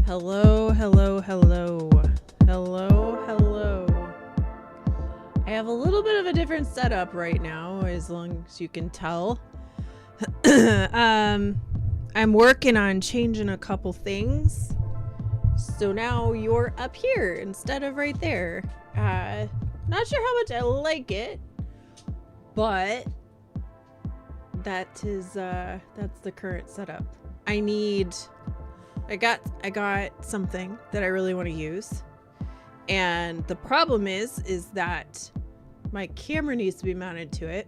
Hello, hello, hello. Hello, hello. I have a little bit of a different setup right now, as long as you can tell. I'm working on changing a couple things. So now you're up here instead of right there. Not sure how much I like it, but that's the current setup. I got something that I really want to use. And the problem is that my camera needs to be mounted to it.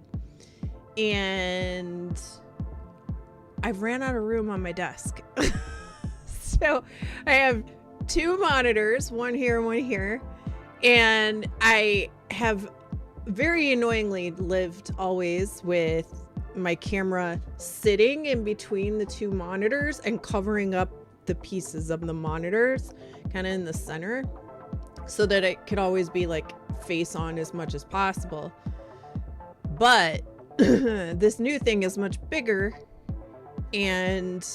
And I've ran out of room on my desk. So I have two monitors, one here and one here. And I have very annoyingly lived always with my camera sitting in between the two monitors and covering up the pieces of the monitors kind of in the center so that it could always be like face on as much as possible. But this new thing is much bigger and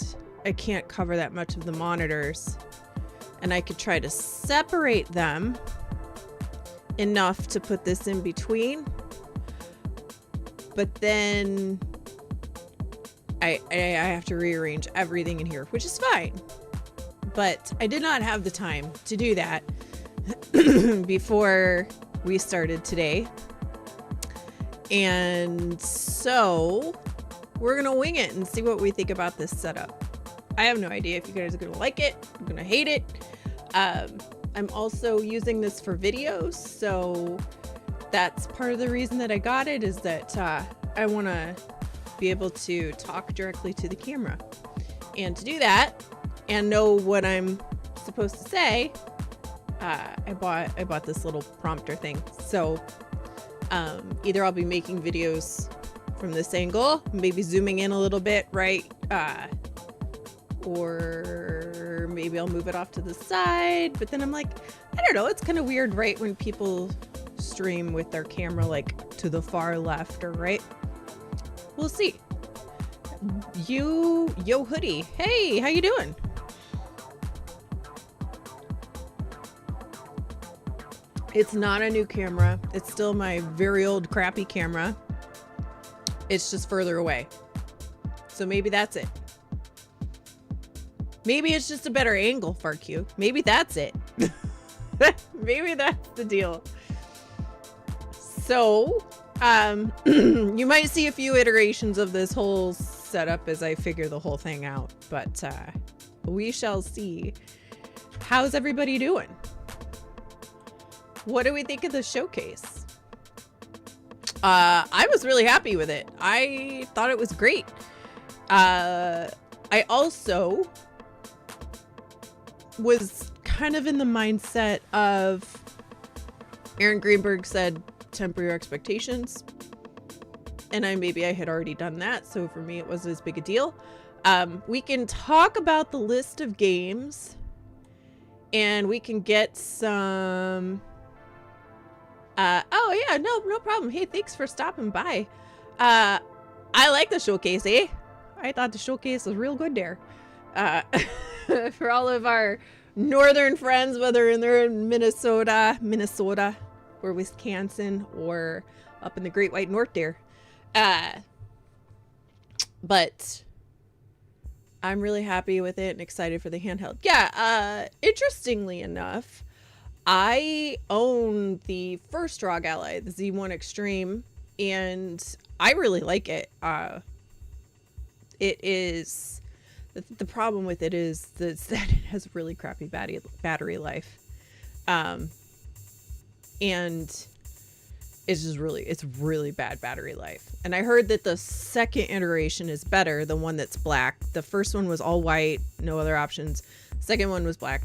I can't cover that much of the monitors, and I could try to separate them enough to put this in between, but then I have to rearrange everything in here, which is fine. But I did not have the time to do that before we started today. And so we're gonna wing it and see what we think about this setup. I have no idea if you guys are gonna like it, I'm gonna hate it. I'm also using this for videos, so that's part of the reason that I got it, is that I want to be able to talk directly to the camera. And to do that and know what I'm supposed to say, I bought this little prompter thing. So either I'll be making videos from this angle, maybe zooming in a little bit, right? Or maybe I'll move it off to the side, but then I'm like, I don't know, it's kind of weird, right, when people stream with their camera like to the far left or right. We'll see. Yo Hoodie, hey, how you doing? It's not a new camera, it's still my very old crappy camera. It's just further away, so maybe that's it. Maybe it's just a better angle, FarQ. Maybe that's it. Maybe that's the deal. So, you might see a few iterations of this whole setup as I figure the whole thing out, but we shall see. How's everybody doing? What do we think of the showcase? I was really happy with it. I thought it was great. I also was kind of in the mindset of, Aaron Greenberg said temper your expectations, and maybe I had already done that, so for me it wasn't as big a deal. We can talk about the list of games and we can get some oh yeah, no problem. Hey, thanks for stopping by. I like the showcase, eh? I thought the showcase was real good there. For all of our northern friends, whether they're in Minnesota, or Wisconsin, or up in the Great White North there. But I'm really happy with it and excited for the handheld. Yeah, interestingly enough, I own the first ROG Ally, the Z1 Extreme, and I really like it. It is... The problem with it is that it has really crappy battery life. And it's really bad battery life. And I heard that the second iteration is better, the one that's black. The first one was all white, no other options. Second one was black.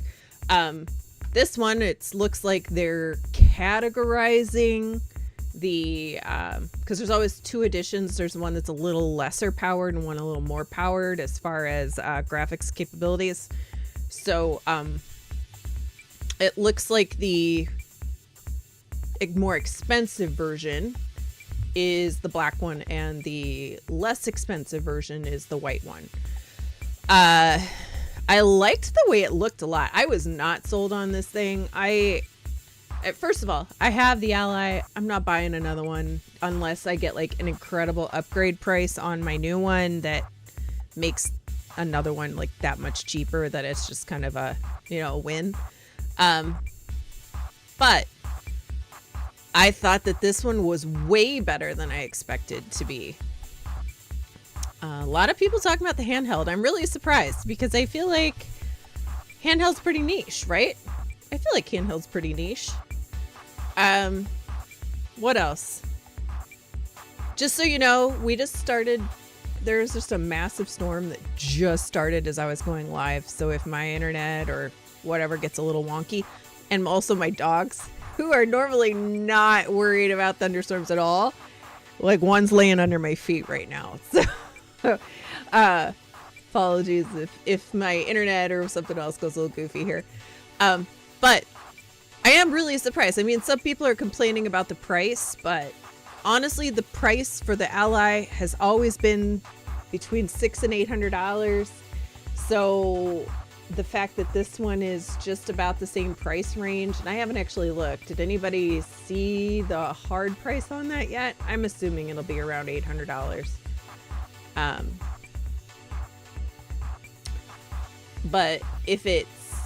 This one, it looks like they're categorizing the because there's always two editions. There's one that's a little lesser powered and one a little more powered as far as graphics capabilities. So it looks like the more expensive version is the black one and the less expensive version is the white one. I I liked the way it looked a lot. I was not sold on this thing. First of all, I have the Ally. I'm not buying another one unless I get like an incredible upgrade price on my new one that makes another one like that much cheaper, that it's just kind of a, a win. But I thought that this one was way better than I expected to be. A lot of people talking about the handheld. I'm really surprised because I feel like handheld's pretty niche, right? I feel like handheld's pretty niche. What else? Just so you know, we just started. There's just a massive storm that just started as I was going live. So if my internet or whatever gets a little wonky, and also my dogs, who are normally not worried about thunderstorms at all, like one's laying under my feet right now. So apologies if my internet or something else goes a little goofy here. But I am really surprised. I mean, some people are complaining about the price, but honestly, the price for the Ally has always been between $600 and $800. So the fact that this one is just about the same price range, and I haven't actually looked. Did anybody see the hard price on that yet? I'm assuming it'll be around $800. But if it's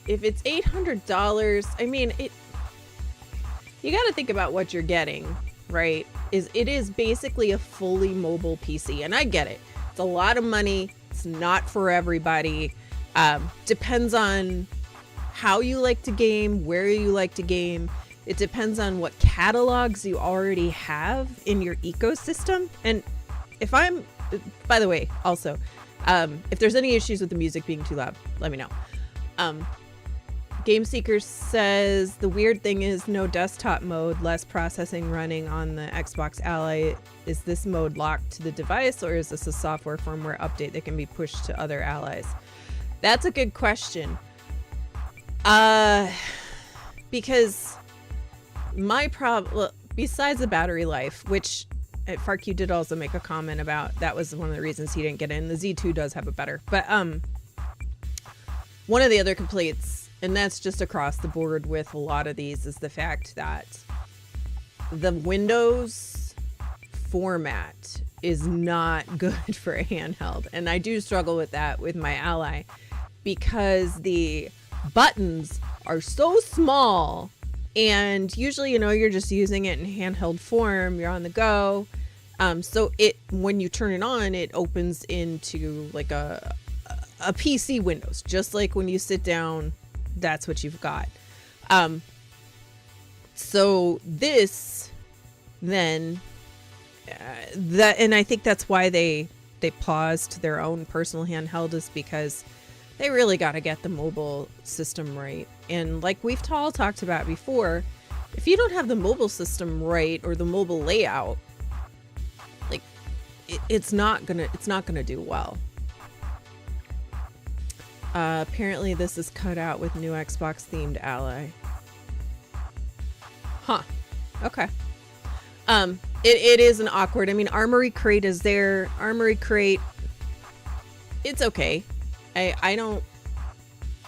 $800, I mean, you got to think about what you're getting, right? It is basically a fully mobile PC, and I get it. It's a lot of money. It's not for everybody. Depends on how you like to game, where you like to game. It depends on what catalogs you already have in your ecosystem. And by the way, also, if there's any issues with the music being too loud, let me know. Game Seeker says the weird thing is no desktop mode, less processing running on the Xbox Ally. Is this mode locked to the device, or is this a software firmware update that can be pushed to other allies? That's a good question. Because my problem, besides the battery life, which FarQ did also make a comment about, that was one of the reasons he didn't get in. The Z2 does have it better. But one of the other complaints, and that's just across the board with a lot of these, is the fact that the Windows format is not good for a handheld. And I do struggle with that with my Ally because the buttons are so small, and usually, you're just using it in handheld form. You're on the go. So when you turn it on, it opens into like a PC Windows, just like when you sit down, that's what you've got. So this then, and I think that's why they paused their own personal handheld, is because they really got to get the mobile system right. And like we've all talked about before, if you don't have the mobile system right, or the mobile layout, like it's not gonna do well. Apparently this is cut out with new Xbox themed Ally. Huh. Okay. It is an awkward, I mean, Armory Crate is there. Armory Crate, it's okay. I don't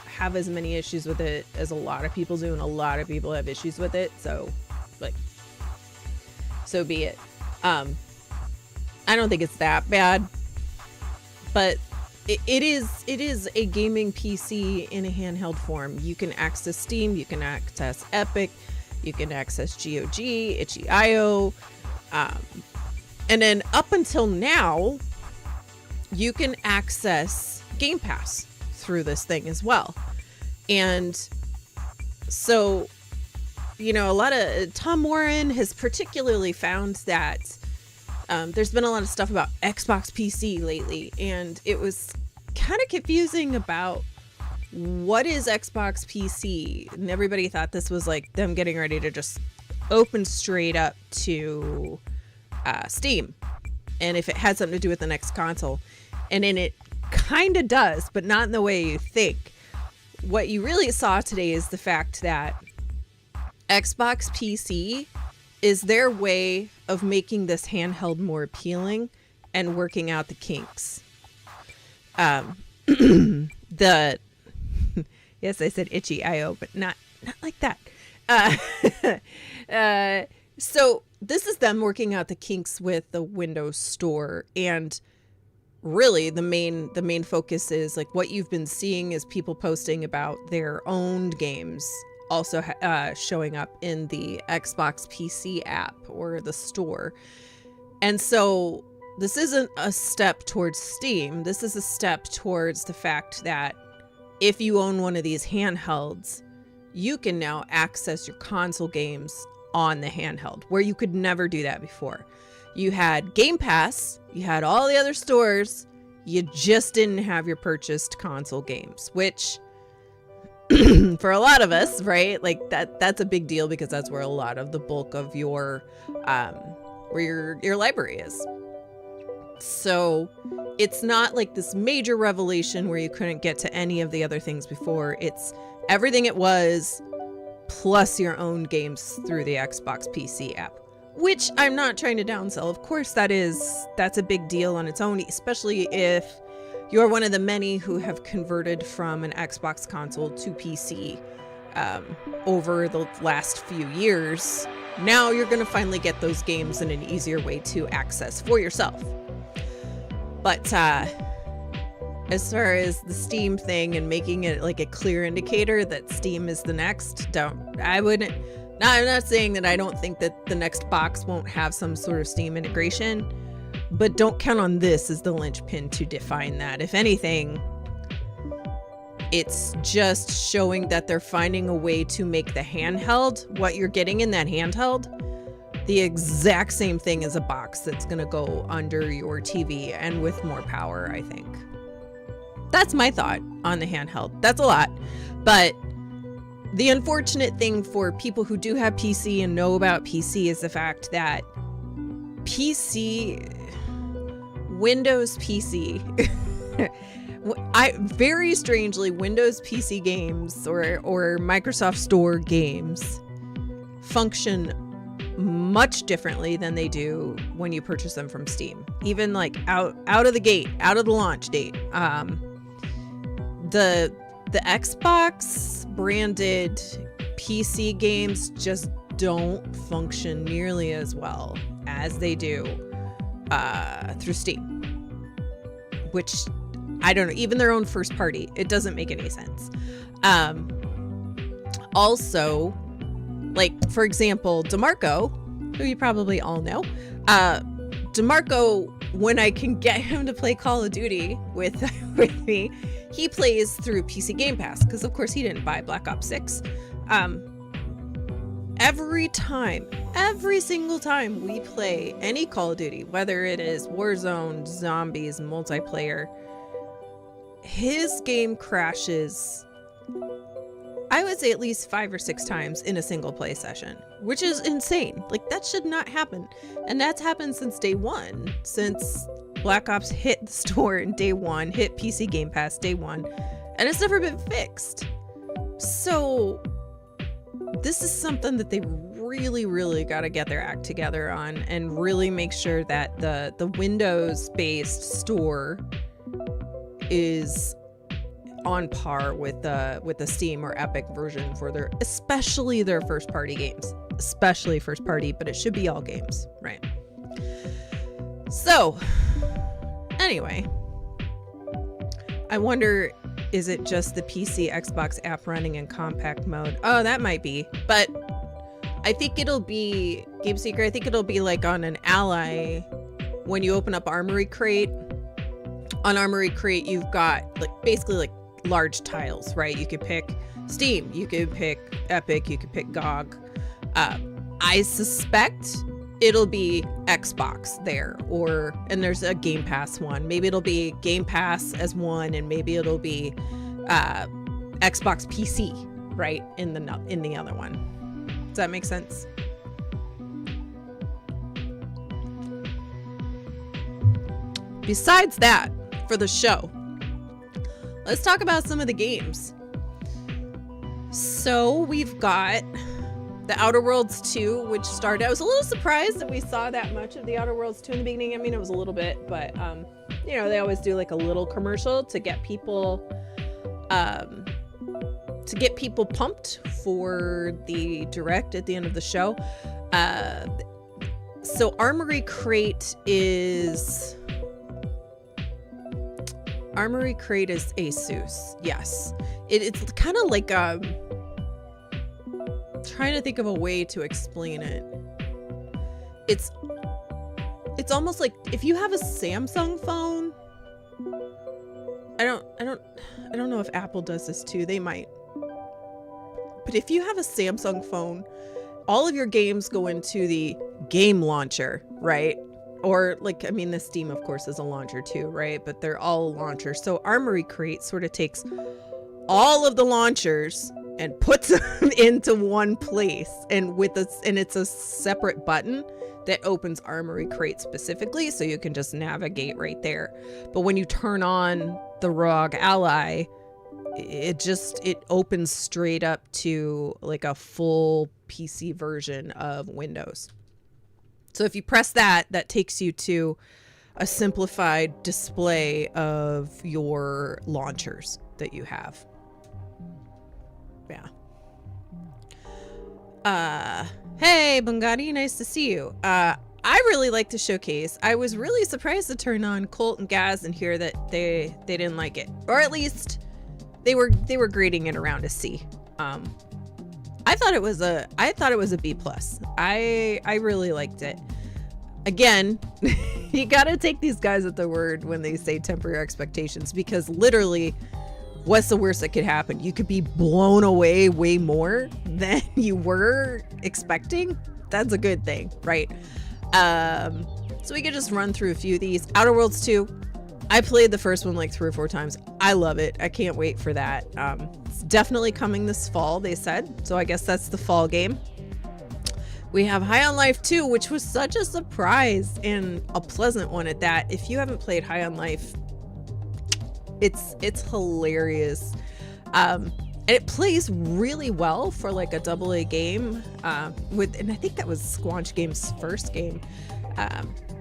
have as many issues with it as a lot of people do, and a lot of people have issues with it. So, like, so be it. I don't think it's that bad, but it is a gaming PC in a handheld form. You can access Steam, you can access Epic, you can access GOG, itch.io, and then up until now, you can access Game Pass through this thing as well. And so, a lot of Tom Warren has particularly found that there's been a lot of stuff about Xbox PC lately, and it was kind of confusing about what is Xbox PC, and everybody thought this was like them getting ready to just open straight up to Steam, and if it had something to do with the next console. And then it kind of does, but not in the way you think. What you really saw today is the fact that Xbox PC is their way of making this handheld more appealing and working out the kinks. the yes, I said itchy IO, but not like that. So this is them working out the kinks with the Windows Store, and really the main focus is like what you've been seeing is people posting about their own games also showing up in the Xbox PC app or the store. And so this isn't a step towards Steam. This is a step towards the fact that if you own one of these handhelds, you can now access your console games on the handheld, where you could never do that before. You had Game Pass, you had all the other stores, you just didn't have your purchased console games, which for a lot of us, right? Like that's a big deal because that's where a lot of the bulk of your where your library is. So it's not like this major revelation where you couldn't get to any of the other things before. It's everything it was plus your own games through the Xbox PC app, which I'm not trying to downsell. Of course, that's a big deal on its own, especially if you're one of the many who have converted from an Xbox console to PC over the last few years. Now you're going to finally get those games in an easier way to access for yourself. But as far as the Steam thing and making it like a clear indicator that Steam is the next, I'm not saying that I don't think that the next box won't have some sort of Steam integration, but don't count on this as the linchpin to define that. If anything, it's just showing that they're finding a way to make the handheld, what you're getting in that handheld, the exact same thing as a box that's going to go under your TV and with more power, I think. That's my thought on the handheld. That's a lot. But the unfortunate thing for people who do have PC and know about PC is the fact that Windows PC, very strangely, Windows PC games or Microsoft Store games function much differently than they do when you purchase them from Steam. Even like out of the gate, out of the launch date. The Xbox branded PC games just don't function nearly as well as they do through Steam, which I don't know, even their own first party, it doesn't make any sense. Also, like for example, DeMarco, who you probably all know, DeMarco, when I can get him to play Call of Duty with me, he plays through PC Game Pass because of course he didn't buy Black Ops 6. Every single time we play any Call of Duty, whether it is Warzone, Zombies, multiplayer, his game crashes, I would say at least 5 or 6 times in a single play session, which is insane. Like that should not happen. And that's happened since day one, since Black Ops hit the store in day one, hit PC Game Pass day one, and it's never been fixed. So this is something that they really got to get their act together on and really make sure that the Windows-based store is on par with the Steam or Epic version for especially their first party games, especially first party, but it should be all games, right? So anyway, I wonder, is it just the PC Xbox app running in compact mode? Oh, that might be, but I think it'll be Game Seeker. I think it'll be like on an Ally when you open up Armory Crate. On Armory Crate, you've got like basically like large tiles, right? You could pick Steam, you could pick Epic, you could pick GOG. I suspect it'll be Xbox there, and there's a Game Pass one. Maybe it'll be Game Pass as one, and maybe it'll be Xbox PC, right, in the other one. Does that make sense? Besides that, for the show, let's talk about some of the games. So we've got The Outer Worlds 2, which started, I was a little surprised that we saw that much of the Outer Worlds 2 in the beginning. I mean, it was a little bit, but you know, they always do like a little commercial to get people pumped for the direct at the end of the show. So Armory Crate is Asus. Yes. It's kind of like trying to think of a way to explain it. It's almost like if you have a Samsung phone. I don't know if Apple does this too. They might. But if you have a Samsung phone, all of your games go into the game launcher, right? Or like, I mean, the Steam, of course, is a launcher too, right? But they're all launchers. So Armory Crate sort of takes all of the launchers and puts them into one place, and it's a separate button that opens Armory Crate specifically, so you can just navigate right there. But when you turn on the ROG Ally, it opens straight up to like a full PC version of Windows. So if you press that takes you to a simplified display of your launchers that you have. Yeah. Hey, Bungati, nice to see you. I really like the showcase. I was really surprised to turn on Colt and Gaz and hear that they didn't like it, or at least they were grading it around a C. I thought it was a B+. I really liked it. Again, you gotta take these guys at their word when they say temper your expectations, because literally, what's the worst that could happen? You could be blown away way more than you were expecting. That's a good thing, right? So we could just run through a few of these. Outer Worlds 2. I played the first one like 3 or 4 times. I love it. I can't wait for that. It's definitely coming this fall, they said. So I guess that's the fall game. We have High on Life 2, which was such a surprise and a pleasant one at that. If you haven't played High on Life, it's hilarious. And it plays really well for like a AA game. And I think that was Squanch Game's first game.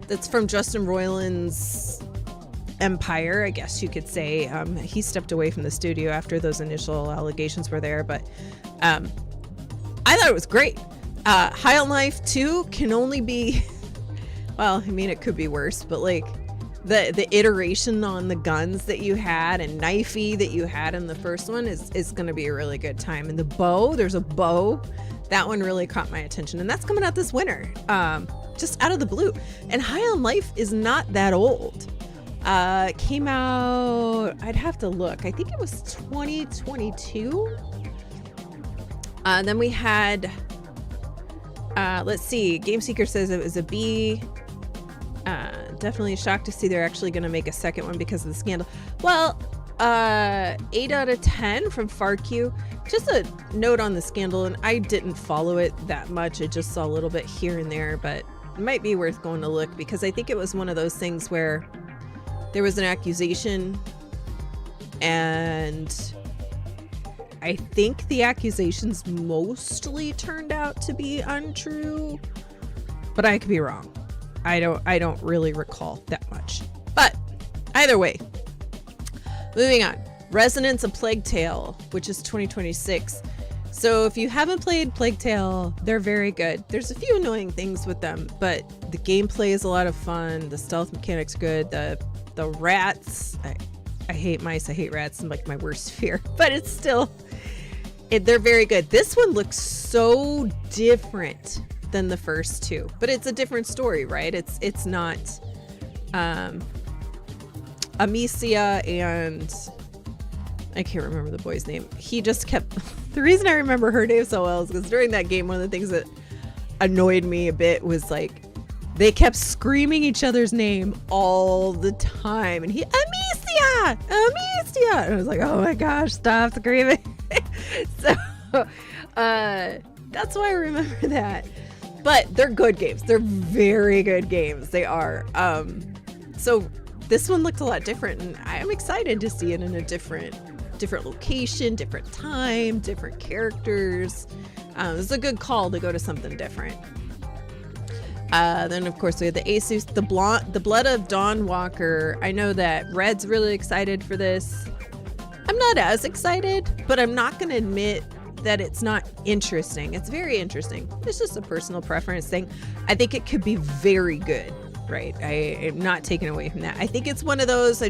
That's from Justin Roiland's empire, I guess you could say. He stepped away from the studio after those initial allegations were there, but I thought it was great. High on Life 2 can only be, well, I mean, it could be worse, but like the iteration on the guns that you had and knifey that you had in the first one is going to be a really good time. And the bow, there's a bow, that one really caught my attention, and that's coming out this winter, just out of the blue. And High on Life is not that old. It came out, I'd have to look, I think it was 2022. Then we had, let's see, Game Seeker says it was a B. Definitely shocked to see they're actually going to make a second one because of the scandal. Well, 8 out of 10 from FarQ. Just a note on the scandal, and I didn't follow it that much. I just saw a little bit here and there, but it might be worth going to look, because I think it was one of those things where there was an accusation, and I think the accusations mostly turned out to be untrue, but I could be wrong. I don't really recall that much. But either way, moving on. Resonance of Plague Tale, which is 2026. So if you haven't played Plague Tale, they're very good. There's a few annoying things with them, but the gameplay is a lot of fun. The stealth mechanic's good. The rats, I hate mice, I hate rats, I'm like my worst fear, but it's still, they're very good. This one looks so different than the first two, but it's a different story, right? It's not Amicia and I can't remember the boy's name. He just kept, the reason I remember her name so well is because during that game, one of the things that annoyed me a bit was like, they kept screaming each other's name all the time. And he, Amicia! Amicia! And I was like, oh my gosh, stop screaming. So, that's why I remember that. But they're good games. They're very good games. They are. So this one looked a lot different, and I'm excited to see it in a different different location, different time, different characters. It's a good call to go to something different. Then of course we have the Asus, the Blood of Dawnwalker. I know that Red's really excited for this. I'm not as excited, but I'm not going to admit that it's not interesting. It's very interesting. It's just a personal preference thing. I think it could be very good, right? I am not taken away from that. I think it's one of those I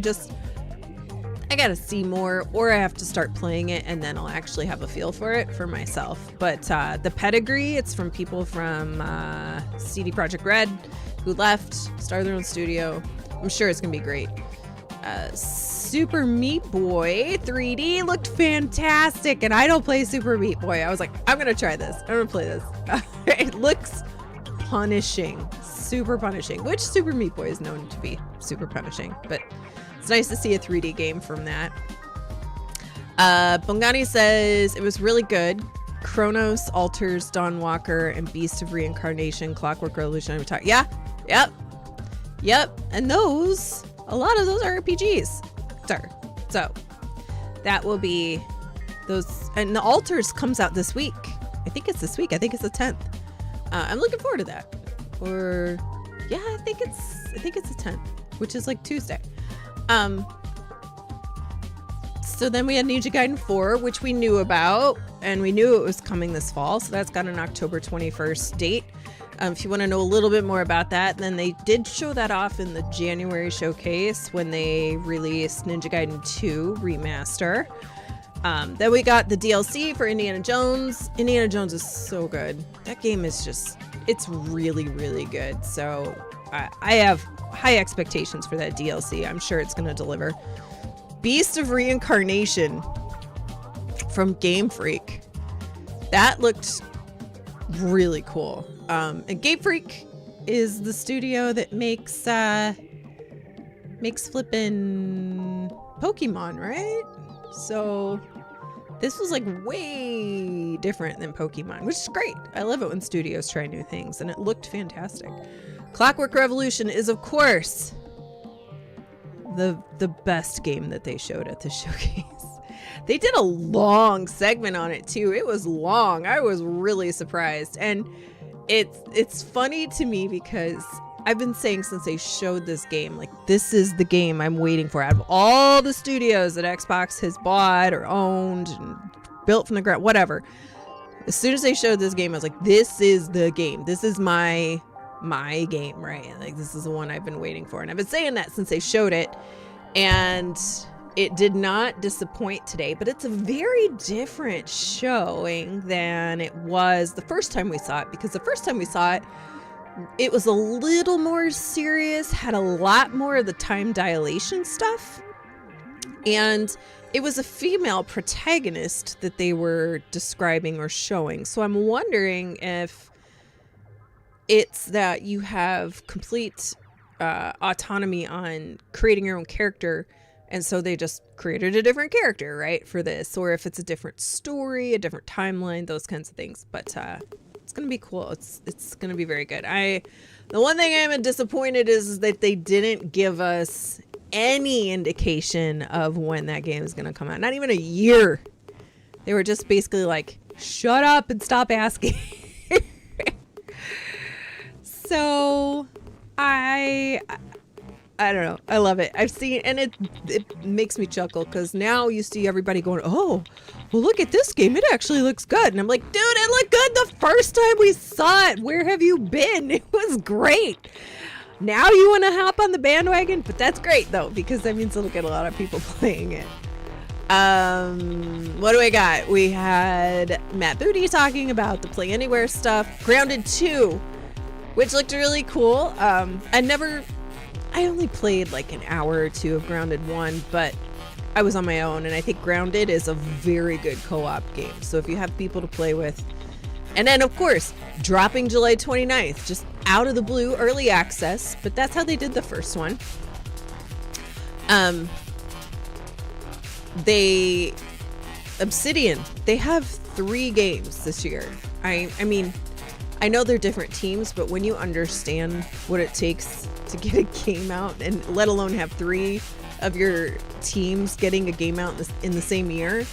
gotta see more, or I have to start playing it and then I'll actually have a feel for it for myself. But the pedigree, it's from people from CD Projekt Red who left, started their own studio. I'm sure it's gonna be great. Super Meat Boy 3D looked fantastic, and I don't play Super Meat Boy. I was like, I'm gonna try this. I'm gonna play this. It looks punishing, super punishing, which Super Meat Boy is known to be super punishing, but it's nice to see a 3D game from that. Bongani says it was really good. Chronos, Altars, Dawnwalker, and Beast of Reincarnation, Clockwork Revolution. Yeah, yep. And those, a lot of those are RPGs. So that will be those. And the Altars comes out this week. I think it's this week. I think it's the 10th. I'm looking forward to that. Or yeah, I think it's the 10th, which is like Tuesday. So then we had Ninja Gaiden 4, which we knew about, and we knew it was coming this fall. So that's got an October 21st date. If you want to know a little bit more about that, then they did show that off in the January showcase when they released Ninja Gaiden 2 Remaster. Then we got the DLC for Indiana Jones. Indiana Jones is so good. That game is just, it's really, really good. So I have high expectations for that DLC. I'm sure it's going to deliver. Beast of Reincarnation from Game Freak. That looked really cool. And Game Freak is the studio that makes flippin' Pokemon, right? So this was like way different than Pokemon, which is great. I love it when studios try new things, and it looked fantastic. Clockwork Revolution is, of course, the best game that they showed at the showcase. They did a long segment on it too. It was long. I was really surprised. And it's funny to me because I've been saying since they showed this game, like, this is the game I'm waiting for. Out of all the studios that Xbox has bought or owned and built from the ground, whatever. As soon as they showed this game, I was like, this is the game. This is my game, right? Like, this is the one I've been waiting for. And I've been saying that since they showed it. And it did not disappoint today, but it's a very different showing than it was the first time we saw it, because the first time we saw it, it was a little more serious, had a lot more of the time dilation stuff, and it was a female protagonist that they were describing or showing. So I'm wondering if it's that you have complete autonomy on creating your own character, and so they just created a different character, right, for this, or if it's a different story, a different timeline, those kinds of things. But it's gonna be cool. It's gonna be very good. The one thing I'm disappointed is that they didn't give us any indication of when that game is gonna come out. Not even a year. They were just basically like, shut up and stop asking. So I don't know. I love it. I've seen, and it makes me chuckle, because now you see everybody going, oh, well, look at this game. It actually looks good. And I'm like, dude, it looked good the first time we saw it. Where have you been? It was great. Now you want to hop on the bandwagon? But that's great, though, because that means it'll get a lot of people playing it. What do we got? We had Matt Booty talking about the Play Anywhere stuff. Grounded 2, which looked really cool. I only played like an hour or two of Grounded 1, but I was on my own, and I think Grounded is a very good co-op game. So if you have people to play with, and then of course, dropping July 29th, just out of the blue, early access, but that's how they did the first one. Obsidian, they have 3 games this year. I mean, I know they're different teams, but when you understand what it takes to get a game out, and let alone have 3 of your teams getting a game out in the same year.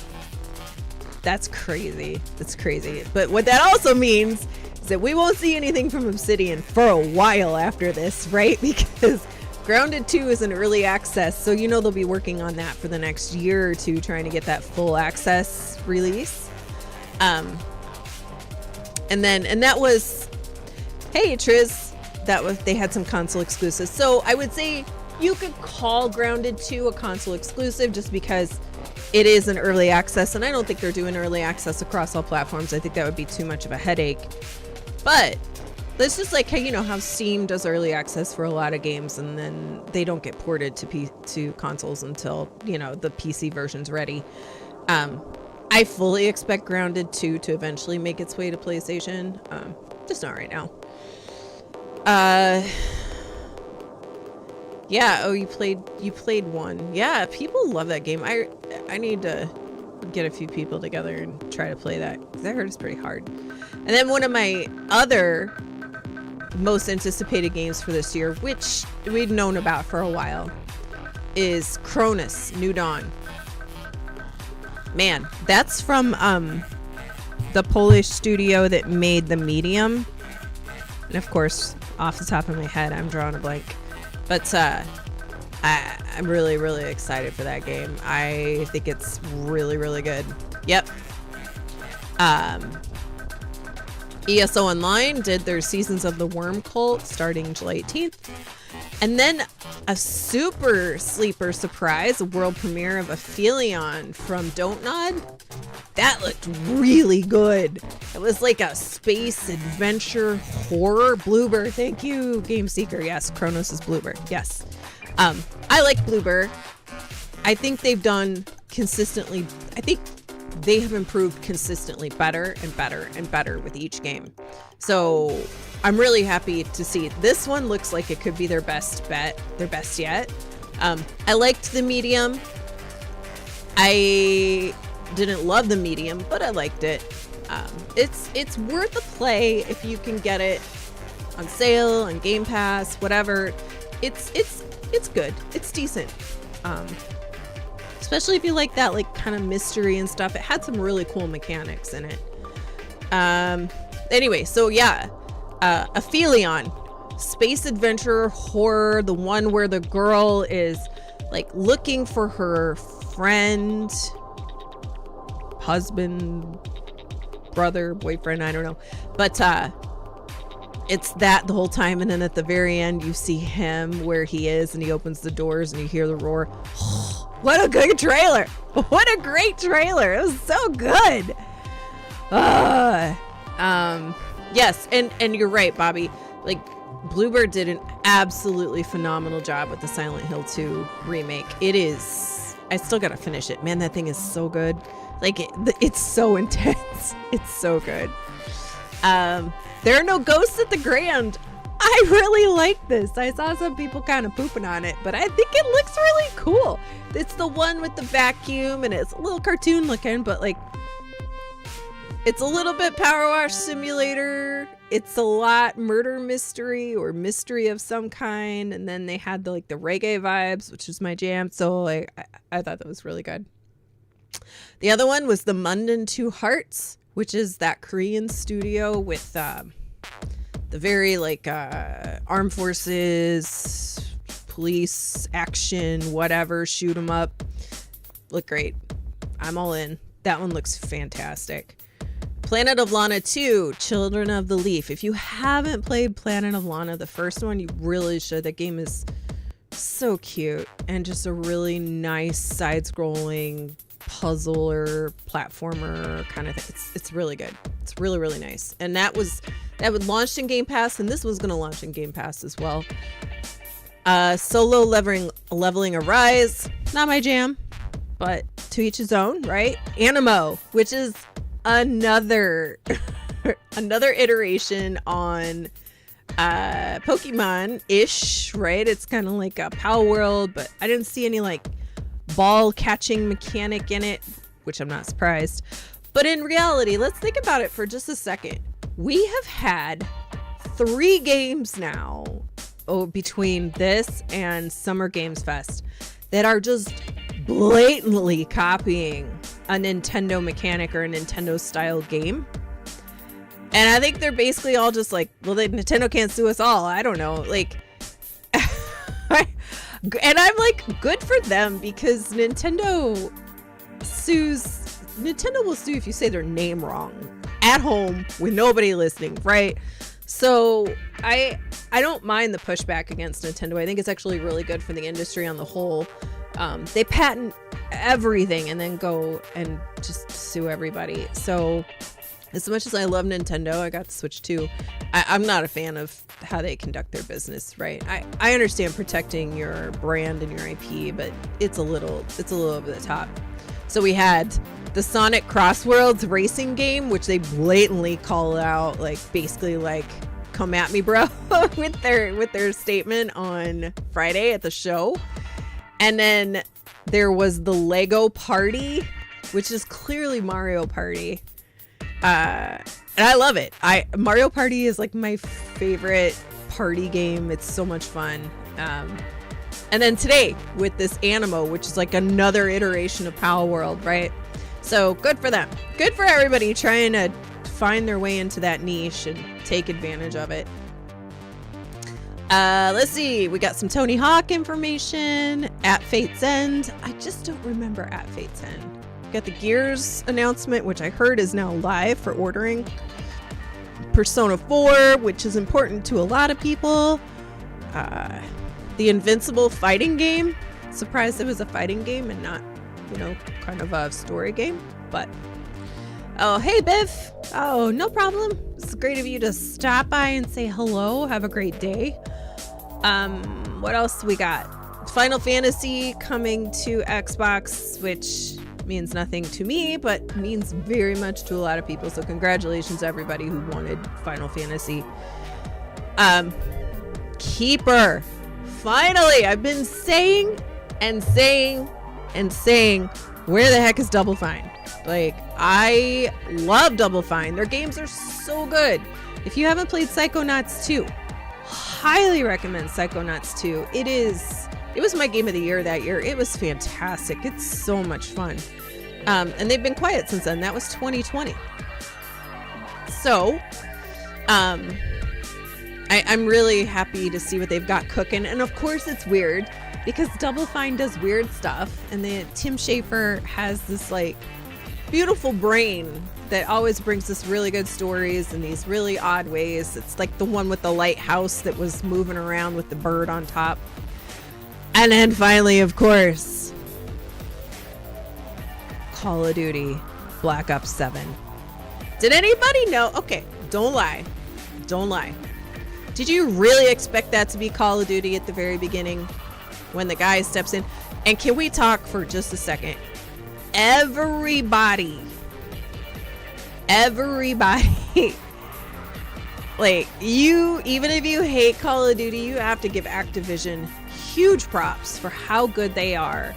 That's crazy. That's crazy. But what that also means is that we won't see anything from Obsidian for a while after this, right? Because Grounded 2 is an early access, so you know they'll be working on that for the next year or two, trying to get that full access release. And that was, hey Triz, they had some console exclusives. So I would say you could call Grounded 2 a console exclusive just because it is an early access, and I don't think they're doing early access across all platforms. I think that would be too much of a headache. But it's just like how Steam does early access for a lot of games, and then they don't get ported to consoles until the PC version's ready. I fully expect Grounded 2 to eventually make its way to PlayStation. Just not right now. Yeah. Oh, you played 1. Yeah, people love that game. I need to get a few people together and try to play that, because I heard it's pretty hard. And then one of my other most anticipated games for this year, which we'd known about for a while, is Cronus New Dawn. Man, that's from the Polish studio that made The Medium. And of course, off the top of my head, I'm drawing a blank. But I'm really, really excited for that game. I think it's really, really good. Yep. ESO Online did their Seasons of the Worm Cult starting July 18th. And then a super sleeper surprise, a world premiere of Oblivion from Don't Nod. That looked really good. It was like a space adventure horror. Bloober, thank you, Game Seeker. Yes, Kronos is Bloober. Yes. I like Bloober. I think they've done consistently, I think they have improved consistently better and better and better with each game. So I'm really happy to see it. This one looks like it could be their best bet, their best yet. I liked The Medium. I didn't love The Medium, but I liked it. It's worth a play if you can get it on sale, on Game Pass, whatever. It's good. It's decent. Especially if you like that kind of mystery and stuff. It had some really cool mechanics in it. Anyway, so yeah, Oblivion, space adventure horror, the one where the girl is looking for her friend, husband, brother, boyfriend, I don't know, but it's that the whole time, and then at the very end you see him where he is, and he opens the doors and you hear the roar. What a good trailer! What a great trailer! It was so good. Yes, and you're right, Bobby. Bluebird did an absolutely phenomenal job with the Silent Hill 2 remake. It is. I still gotta finish it. Man, that thing is so good. It's so intense. It's so good. There are no ghosts at the Grand. I really like this. I saw some people kind of pooping on it, but I think it looks really cool. It's the one with the vacuum, and it's a little cartoon looking, but it's a little bit Power Wash Simulator. It's a lot murder mystery or mystery of some kind, and then they had the reggae vibes, which is my jam. So I thought that was really good. The other one was the Munden Two Hearts, which is that Korean studio with the very armed forces, police, action, whatever, shoot 'em up. Look great. I'm all in. That one looks fantastic. Planet of Lana 2, Children of the Leaf. If you haven't played Planet of Lana, the first one, you really should. That game is so cute and just a really nice side-scrolling puzzler, platformer kind of thing. It's really good. It's really, really nice. And that was launched in Game Pass, and this was going to launch in Game Pass as well. Solo leveling Arise. Not my jam, but to each his own, right? Animo, which is another iteration on Pokemon-ish, right? It's kind of like a Power World, but I didn't see any ball catching mechanic in it, which I'm not surprised. But in reality, let's think about it for just a second. We have had 3 games now between this and Summer Games Fest that are just blatantly copying a Nintendo mechanic or a Nintendo style game. And I think they're basically all just like, well, Nintendo can't sue us all. I don't know. Like, and I'm like, good for them, because Nintendo will sue if you say their name wrong at home with nobody listening, right? So I don't mind the pushback against Nintendo. I think it's actually really good for the industry on the whole. They patent everything and then go and just sue everybody. So as much as I love Nintendo, I got the Switch too. I'm not a fan of how they conduct their business, right? I understand protecting your brand and your IP, but it's a little over the top. So we had the Sonic Crossworlds racing game, which they blatantly call out, like basically like, come at me, bro, with their statement on Friday at the show. And then there was the Lego Party, which is clearly Mario Party. And I love it. Mario Party is like my favorite party game. It's so much fun. And then today with this Animo, which is like another iteration of Power World, right? So good for them. Good for everybody trying to find their way into that niche and take advantage of it. Let's see. We got some Tony Hawk information at Fate's End. I just don't remember at Fate's End. We got the Gears announcement, which I heard is now live for ordering. Persona 4, which is important to a lot of people. The Invincible fighting game. Surprised it was a fighting game and not, kind of a story game. But, oh, hey, Biff. Oh, no problem. It's great of you to stop by and say hello. Have a great day. What else we got? Final Fantasy coming to Xbox, which means nothing to me, but means very much to a lot of people. So congratulations, everybody who wanted Final Fantasy. Keeper. Finally, I've been saying, where the heck is Double Fine? Like, I love Double Fine. Their games are so good. If you haven't played Psychonauts 2, highly recommend Psychonauts 2. It was my game of the year that year. It was fantastic. It's so much fun. And they've been quiet since then. That was 2020. So, I'm really happy to see what they've got cooking. And of course it's weird because Double Fine does weird stuff. And then Tim Schafer has this like beautiful brain that always brings us really good stories in these really odd ways. It's like the one with the lighthouse that was moving around with the bird on top. And then finally, of course, Call of Duty Black Ops 7. Did anybody know? Okay, don't lie. Did you really expect that to be Call of Duty at the very beginning when the guy steps in? And can we talk for just a second? Everybody, like you, even if you hate Call of Duty, you have to give Activision huge props for how good they are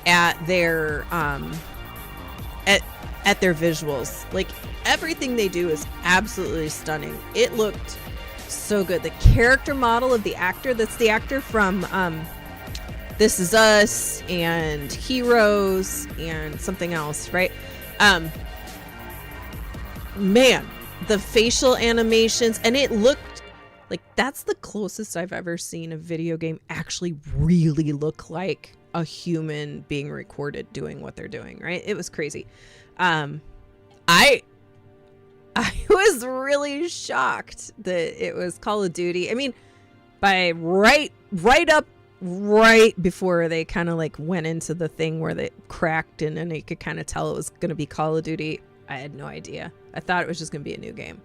at their at their visuals. Like everything they do is absolutely stunning. It looked so good. The character model of the actor, that's the actor from This Is Us and Heroes and something else, right? Man, the facial animations, and it looked like that's the closest I've ever seen a video game actually really look like a human being recorded doing what they're doing, right? It was crazy. I was really shocked that it was Call of Duty. I mean, by right before they kind of like went into the thing where they cracked and you could kind of tell it was going to be Call of Duty, I had no idea. I thought it was just going to be a new game,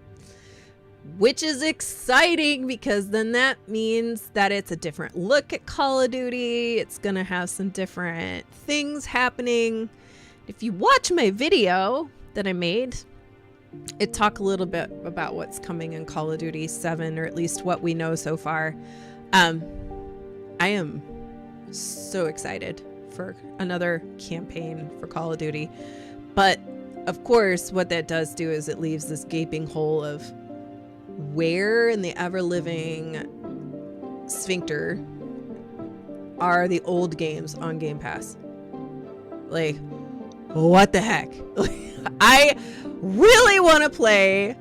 which is exciting because then that means that it's a different look at Call of Duty. It's going to have some different things happening. If you watch my video that I made, it talk a little bit about what's coming in Call of Duty 7, or at least what we know so far. I am so excited for another campaign for Call of Duty. But of course, what that does do is it leaves this gaping hole of where in the ever-living sphincter are the old games on Game Pass? Like, what the heck? I really want to play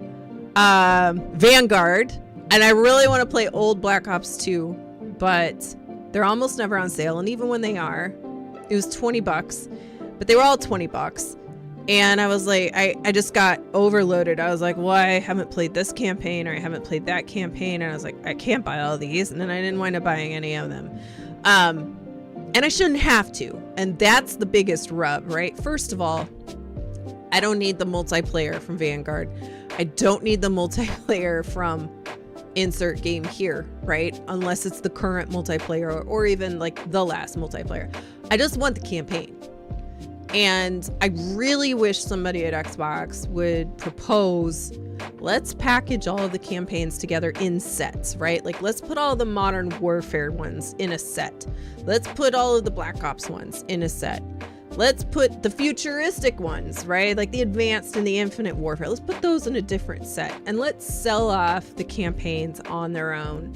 Vanguard, and I really want to play old Black Ops 2, but they're almost never on sale. And even when they are, it was $20, but they were all $20. And I was like, I just got overloaded. I was like, well, I haven't played this campaign, or I haven't played that campaign. And I was like, I can't buy all these. And then I didn't wind up buying any of them. And I shouldn't have to. And that's the biggest rub, right? First of all, I don't need the multiplayer from Vanguard. I don't need the multiplayer from insert game here, right? Unless it's the current multiplayer or even like the last multiplayer. I just want the campaign. And I really wish somebody at Xbox would propose, let's package all of the campaigns together in sets, right? Like, let's put all the Modern Warfare ones in a set. Let's put all of the Black Ops ones in a set. Let's put the futuristic ones, right? Like the Advanced and the Infinite Warfare. Let's put those in a different set. And let's sell off the campaigns on their own.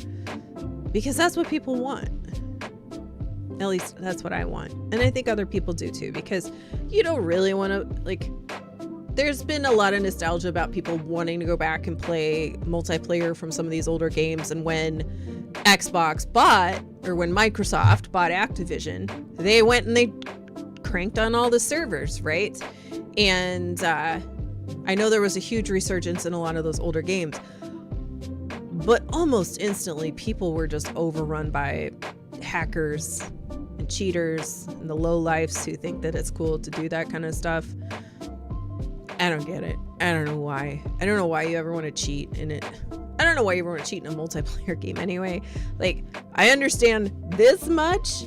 Because that's what people want. At least that's what I want. And I think other people do too, because you don't really want to, like, there's been a lot of nostalgia about people wanting to go back and play multiplayer from some of these older games. And when Xbox bought, or when Microsoft bought Activision, they went and they cranked on all the servers, right? And I know there was a huge resurgence in a lot of those older games, but almost instantly people were just overrun by hackers and cheaters and the lowlifes who think that it's cool to do that kind of stuff. I don't get it. I don't know why. I don't know why you ever want to cheat in it. I don't know why you ever want to cheat in a multiplayer game anyway. Like, I understand this much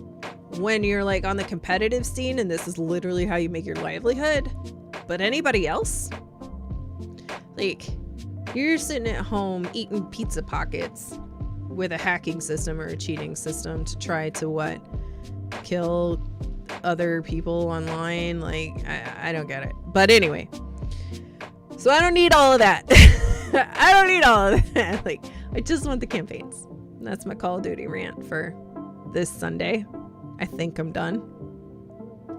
when you're like on the competitive scene and this is literally how you make your livelihood. But anybody else? Like, you're sitting at home eating pizza pockets with a hacking system or a cheating system to try to what? Kill other people online? Like, I don't get it. But anyway, so I don't need all of that. I don't need all of that. Like, I just want the campaigns. That's my Call of Duty rant for this Sunday. I think I'm done.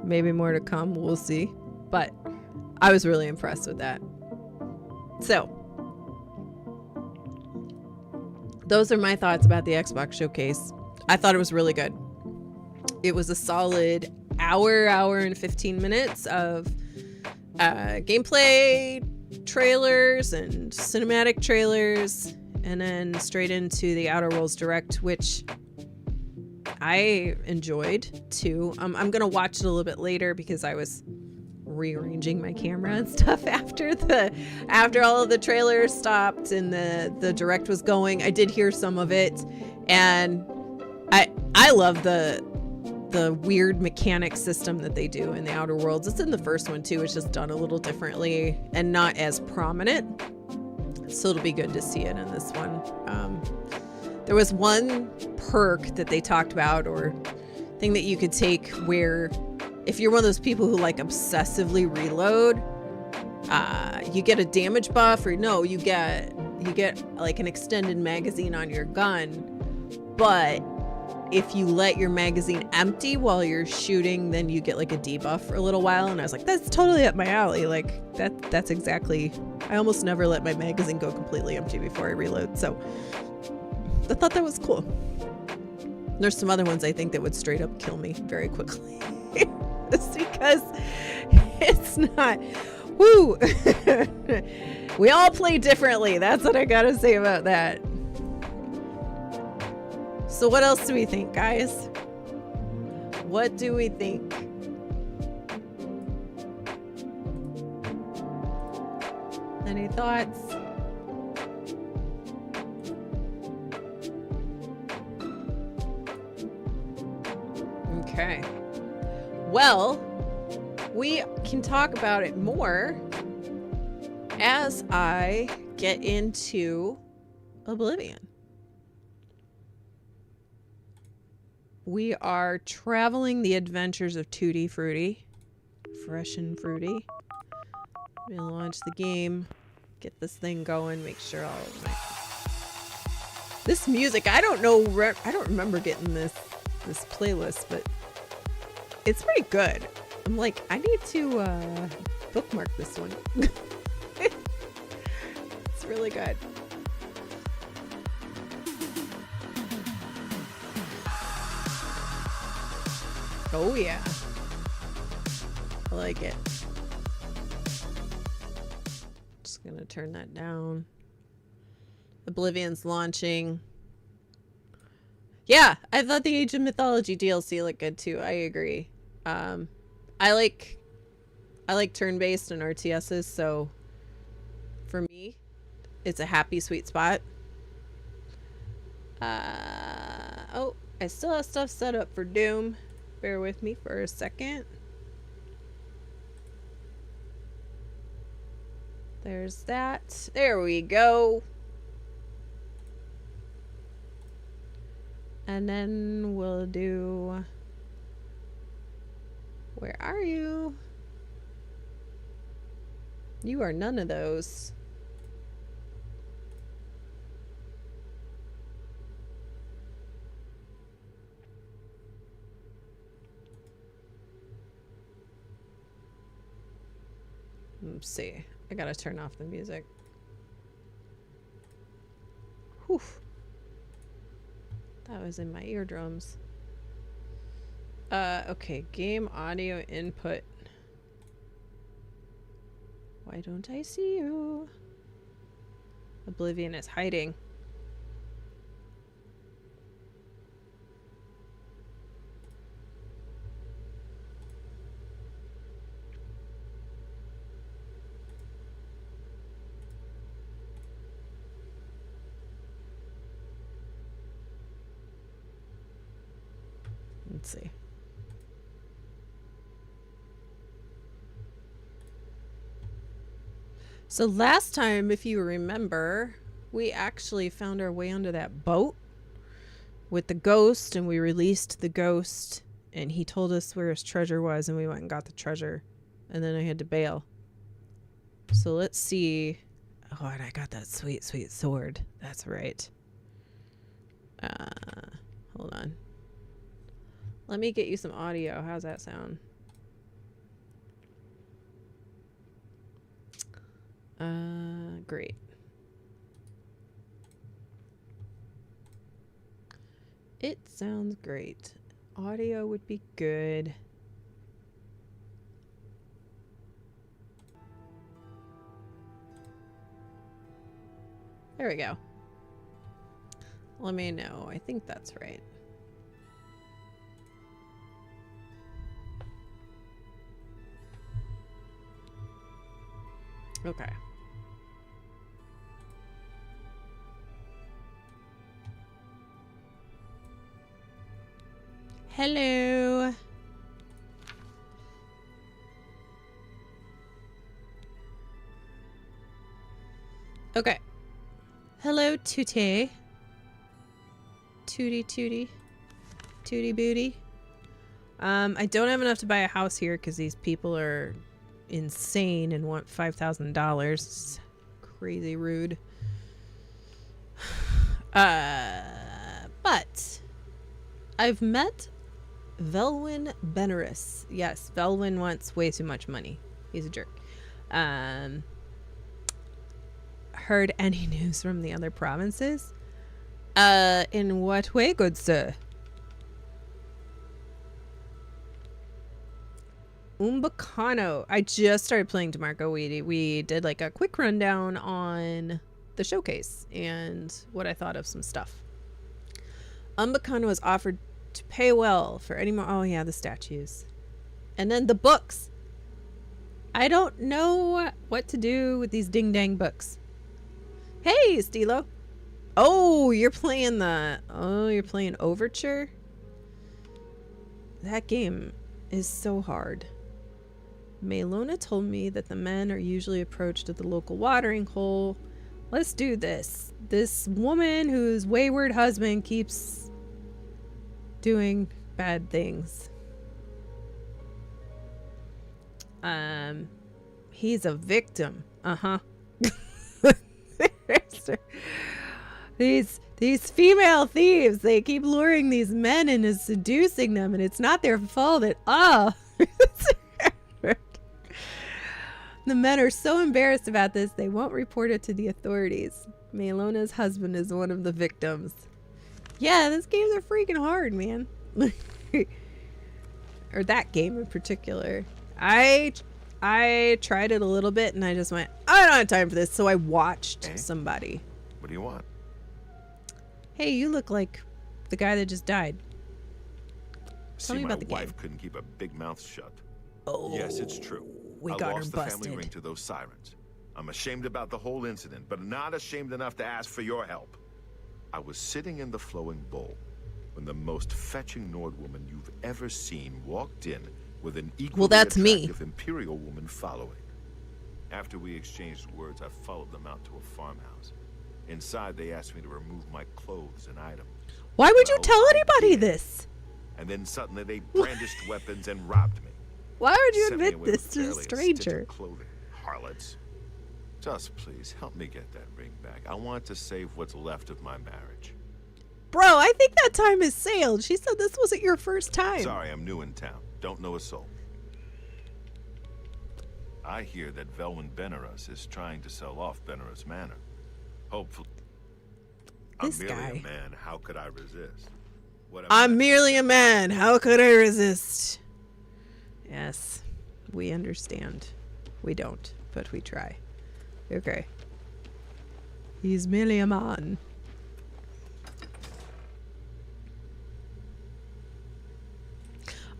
Maybe more to come. We'll see. But I was really impressed with that. So, those are my thoughts about the Xbox showcase. I thought it was really good. It was a solid hour and 15 minutes of gameplay trailers and cinematic trailers, and then straight into the Outer Worlds Direct, which I enjoyed too. I'm gonna watch it a little bit later because I was rearranging my camera and stuff after all of the trailers stopped and the Direct was going. I did hear some of it, and I love the weird mechanic system that they do in the Outer Worlds. It's in the first one too. It's just done a little differently and not as prominent. So it'll be good to see it in this one. There was one perk that they talked about, or thing that you could take, where if you're one of those people who like obsessively reload, you get a damage buff, or no, you get like an extended magazine on your gun. But if you let your magazine empty while you're shooting, then you get like a debuff for a little while. And I was like, that's totally up my alley. Like that's exactly, I almost never let my magazine go completely empty before I reload. So I thought that was cool. There's some other ones I think that would straight up kill me very quickly. Just because it's not, woo. We all play differently. That's what I gotta say about that. So what else do we think, guys? What do we think? Any thoughts? Okay. Well, we can talk about it more as I get into Oblivion. We are traveling the adventures of Tutti Frutti. Fresh and fruity. We're gonna launch the game, get this thing going, make sure all of my... This music, I don't remember getting this playlist, but it's pretty good. I'm like, I need to bookmark this one. It's really good. Oh yeah. I like it. Just gonna turn that down. Oblivion's launching. Yeah, I thought the Age of Mythology DLC looked good too. I agree. I like turn-based and RTSs, so for me, it's a happy sweet spot. Oh, I still have stuff set up for Doom. Bear with me for a second. There's that. There we go. And then we'll do... Where are you? You are none of those. Let's see. I gotta turn off the music. Whew. That was in my eardrums. Okay. Game audio input. Why don't I see you? Oblivion is hiding. Let's see. So last time, if you remember, we actually found our way onto that boat with the ghost, and we released the ghost, and he told us where his treasure was, and we went and got the treasure, and then I had to bail. So let's see. Oh, and I got that sweet, sweet sword. That's right. Hold on. Let me get you some audio. How's that sound? Great. It sounds great. Audio would be good. There we go. Let me know. I think that's right. Okay. Hello. Okay. Hello, Tootie. Tootie Tootie. Tootie Booty. I don't have enough to buy a house here because these people are insane and want $5,000. Crazy rude. But I've met Velwyn Benaris. Yes, Velwyn wants way too much money. He's a jerk. Heard any news from the other provinces? In what way, good sir? Umbacano. I just started playing DeMarco. We did like a quick rundown on the showcase and what I thought of some stuff. Umbacano was offered to pay well for any more. Oh yeah, the statues. And then the books. I don't know what to do with these ding dang books. Hey, Stilo. Oh, you're playing you're playing Overture? That game is so hard. Maylona told me that the men are usually approached at the local watering hole. Let's do this. This woman whose wayward husband keeps doing bad things. He's a victim. Uh-huh. These female thieves, they keep luring these men in and seducing them, and it's not their fault at all. The men are so embarrassed about this, they won't report it to the authorities. Melona's husband is one of the victims. Yeah, these games are freaking hard, man. Or that game in particular. I tried it a little bit and I just went, I don't have time for this. So I watched somebody. What do you want? Hey, you look like the guy that just died. Tell me about the game. My wife couldn't keep a big mouth shut. Oh, yes, it's true. We got her lost the busted. family ring to those sirens. I'm ashamed about the whole incident, but not ashamed enough to ask for your help. I was sitting in the flowing bowl when the most fetching Nord woman you've ever seen walked in with an equally attractive Imperial woman following. After we exchanged words, I followed them out to a farmhouse. Inside, they asked me to remove my clothes and items. Why would you tell anybody this? And then suddenly they brandished weapons and robbed me. Why would you admit this to a stranger? Clothing, harlots. Just please help me get that ring back. I want to save what's left of my marriage. Bro, I think that time has sailed. She said this wasn't your first time. Sorry, I'm new in town. Don't know a soul. I hear that Velwyn Benaros is trying to sell off Benaros Manor. Hopefully. This I'm guy. merely a man. How could I resist? I'm merely a man. How could I resist? Yes, we understand. We don't, but we try. Okay. He's merely a man.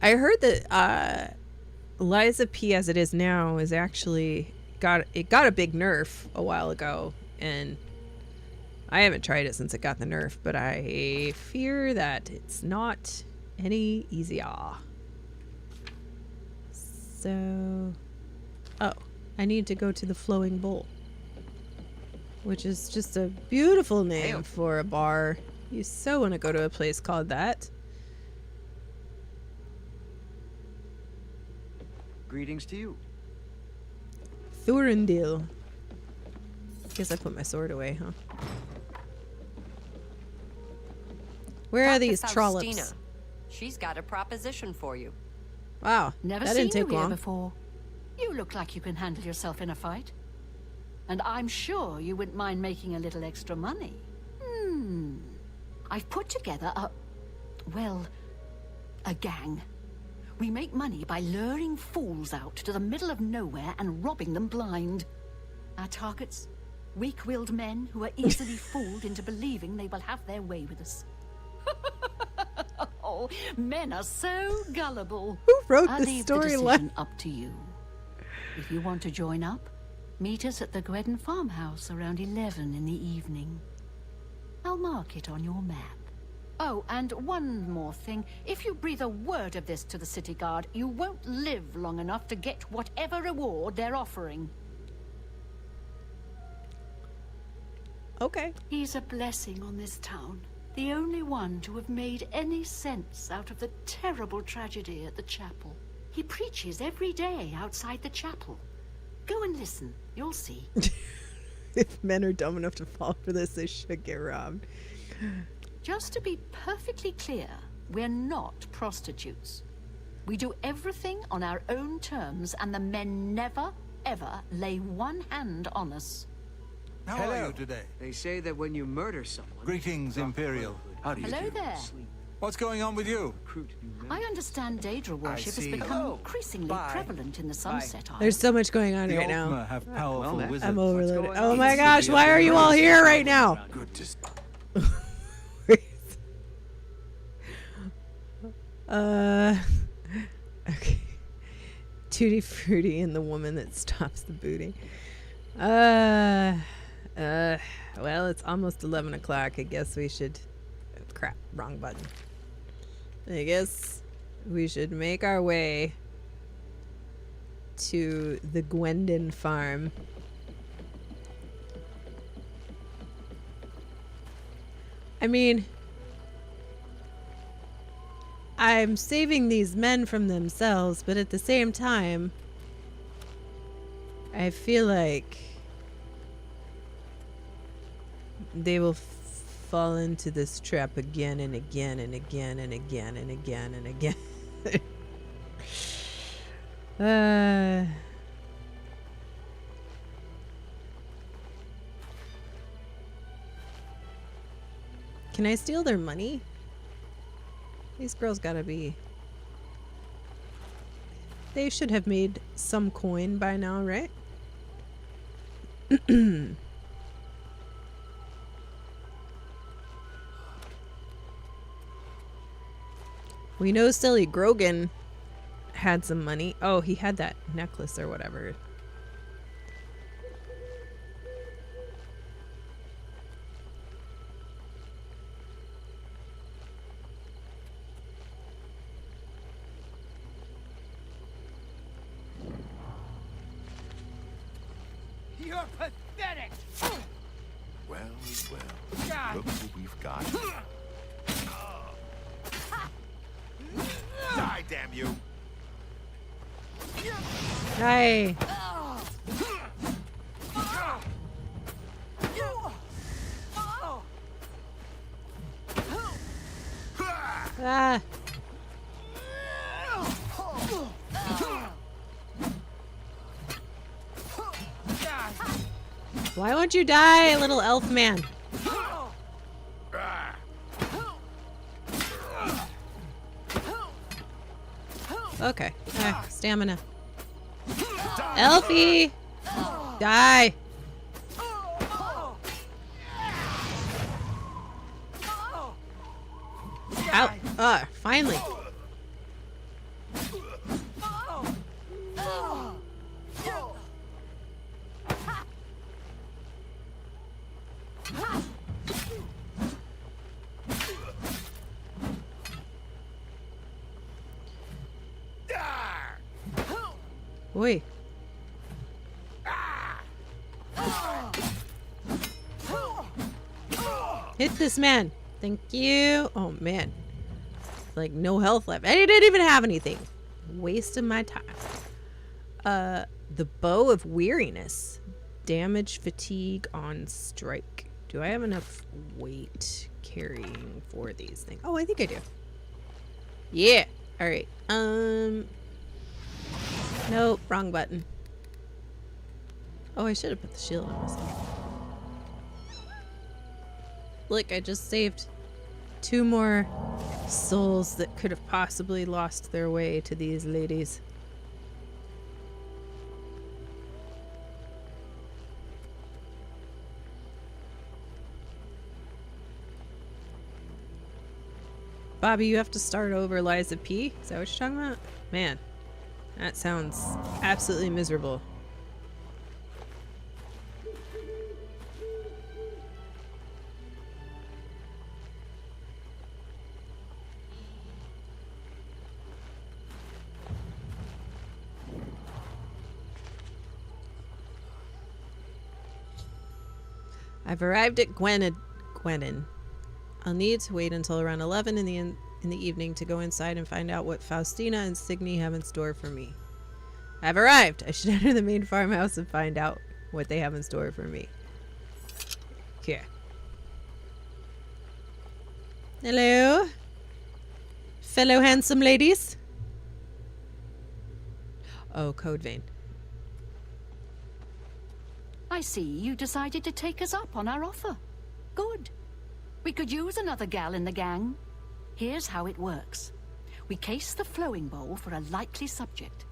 I heard that Liza P, as it is now, is actually got a big nerf a while ago, and I haven't tried it since it got the nerf, but I fear that it's not any easier. So, oh, I need to go to the Flowing Bowl, which is just a beautiful name for a bar. You so want to go to a place called that. Greetings to you. Thurendil. Guess I put my sword away, huh? Where are these trollops? She's got a proposition for you. Wow, Never that seen didn't take you here long. before. You look like you can handle yourself in a fight. And I'm sure you wouldn't mind making a little extra money. I've put together a gang. We make money by luring fools out to the middle of nowhere and robbing them blind. Our targets? Weak-willed men who are easily fooled into believing they will have their way with us. Oh, men are so gullible. Who wrote I'll this leave the storyline? decision up to you. If you want to join up, meet us at the Gwedden farmhouse around 11 in the evening. I'll mark it on your map. Oh, and one more thing. If you breathe a word of this to the city guard, you won't live long enough to get whatever reward they're offering. Okay. He's a blessing on this town. The only one to have made any sense out of the terrible tragedy at the chapel. He preaches every day outside the chapel. Go and listen. You'll see. If men are dumb enough to fall for this, they should get robbed. Just to be perfectly clear, we're not prostitutes. We do everything on our own terms, and the men never, ever lay one hand on us. How are you today? They say that when you murder someone... Greetings, Imperial. How do you Hello do? there. What's going on with you? I understand Daedra worship has become increasingly prevalent in the Sunset Isles. There's so much going on The right now. Ultima have powerful wizards. I'm overloaded. going Oh on? my gosh, why are you all here right now? Good to see. Okay. Tutti Frutti and the woman that stops the booty. Well, it's almost 11 o'clock. I guess we should... Crap, wrong button. I guess we should make our way to the Gwendon farm. I mean, I'm saving these men from themselves, but at the same time, I feel like they will fall into this trap again and again and again and again and again and again. Can I steal their money? These girls gotta be... They should have made some coin by now, right? We know silly Grogan had some money. Oh, he had that necklace or whatever. You're pathetic! Well, look who we've got. Die, damn you! Hey. Ah. Why won't you die, little elf man? Okay. Stamina. Elfie! Die! Ow. Finally. Oi. Hit this man. Thank you. Oh, man. Like, no health left. I didn't even have anything. Wasting my time. The Bow of Weariness. Damage fatigue on strike. Do I have enough weight carrying for these things? Oh, I think I do. Yeah. All right. Nope. Wrong button. Oh, I should have put the shield on myself. Look, I just saved 2 more souls that could have possibly lost their way to these ladies. Bobby, you have to start over Liza P? Is that what you're talking about? Man, that sounds absolutely miserable. I've arrived at Gwenin. I'll need to wait until around 11 in the evening to go inside and find out what Faustina and Signy have in store for me. I've arrived. I should enter the main farmhouse and find out what they have in store for me. Okay. Hello? Fellow handsome ladies? Oh, code vein. I see you decided to take us up on our offer. Good. We could use another gal in the gang. Here's how it works. We case the flowing bowl for a likely subject.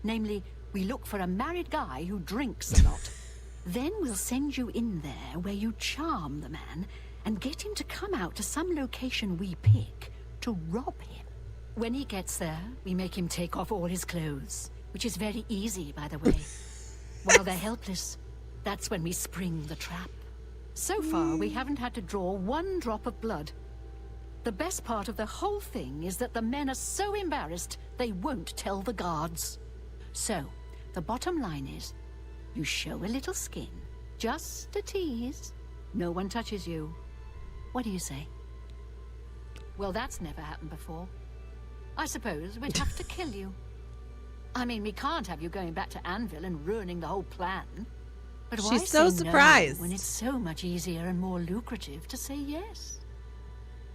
Namely, we look for a married guy who drinks a lot. Then we'll send you in there where you charm the man and get him to come out to some location we pick to rob him. When he gets there, we make him take off all his clothes, which is very easy, by the way. While they're helpless, that's when we spring the trap. So far, we haven't had to draw 1 drop of blood. The best part of the whole thing is that the men are so embarrassed they won't tell the guards. So, the bottom line is, you show a little skin, just a tease. No one touches you. What do you say? Well, that's never happened before. I suppose we'd have to kill you. I mean, we can't have you going back to Anvil and ruining the whole plan. But why She's so say surprised. no when it's so much easier and more lucrative to say yes?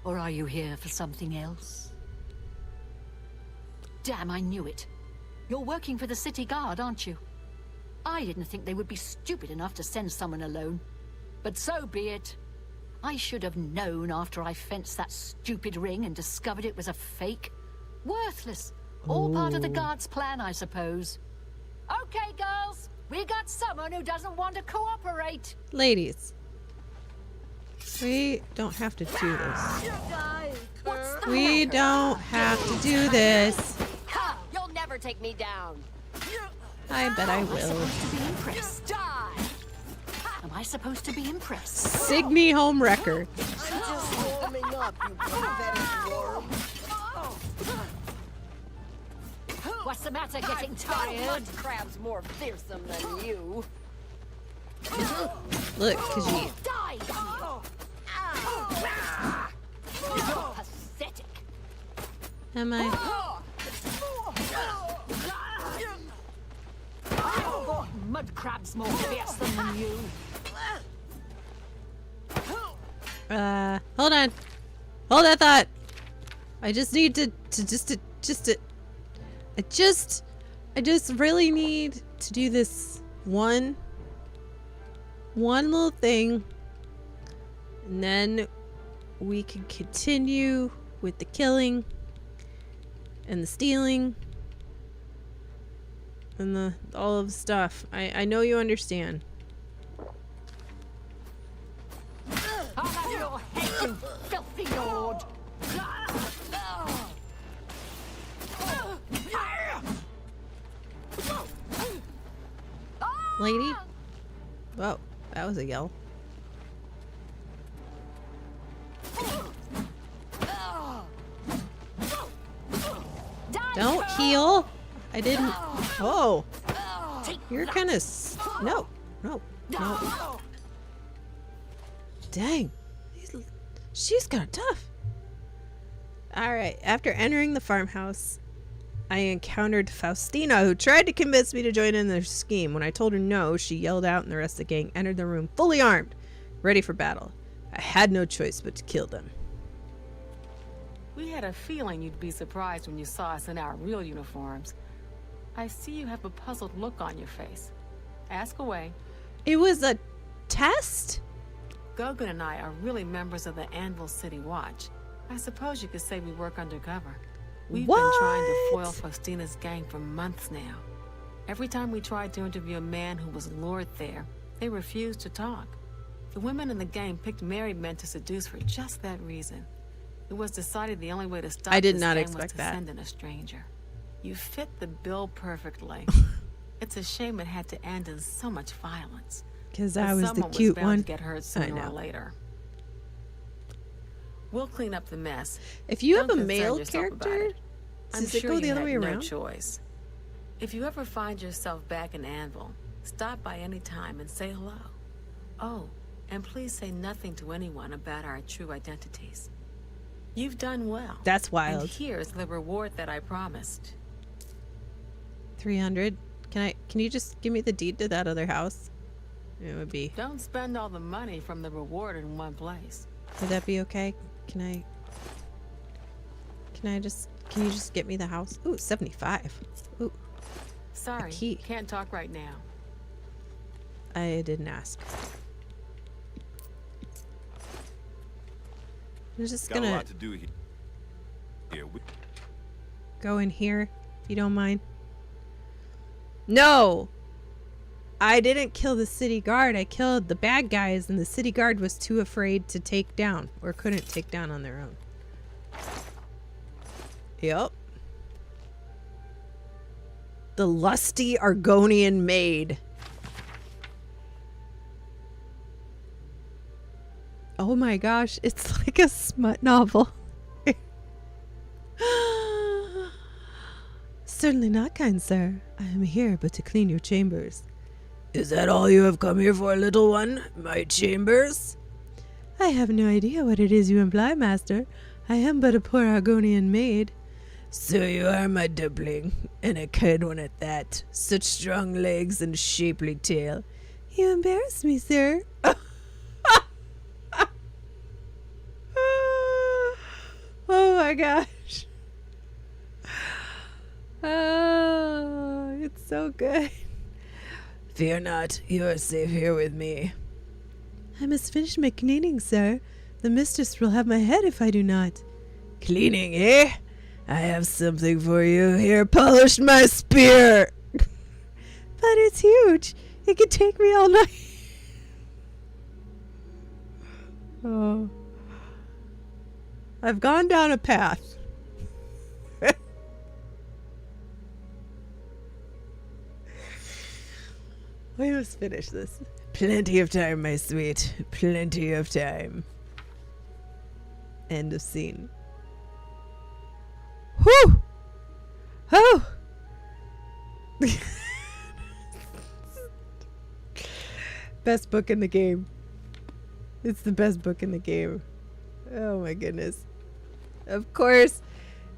Or are you here for something else? Damn, I knew it. You're working for the city guard, aren't you? I didn't think they would be stupid enough to send someone alone. But so be it. I should have known after I fenced that stupid ring and discovered it was a fake. Worthless. All part of the guard's plan, I suppose. Okay, girls. We got someone who doesn't want to cooperate. Ladies, we don't have to do this. What's the We matter? don't have to do this. Ha! You'll never take me down. I bet I Am I will. supposed to be impressed? Die! Am I supposed to be impressed? Signy Homewrecker. I'm just warming up, you pathetic worm. What's the matter, getting I've tired? got crabs more fearsome than you. Look, cause you. Die, damn you! You're pathetic. Am I? Mud crabs more fearsome than you. Hold on. Hold that thought. I just need to I just really need to do this one little thing, and then we can continue with the killing and the stealing and the all of the stuff. I know you understand. I'll have your head, you filthy lord. Lady? Whoa, that was a yell. Don't heal. I didn't. Oh, you're kind of. No. Dang. She's kind of tough. Alright, after entering the farmhouse, I encountered Faustina, who tried to convince me to join in their scheme. When I told her no, she yelled out and the rest of the gang entered the room fully armed, ready for battle. I had no choice but to kill them. We had a feeling you'd be surprised when you saw us in our real uniforms. I see you have a puzzled look on your face. Ask away. It was a test? Gogan and I are really members of the Anvil City Watch. I suppose you could say we work undercover. We've been trying to foil Faustina's gang for months now. Every time we tried to interview a man who was lured there, they refused to talk. The women in the gang picked married men to seduce for just that reason. It was decided the only way to stop I did this not gang expect was to that. send in a stranger. You fit the bill perfectly. It's a shame it had to end in so much violence. Because But I was the someone cute bound one. to get hurt sooner know. or later. We'll clean up the mess. If you have Don't a concern male yourself about character, it. I'm does it sure go you the other had way no around? choice. If you ever find yourself back in Anvil, stop by any time and say hello. Oh, and please say nothing to anyone about our true identities. You've done well. That's wild. And here's the reward that I promised. 300. Can you just give me the deed to that other house? It would be. Don't spend all the money from the reward in one place. Would that be okay? Can you just get me the house? Ooh, 75. Ooh, Sorry, key. can't talk right now. I didn't ask. I'm just Got a gonna lot to do here. go in here, if you don't mind. No! I didn't kill the city guard. I killed the bad guys, and the city guard was too afraid to take down, or couldn't take down on their own. Yep. The lusty Argonian maid. Oh my gosh, it's like a smut novel. Certainly not, kind sir. I am here but to clean your chambers. Is that all you have come here for, little one? My chambers? I have no idea what it is you imply, master. I am but a poor Argonian maid. So you are, my dumpling, and a kind one at that. Such strong legs and shapely tail. You embarrass me, sir. Oh my gosh. Oh, it's so good. Fear not, you are safe here with me. I must finish my cleaning, sir. The mistress will have my head if I do not. Cleaning, eh? I have something for you. Here, polish my spear. But it's huge. It could take me all night. Oh. I've gone down a path. We must finish this. Plenty of time, my sweet. Plenty of time. End of scene. Whew! Oh! Best book in the game. It's the best book in the game. Oh my goodness. Of course,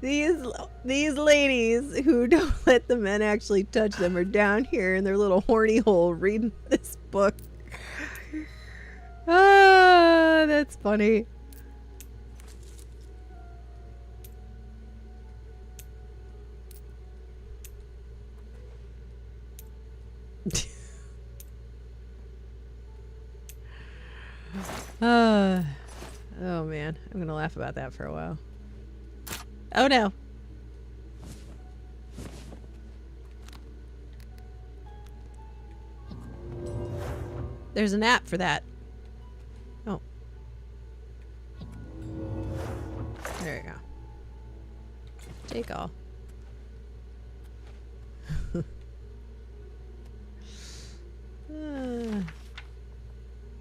these ladies who don't let the men actually touch them are down here in their little horny hole reading this book. Ah, that's funny. Oh man, I'm gonna laugh about that for a while. Oh no. There's an app for that. Oh. There you go. Take all.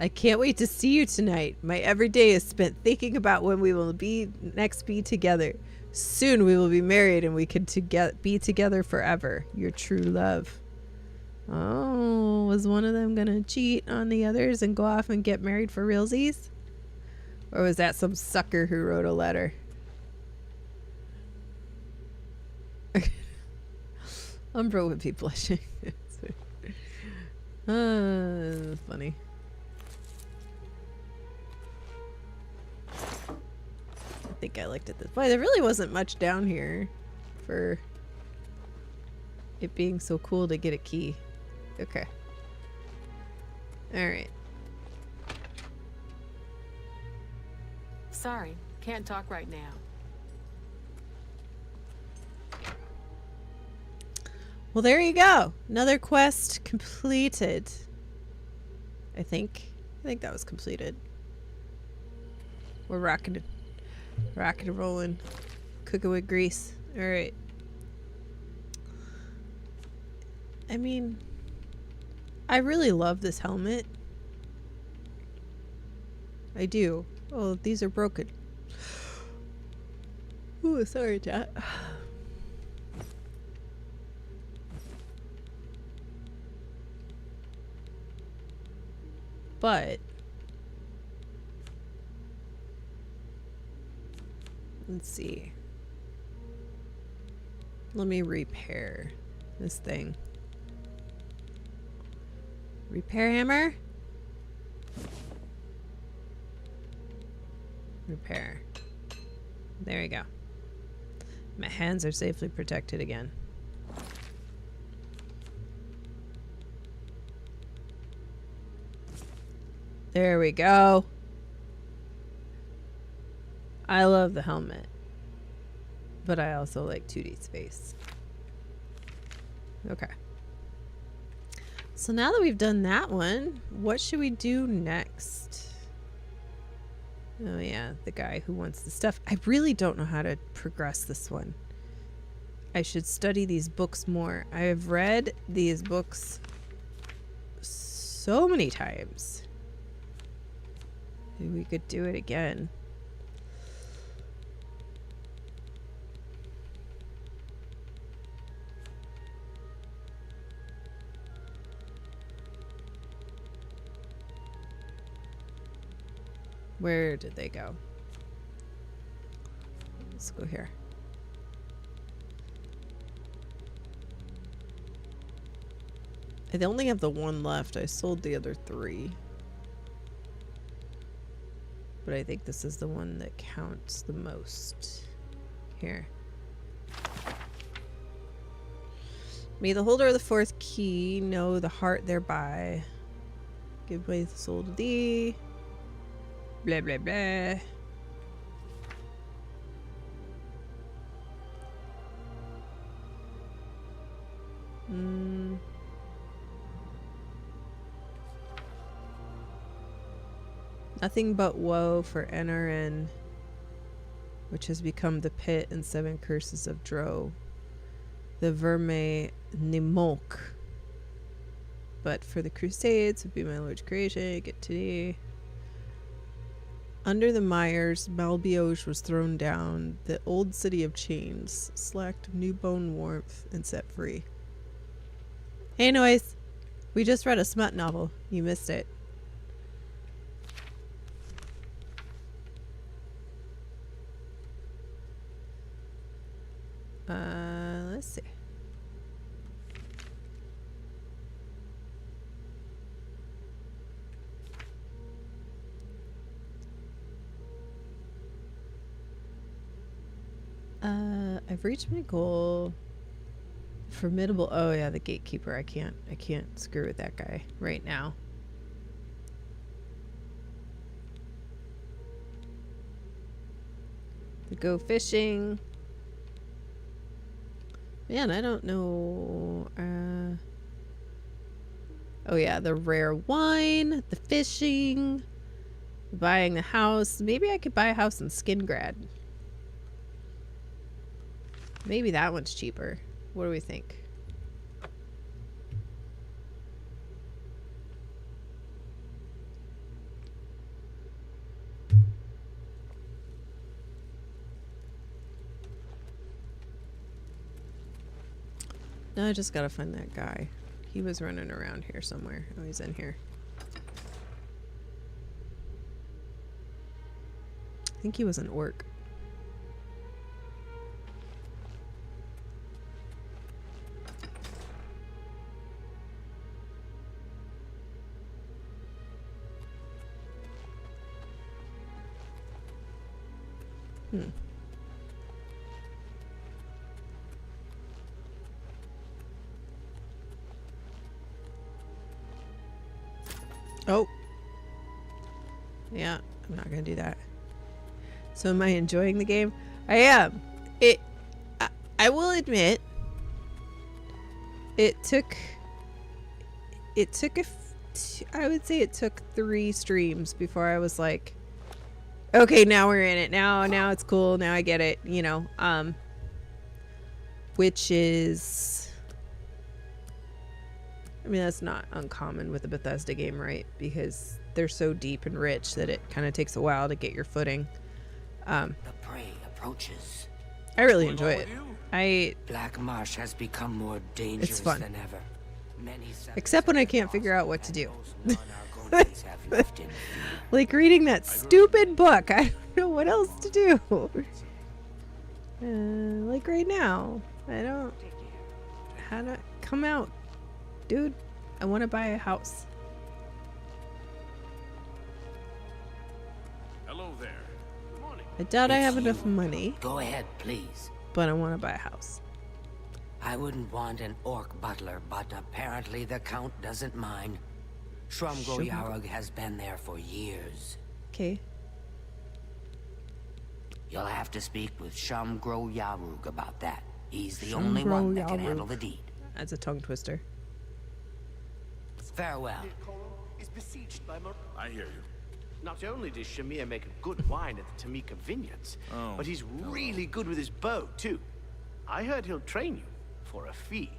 I can't wait to see you tonight. My every day is spent thinking about when we will next be together. Soon we will be married and we can be together forever. Your true love. Oh, was one of them gonna cheat on the others and go off and get married for realsies? Or was that some sucker who wrote a letter? Umbro would be blushing. That's funny. I think I looked at this. Boy, there really wasn't much down here for it being so cool to get a key. Okay. Alright. Sorry, can't talk right now. Well, there you go. Another quest completed. I think that was completed. We're rocking and rolling. Cooking with grease. Alright. I mean, I really love this helmet. I do. Oh, these are broken. Ooh, sorry, chat. But let's see. Let me repair this thing. Repair hammer? Repair. There you go. My hands are safely protected again. There we go. I love the helmet. But I also like 2D space. Okay. So now that we've done that one, what should we do next? Oh yeah, the guy who wants the stuff. I really don't know how to progress this one. I should study these books more. I have read these books so many times. Maybe we could do it again. Where did they go? Let's go here. I only have the one left. I sold the other 3. But I think this is the one that counts the most. Here. May the holder of the 4th key know the heart thereby. Give way the soul to thee. Blah, blah, blah. Nothing but woe for NRN, which has become the pit and 7 curses of Dro. The Verme Nimok. But for the Crusades would be my Lord's creation. Get today. Under the mires, Malbioge was thrown down. The old city of chains, slacked of new bone warmth, and set free. Hey, Noise. We just read a smut novel. You missed it. Let's see. I've reached my goal. Formidable. Oh yeah, the gatekeeper. I can't screw with that guy right now. Go fishing. Man, I don't know. Oh yeah, the rare wine, the fishing, buying the house. Maybe I could buy a house in Skingrad. Maybe that one's cheaper. What do we think? No, I just gotta find that guy. He was running around here somewhere. Oh, he's in here. I think he was an orc. Oh. Yeah, I'm not gonna do that. So am I enjoying the game? I am. I will admit, I would say it took 3 streams before I was like, okay, now we're in it. Now it's cool. Now I get it, you know. Which is, I mean, that's not uncommon with a Bethesda game, right? Because they're so deep and rich that it kind of takes a while to get your footing. The prey approaches. I really enjoy it. Black Marsh has become more dangerous fun. than ever. Except when I can't figure out what to do. Like reading that stupid book. I don't know what else to do. Like right now. I don't... How to... Come out. Dude, I want to buy a house. Hello there. Good morning. I doubt I have enough money. Go ahead, please. But I want to buy a house. I wouldn't want an orc butler, but apparently the Count doesn't mind. Shrumgo Yarug has been there for years. Okay. You'll have to speak with Shrumgo Yarug about that. He's the only one that can handle the deed. That's a tongue twister. Farewell. I hear you. Not only does Shamir make a good wine at the Tamika Vineyards, but he's really good with his bow, too. I heard he'll train you for a fee.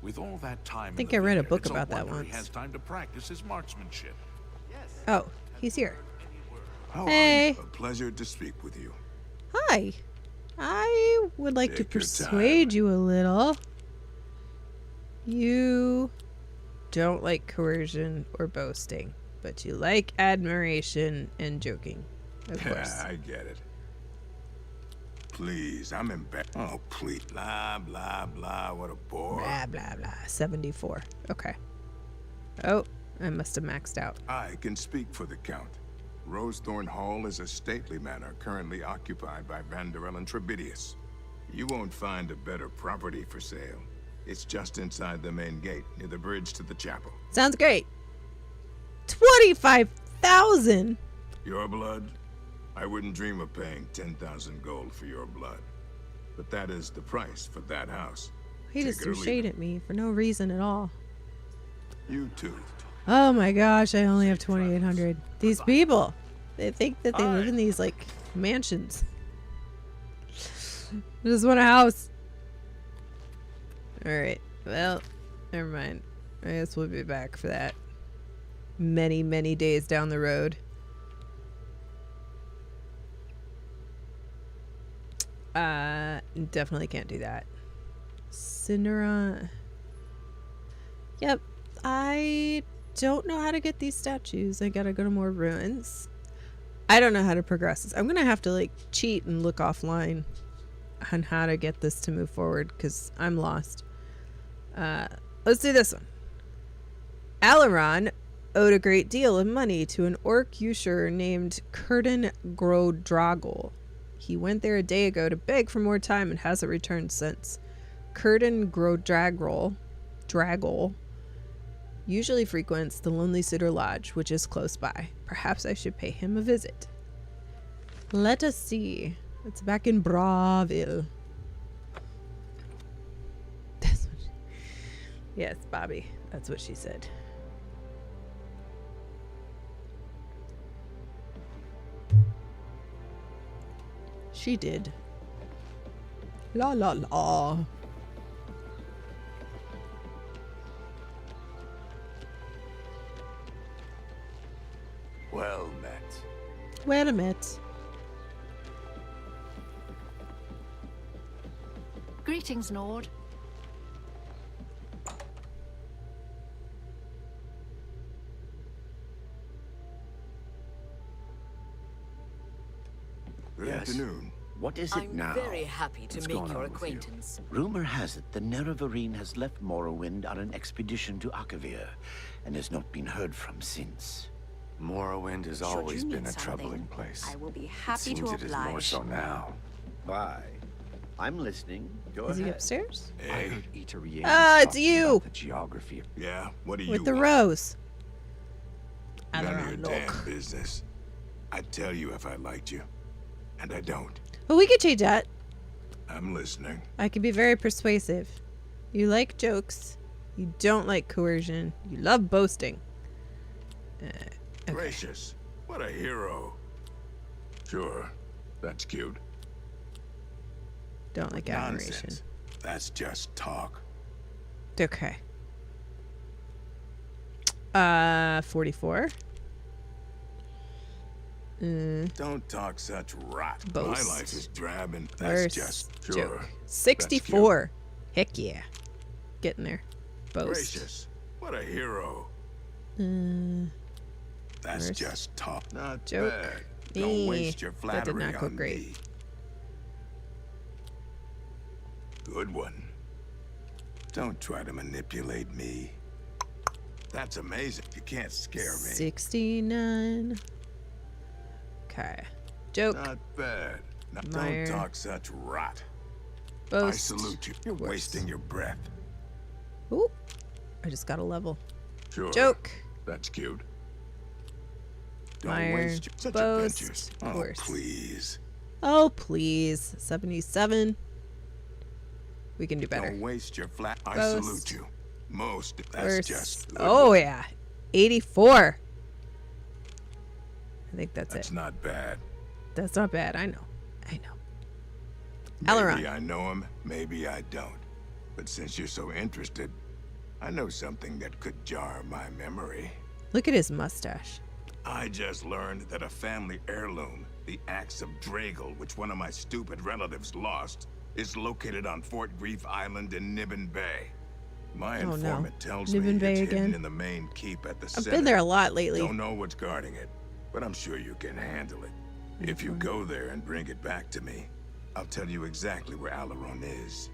With all that time, I think I read a book about that once. He has time to practice his marksmanship. Oh, he's here. How Hey. are you? A pleasure to speak with you. Hi. I would like to Take your persuade time. you a little. You don't like coercion or boasting, but you like admiration and joking. Of course. I get it. Please, I'm embarrassed. Oh, please. Blah, blah, blah. What a bore. Blah, blah, blah. 74. Okay. Oh, I must have maxed out. I can speak for the Count. Rosethorn Hall is a stately manor currently occupied by Vanderel and Trebidius. You won't find a better property for sale. It's just inside the main gate, near the bridge to the chapel. Sounds great. 25,000. Your blood? I wouldn't dream of paying 10,000 gold for your blood. But that is the price for that house. He just Take it or threw leave shade it. at me for no reason at all. You too. Oh my gosh, I only have 2,800. These people, they think that they live in these like mansions. I just want a house. Alright, well, never mind. I guess we'll be back for that. Many, many days down the road. Definitely can't do that. Cinderon. Yep, I don't know how to get these statues. I gotta go to more ruins. I don't know how to progress this. I'm gonna have to like cheat and look offline on how to get this to move forward because I'm lost. Let's do this one. Alaron owed a great deal of money to an orc usurer named Curtin Grodragol. He went there a day ago to beg for more time and hasn't returned since. Curtin Grodragol usually frequents the Lonely Suitor Lodge, which is close by. Perhaps I should pay him a visit. Let us see. It's back in Braville. That's what yes, Bobby. That's what she said. She did. La la la. Well met. Well met. Greetings, Nord. Good afternoon. What is it I'm now? very happy to What's make going your on with you? acquaintance. Rumor has it the Nerevarine has left Morrowind on an expedition to Akavir and has not been heard from since. Morrowind has Should always you been need a troubling something, place. I will be It happy seems to it is more oblige. so now. Why? I'm listening. Go Is ahead. he upstairs? I heard Eatery Ah, it's you! about the geography. Yeah, what do you With the want? rose. None of your Alaron, damn look. business. I'd tell you if I liked you. And I don't. But we could change that. I'm listening. I can be very persuasive. You like jokes. You don't like coercion. You love boasting. Okay. Gracious. What a hero. Sure. That's cute. Don't like admiration. Nonsense. That's just talk. Okay. 44. Don't talk such rot. Boast. My life is drab and Worst that's just sure. joke. 64. Heck yeah. Getting there. Boast. Gracious. What a hero. That's Worst just talk. Not joke. bad. Don't waste your That flattery did not go on great. me. Good one. Don't try to manipulate me. That's amazing. You can't scare me. 69. Okay. Joke. Not bad. Now, Meyer. don't talk such rot. I Boast. salute you. You're Worst. wasting your breath. Ooh. I just got a level. Sure. Joke. That's cute. Don't Meyer. waste such Boast. adventures. Oh, Worst. please. Oh, please. 77. We can do better. Don't waste your flat. I Boast. salute you. Most. That's Worst. just. good Oh, one. yeah. 84. I think that's That's it. not bad. That's not bad. I know. I know. Maybe Alaron. I know him, maybe I don't. But since you're so interested, I know something that could jar my memory. Look at his mustache. I just learned that a family heirloom, the axe of Dragal, which one of my stupid relatives lost, is located on Fort Grief Island in Nibbin Bay. My Oh, no. informant tells Nibbin me Bay it's again? hidden in the main keep at the I've center. been there a lot lately. Don't know what's guarding it, but I'm sure you can handle it. If you go there and bring it back to me, I'll tell you exactly where Alaron is.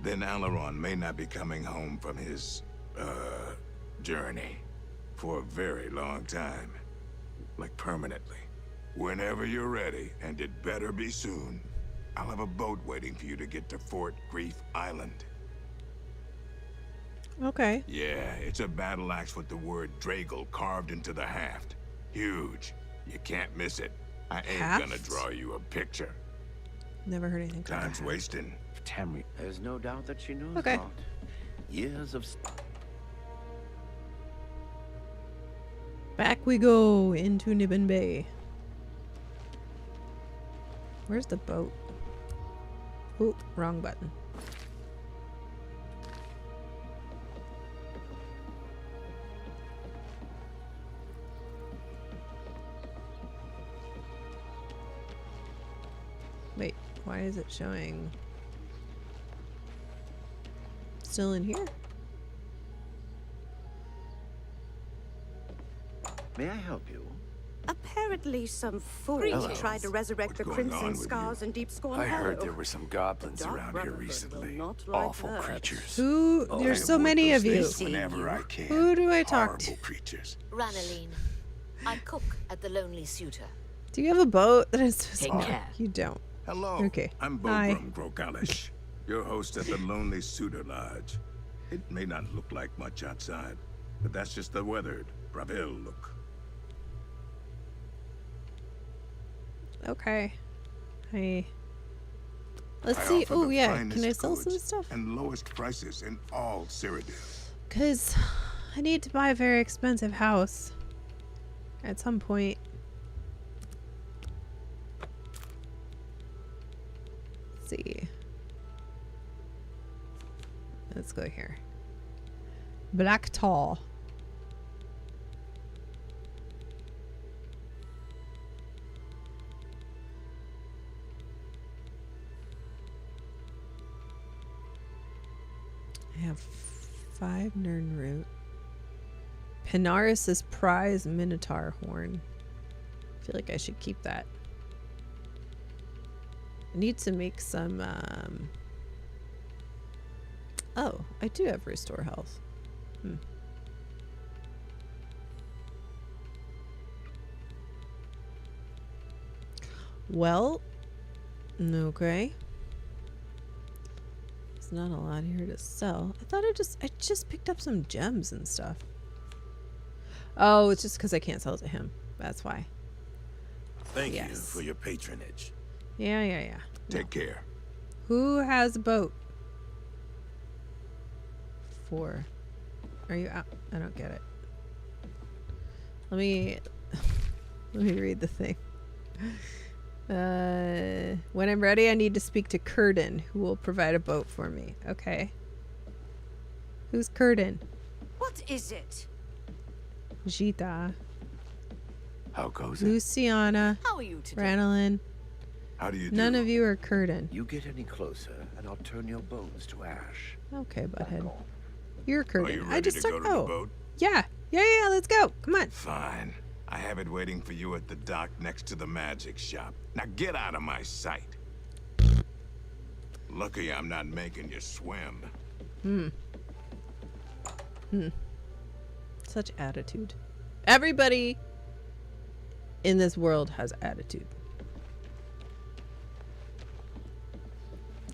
Then Alaron may not be coming home from his, journey for a very long time. Like permanently. Whenever you're ready, and it better be soon, I'll have a boat waiting for you to get to Fort Grief Island. Okay. Yeah, it's a battle axe with the word Dragal carved into the haft. Huge. You can't miss it. I ain't Haft? gonna draw you a picture. Never heard anything called a Time's haft. wasting. Tamri, there's no doubt that she knows Okay. not. Years of... Back we go into Nibbin Bay. Where's the boat? Oh, wrong button. Wait, why is it showing? Still in here? May I help you? Apparently some fool Hello. tried to resurrect the What's going Crimson on with Scars in Deep Scorn I Hollow. heard there were some goblins Dark around here Brotherhood will recently. not like Awful that. creatures. Who? Oh, There's I so avoid many those of you. things Whenever I can. Who do I talk to? Horrible creatures. Ranaline. I cook at the Lonely Suitor. Do you have a boat that is so Take small? care. You don't. Hello. Okay. I'm Hi. Bogrum Grokalish, your host at the Lonely Suitor Lodge. It may not look like much outside, but that's just the weathered Bravil look. Okay. Hi. Let's I see. offer Oh the yeah, finest can I sell some goods stuff? and lowest prices in all Cyrodiil. Cause I need to buy a very expensive house at some point. Let's see. Let's go here. Black Tall. I have 5 Nern root. Panaris's prize Minotaur horn. I feel like I should keep that. I need to make some oh, I do have restore health. Well, okay. There's not a lot here to sell. I thought I just picked up some gems and stuff. Oh, it's just because I can't sell it to him. That's why. Thank you Yes. for your patronage. Yeah. Take care. Who has a boat? 4. Are you out? I don't get it. Let me read the thing. When I'm ready, I need to speak to Curden, who will provide a boat for me. Okay. Who's Curden? What is it? Jita. How goes it? Luciana. How are you today? Ranelin. How do you do? None of you are Curden. You get any closer, and I'll turn your bones to ash. Okay, butthead. You're Are Curden. you I ready just to took. go to Oh, the boat? yeah. Let's go. Come on. Fine. I have it waiting for you at the dock next to the magic shop. Now get out of my sight. Lucky I'm not making you swim. Such attitude. Everybody in this world has attitude.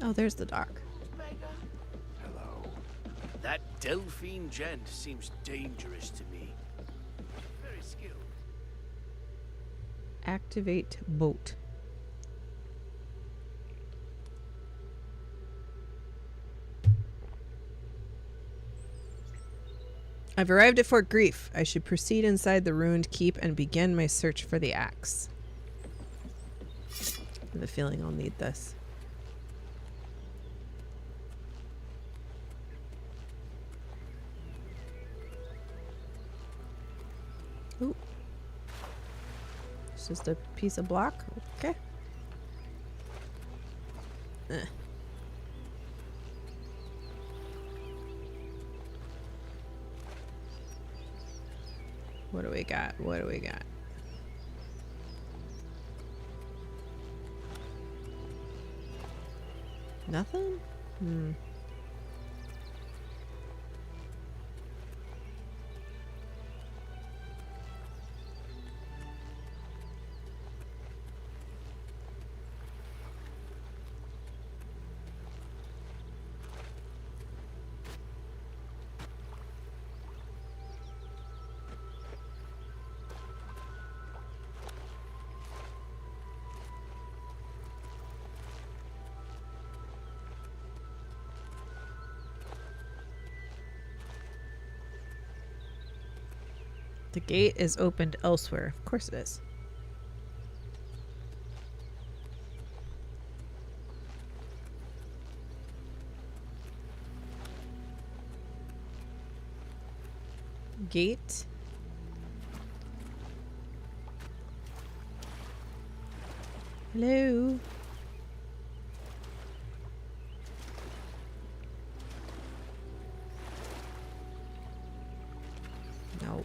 Oh, there's the dock. Hello. That Delphine gent seems dangerous to me. Very skilled. Activate boat. I've arrived at Fort Grief. I should proceed inside the ruined keep and begin my search for the axe. I have a feeling I'll need this. Ooh. It's just a piece of block. Okay. What do we got? What do we got? Nothing? The gate is opened elsewhere. Of course it is. Gate. Hello. No.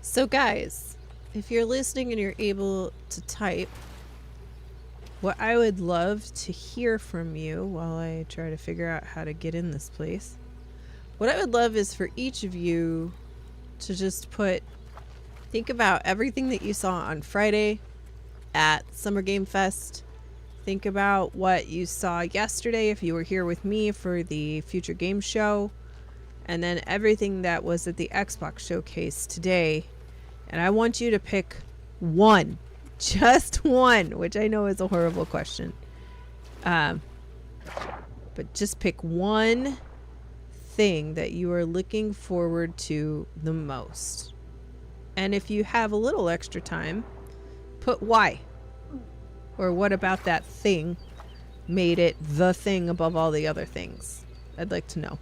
So guys, if you're listening and you're able to type, what I would love to hear from you while I try to figure out how to get in this place, what I would love is for each of you to just think about everything that you saw on Friday at Summer Game Fest. Think about what you saw yesterday if you were here with me for the Future Game Show. And then everything that was at the Xbox Showcase today. And I want you to pick one. Just one. Which I know is a horrible question. But just pick one thing that you are looking forward to the most. And if you have a little extra time, put why. Or what about that thing made it the thing above all the other things? I'd like to know.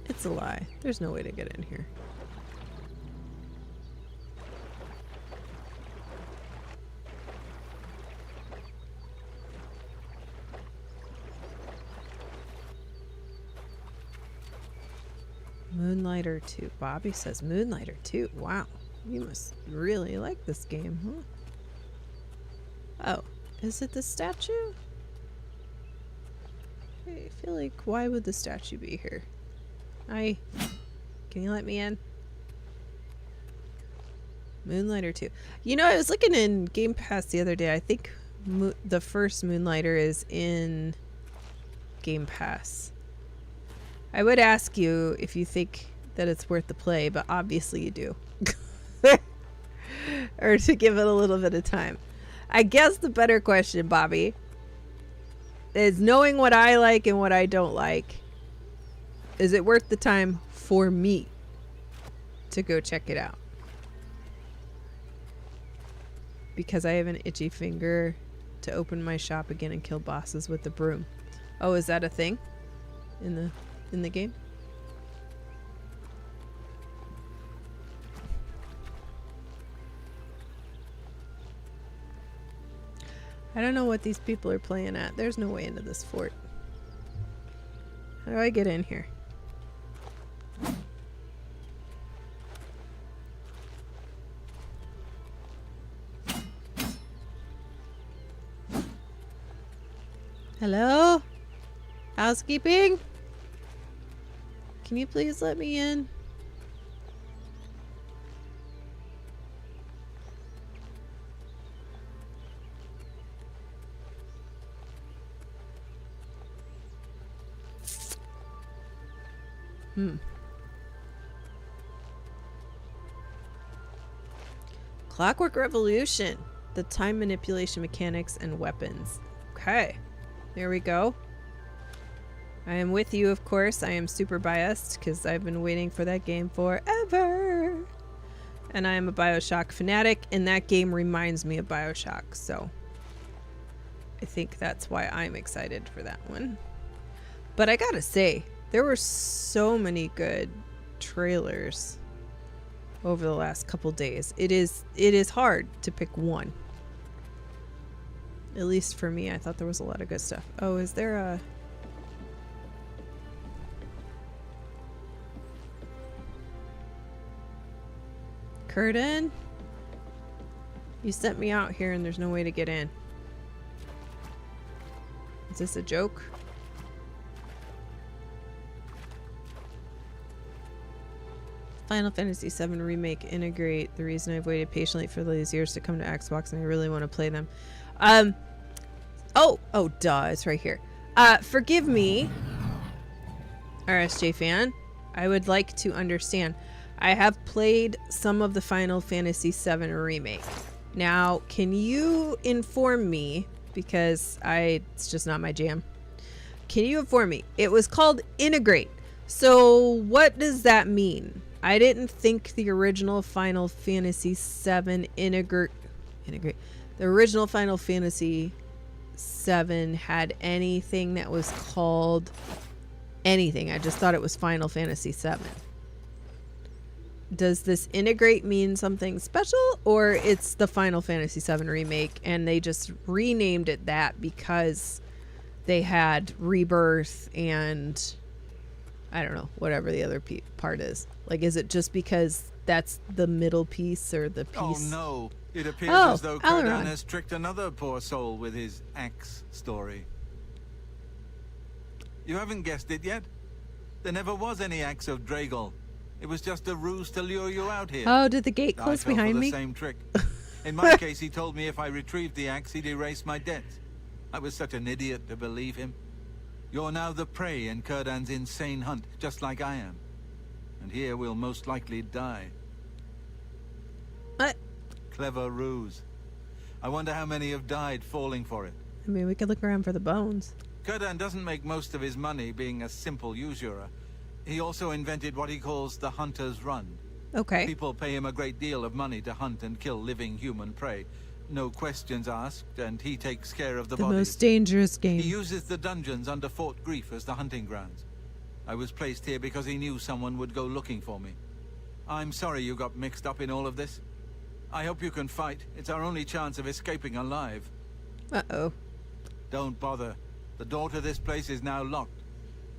It's a lie. There's no way to get in here. Moonlighter 2. Bobby says Moonlighter 2. Wow. You must really like this game, huh? Oh. Is it the statue? I feel like, why would the statue be here? Hi. Can you let me in? Moonlighter 2. You know, I was looking in Game Pass the other day. I think the first Moonlighter is in Game Pass. I would ask you if you think that it's worth the play, but obviously you do. Or to give it a little bit of time. I guess the better question, Bobby, is knowing what I like and what I don't like. Is it worth the time for me to go check it out? Because I have an itchy finger to open my shop again and kill bosses with the broom. Oh, is that a thing in the game? I don't know what these people are playing at. There's no way into this fort. How do I get in here? Hello? Housekeeping? Can you please let me in? Clockwork Revolution. The time manipulation mechanics and weapons. Okay. There we go. I am with you, of course. I am super biased because I've been waiting for that game forever. And I am a BioShock fanatic, and that game reminds me of BioShock, so I think that's why I'm excited for that one. But I gotta say, there were so many good trailers over the last couple days. It is hard to pick one. At least for me, I thought there was a lot of good stuff. Oh, is there a... Curtin? You sent me out here and there's no way to get in. Is this a joke? Final Fantasy VII Remake integrate. The reason I've waited patiently for these years to come to Xbox, and I really want to play them. Oh, duh, it's right here. Forgive me, RSJ fan. I would like to understand. I have played some of the Final Fantasy VII Remake. Now, can you inform me, because it's just not my jam. Can you inform me? It was called integrate. So what does that mean? I didn't think the original Final Fantasy VII integrate. The original Final Fantasy VII had anything that was called anything. I just thought it was Final Fantasy VII. Does this integrate mean something special, or it's the Final Fantasy VII Remake and they just renamed it that because they had Rebirth and I don't know, whatever the other part is. Like, is it just because that's the middle piece or the piece? Oh no, it appears as though Kurdan has tricked another poor soul with his axe story. You haven't guessed it yet? There never was any axe of Dragal. It was just a ruse to lure you out here. Oh, did the gate close behind me? The same trick. In my case, he told me if I retrieved the axe, he'd erase my debts. I was such an idiot to believe him. You're now the prey in Kurdan's insane hunt, just like I am. And here we'll most likely die. What? Clever ruse. I wonder how many have died falling for it. I mean, we could look around for the bones. Kurdan doesn't make most of his money being a simple usurer. He also invented what he calls the Hunter's Run. Okay. People pay him a great deal of money to hunt and kill living human prey. No questions asked, and he takes care of the bodies. The most dangerous game. He uses the dungeons under Fort Grief as the hunting grounds. I was placed here because he knew someone would go looking for me. I'm sorry you got mixed up in all of this. I hope you can fight. It's our only chance of escaping alive. Uh-oh. Don't bother. The door to this place is now locked.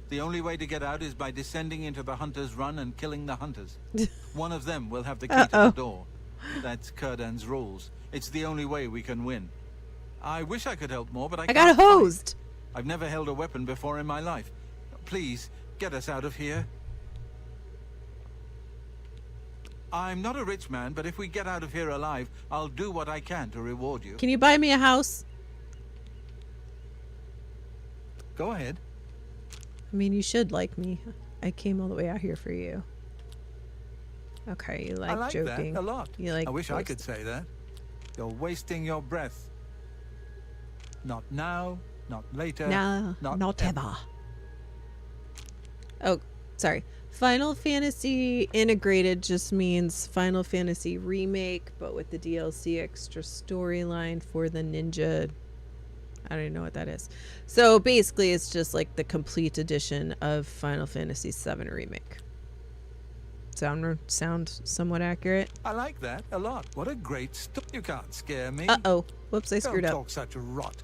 The only way to get out is by descending into the Hunter's Run and killing the hunters. One of them will have the key to the door. That's Kurdan's rules. It's the only way we can win. I wish I could help more, but I can't. got hosed. I've never held a weapon before in my life. Please, get us out of here. I'm not a rich man, but if we get out of here alive, I'll do what I can to reward you. Can you buy me a house? Go ahead. I mean, you should like me. I came all the way out here for you. Okay, you like, I like joking. that a lot. You like I wish I could say that. You're wasting your breath. Not now, not later, No, not ever. Oh, sorry. Final Fantasy Integrated just means Final Fantasy Remake, but with the DLC extra storyline for the ninja. I don't even know what that is. So basically, it's just like the complete edition of Final Fantasy VII Remake. Sound somewhat accurate? I like that a lot. What a great story. You can't scare me. Uh-oh. Whoops, I screwed up. Don't talk such rot.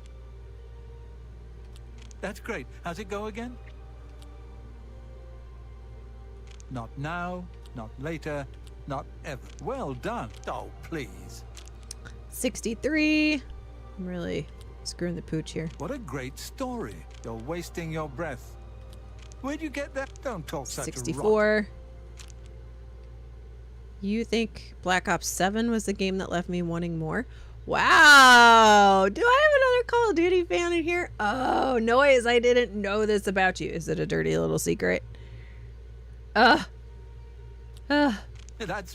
That's great. How's it go again? Not now, not later, not ever. Well done. Oh, please. 63. I'm really screwing the pooch here. What a great story. You're wasting your breath. Where'd you get that? Don't talk such 64. rot. You think Black Ops 7 was the game that left me wanting more? Wow! Do I have another Call of Duty fan in here? Oh, noise! I didn't know this about you. Is it a dirty little secret? That's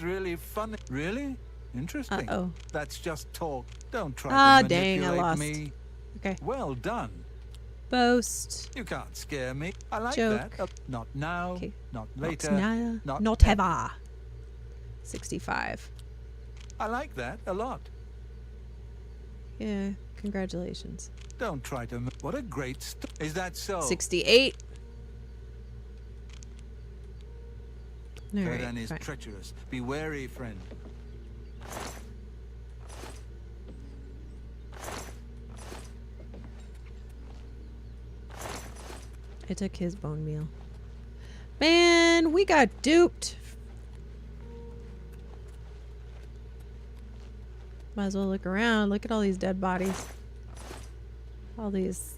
really funny. Really? Interesting. Uh-oh. That's just talk. Don't try to dang, I manipulate lost. me. Okay. Well done. Boast. You can't scare me. I like Joke. that. Not now, Okay. not later, Not ever. 65. I like that a lot. Yeah, congratulations. Don't try to... What a great Is that so? 68. Kurdan is treacherous. Be wary, friend. I took his bone meal. Man, we got duped. Might as well look around. Look at all these dead bodies. All these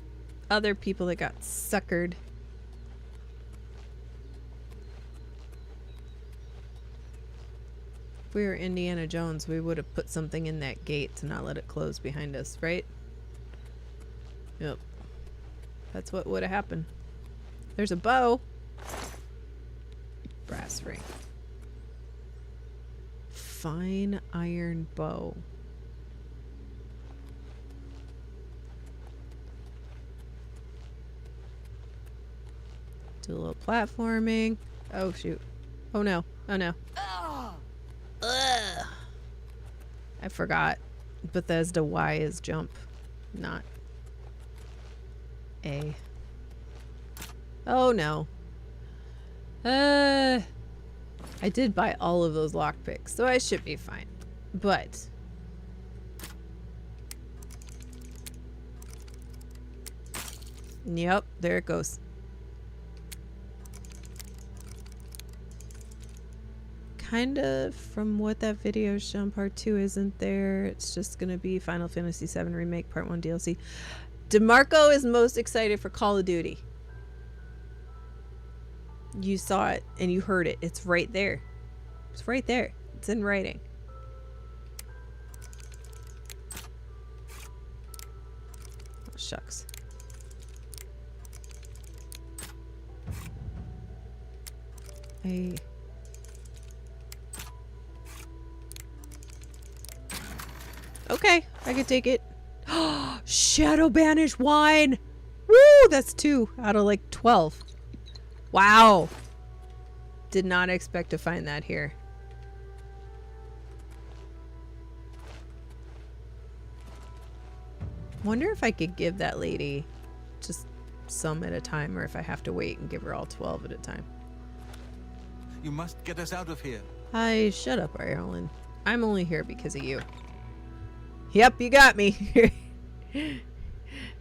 other people that got suckered. If we were Indiana Jones, we would have put something in that gate to not let it close behind us, right? Yep. That's what would have happened. There's a bow. Brass ring. Fine iron bow. Do a little platforming. Oh shoot. Oh no. Oh no. Ugh. I forgot. Bethesda Y is jump, not A. Oh no. I did buy all of those lockpicks, so I should be fine. But yep, there it goes. Kind of from what that video is shown, part 2 isn't there. It's just gonna be Final Fantasy VII Remake Part 1 DLC. DeMarco is most excited for Call of Duty. You saw it and you heard it. It's right there. It's right there. It's in writing. Oh, shucks. Okay, I could take it. Shadow Banish wine! Woo! That's 2 out of like 12. Wow. Did not expect to find that here. Wonder if I could give that lady just some at a time, or if I have to wait and give her all 12 at a time. You must get us out of here. Hi, shut up, Ireland. I'm only here because of you. Yep, you got me.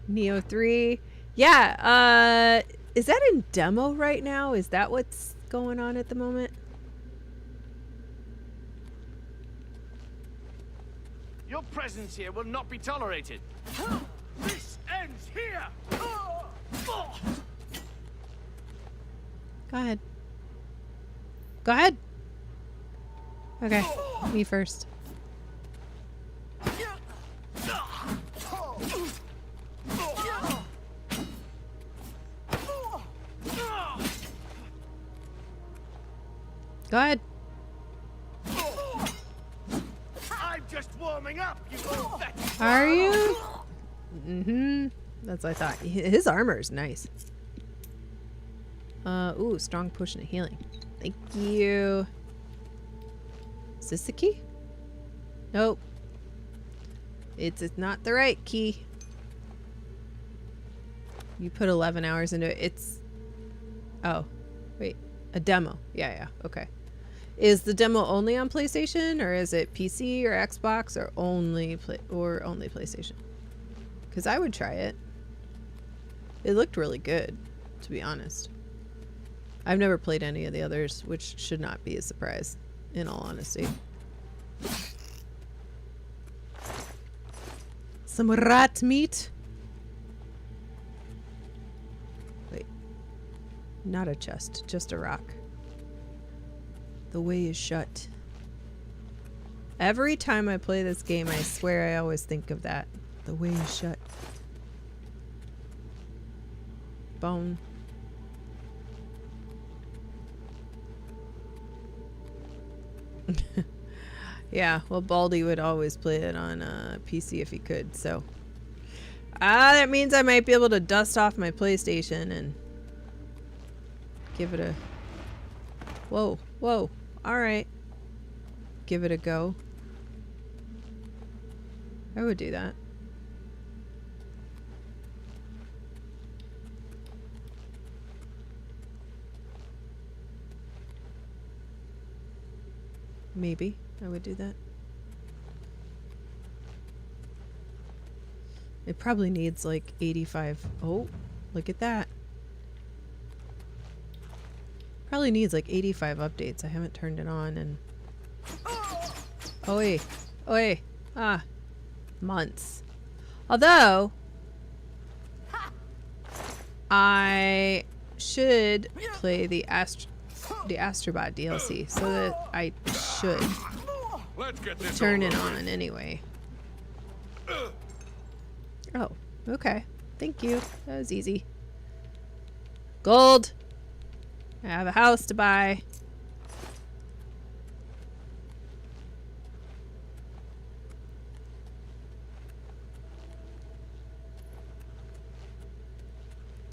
Neo 3. Yeah, is that in demo right now? Is that what's going on at the moment? Your presence here will not be tolerated. This ends here. Go ahead. Go ahead. Okay, me first. Go ahead. I'm just warming up, you pathetic. Are you? Mm-hmm. That's what I thought. His armor is nice. Ooh, strong push and healing. Thank you. Is this the key? Nope. It's not the right key. You put 11 hours into it. It's... Oh, wait. A demo. Yeah, okay. Is the demo only on PlayStation, or is it PC or Xbox, or only PlayStation? Because I would try it. It looked really good, to be honest. I've never played any of the others, which should not be a surprise, in all honesty. Some rat meat. Wait. Not a chest, just a rock. The way is shut. Every time I play this game, I swear I always think of that. The way is shut. Bone. Yeah, well, Baldy would always play it on PC if he could, so. That means I might be able to dust off my PlayStation and give it a... Whoa, whoa. Alright. Give it a go. I would do that. Maybe I would do that. It probably needs like 85. Oh, look at that. Probably needs like 85 updates. I haven't turned it on and... Oi. Oi. Ah. Months. Although... I should play the Astrobot DLC, so that I should Let's get this turn it over on anyway. Oh, okay. Thank you. That was easy. Gold. I have a house to buy.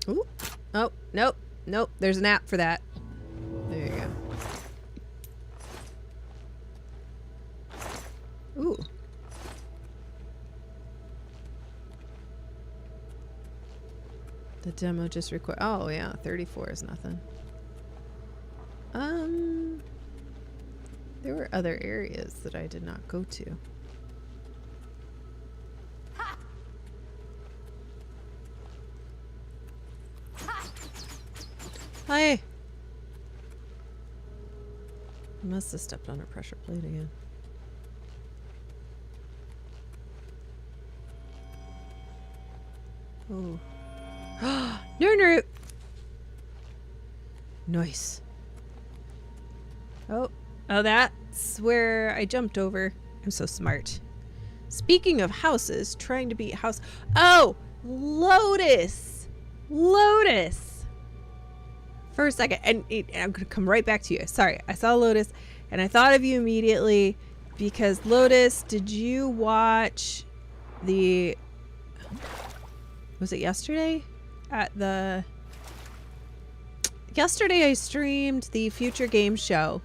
Ooh. Oh, nope. Nope. There's an app for that. There you go. Ooh. The demo just record. Oh yeah, 34 is nothing. There were other areas that I did not go to. Hi. I must have stepped on a pressure plate again. Oh. Nerd. Nice. Oh, that's where I jumped over. I'm so smart. Speaking of houses, trying to beat house. Oh, Lotus. Lotus. For a second, and I'm gonna come right back to you. Sorry, I saw Lotus, and I thought of you immediately because Lotus. Did you watch the? Was it yesterday? Yesterday I streamed the Future Game Show.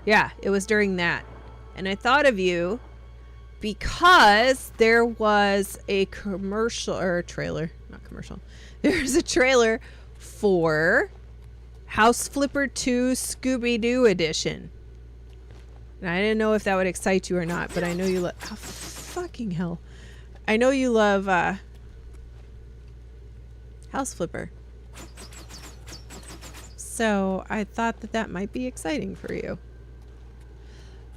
Yeah, it was during that. And I thought of you because there was a commercial or a trailer, not commercial. There's a trailer for House Flipper 2 Scooby-Doo edition. And I didn't know if that would excite you or not, but I know you love oh, fucking hell. I know you love House Flipper. So I thought that might be exciting for you.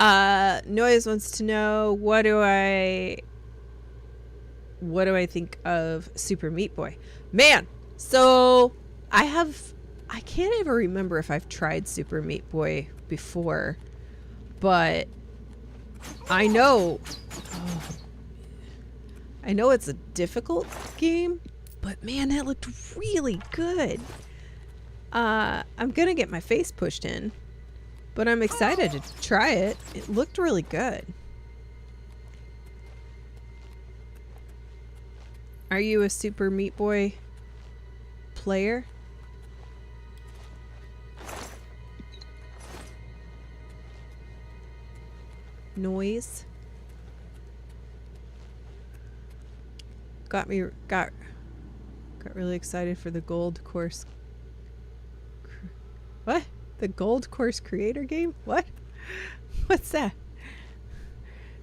Noise wants to know what do I think of Super Meat Boy? Man, so I can't ever remember if I've tried Super Meat Boy before, but I know it's a difficult game, but man, that looked really good. I'm gonna get my face pushed in, but I'm excited to try it. It looked really good. Are you a Super Meat Boy player? Noise. Got really excited for the Gold Course. What? The Gold Course creator game? What? What's that?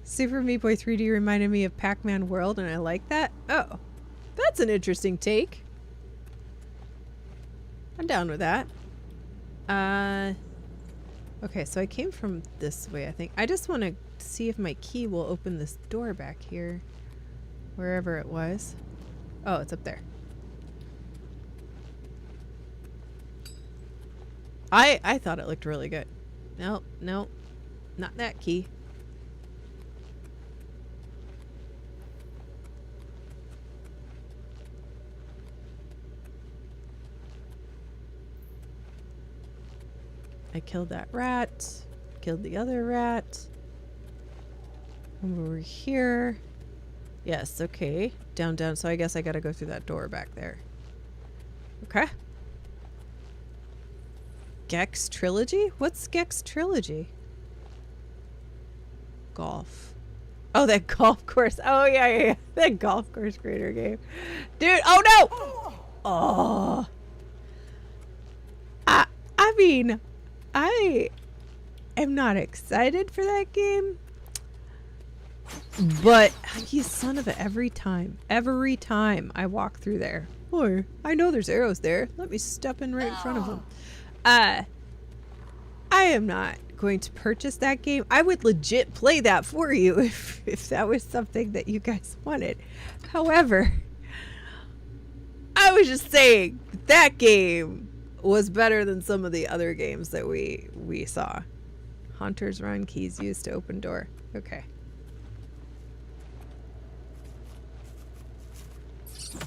Super Meat Boy 3D reminded me of Pac-Man World, and I like that. Oh, that's an interesting take. I'm down with that. Okay, so I came from this way, I think. I just want to see if my key will open this door back here. Wherever it was. Oh, it's up there. I thought it looked really good. Nope, nope. Not that key. I killed that rat. Killed the other rat. Over here. Yes, okay. Down, down. So I guess I gotta go through that door back there. Okay. Gex Trilogy? What's Gex Trilogy? Golf. Oh, that golf course. Oh, yeah. That golf course creator game. Dude, oh no! Oh. I mean, I am not excited for that game. But, you son of a, every time I walk through there. Or, I know there's arrows there. Let me step in right in front of them. I am not going to purchase that game. I would legit play that for you if that was something that you guys wanted. However, I was just saying that game was better than some of the other games that we saw. Hunter's Run keys used to open door. Okay.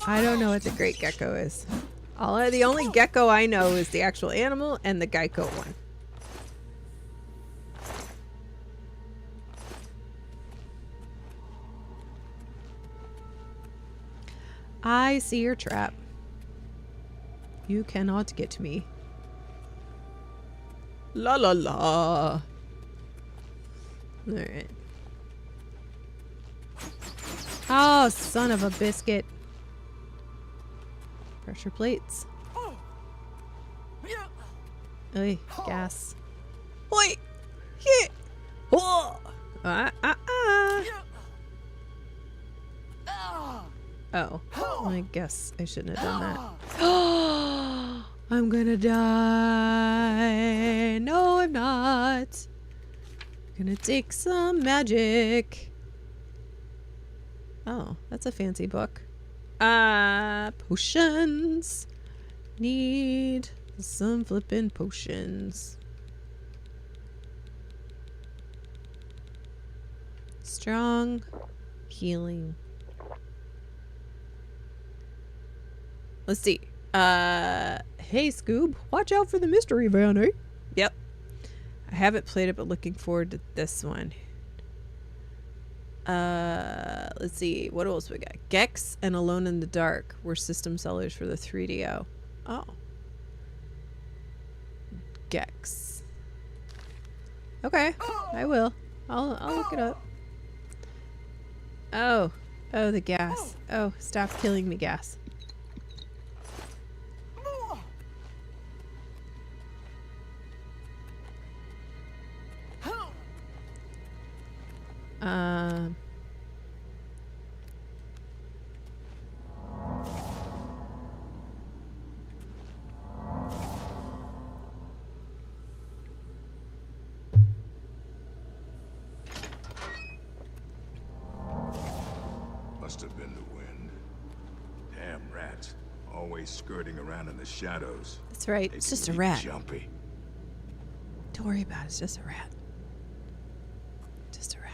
I don't know what the Great Gecko is. The only gecko I know is the actual animal and the Geico one. I see your trap. You cannot get me. La la la. Alright. Oh, son of a biscuit. Pressure plates. Oi, gas. Oi! Hit! Oh! Oh, I guess I shouldn't have done that. I'm gonna die. No, I'm not. Gonna take some magic. Oh, that's a fancy book. Potions. Need some flippin' potions. Strong healing. Let's see. Hey Scoob, watch out for the mystery van, eh? Yep. I haven't played it, but looking forward to this one. Let's see. What else we got? Gex and Alone in the Dark were system sellers for the 3DO. Oh. Gex. Okay, I will. I'll look it up. Oh. Oh, the gas. Oh, stop killing me, gas. Must have been the wind. Damn rats. Always skirting around in the shadows. That's right. They It's can just a be rat. Jumpy. Don't worry about it. It's just a rat. Just a rat.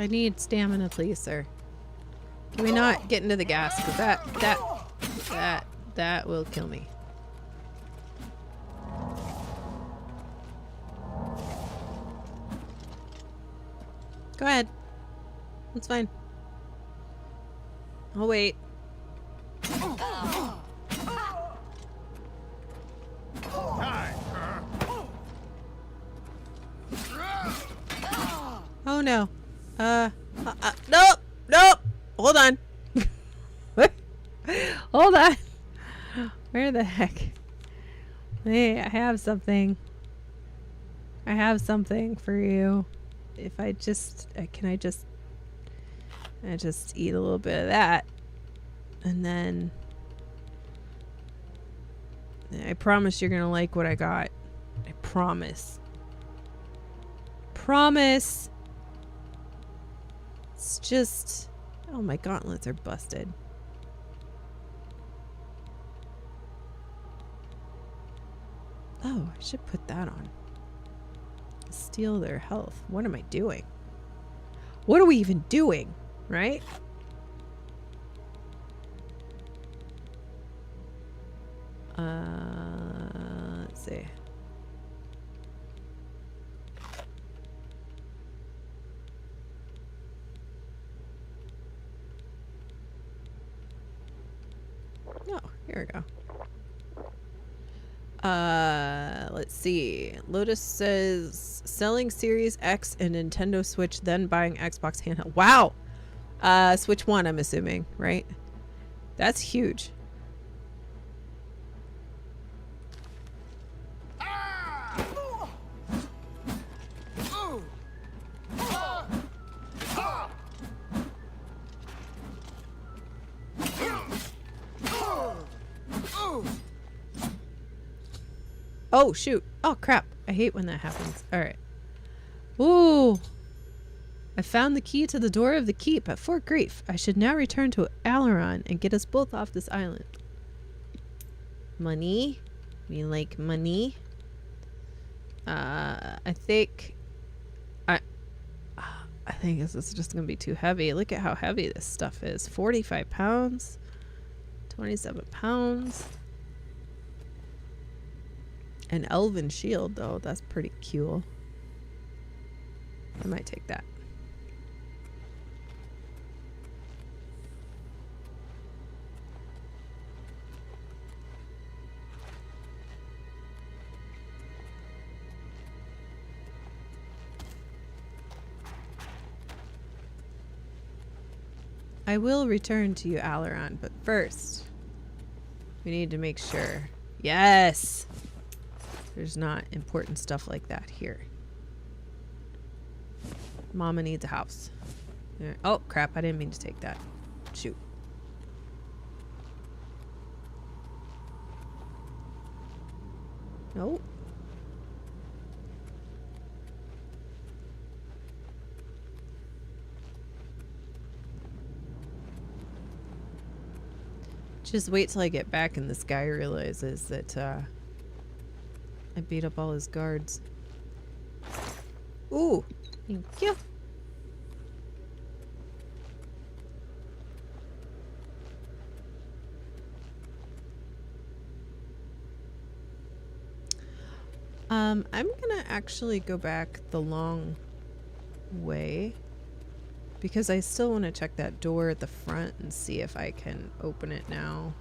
I need stamina, please, sir. Can we not get into the gas? Because that will kill me. Go ahead. It's fine. I'll wait. Oh no. Nope! Nope! Hold on. Hold on. Where the heck? Hey, I have something. I have something for you. If I just... can I just eat a little bit of that. And then... I promise you're gonna like what I got. I promise. Promise! It's just... Oh, my gauntlets are busted. Oh, I should put that on. Steal their health. What am I doing? What are we even doing? Right? Let's see. Oh, here we go. Let's see. Lotus says selling Series X and Nintendo Switch, then buying Xbox handheld. Wow. Switch 1, I'm assuming, right? That's huge. Oh, shoot. Oh, crap. I hate when that happens. Alright. Ooh. I found the key to the door of the keep at Fort Grief. I should now return to Alaron and get us both off this island. Money. We like money. I think this is just gonna be too heavy. Look at how heavy this stuff is. 45 pounds. 27 pounds. An elven shield, though. That's pretty cool. I might take that. I will return to you, Alaron, but first, we need to make sure. Yes! There's not important stuff like that here. Mama needs a house. Oh, crap. I didn't mean to take that. Shoot. Nope. Just wait till I get back and this guy realizes that I beat up all his guards. Ooh, thank you. I'm gonna actually go back the long way because I still want to check that door at the front and see if I can open it now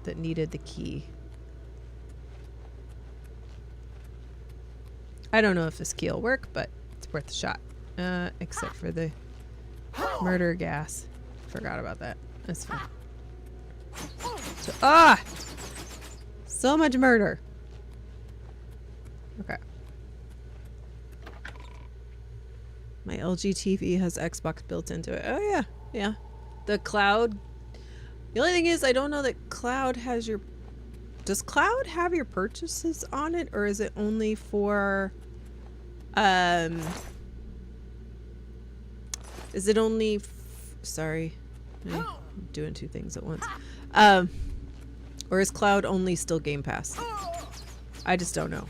that needed the key. I don't know if this key will work, but it's worth a shot. Except for the murder gas. Forgot about that. That's fine. So, so much murder. Okay. My LG TV has Xbox built into it. Oh yeah, yeah. The cloud. The only thing is, I don't know that cloud has your. Does cloud have your purchases on it, or is it only for? Is it only? Sorry, I'm doing two things at once. Or is cloud only still Game Pass? I just don't know.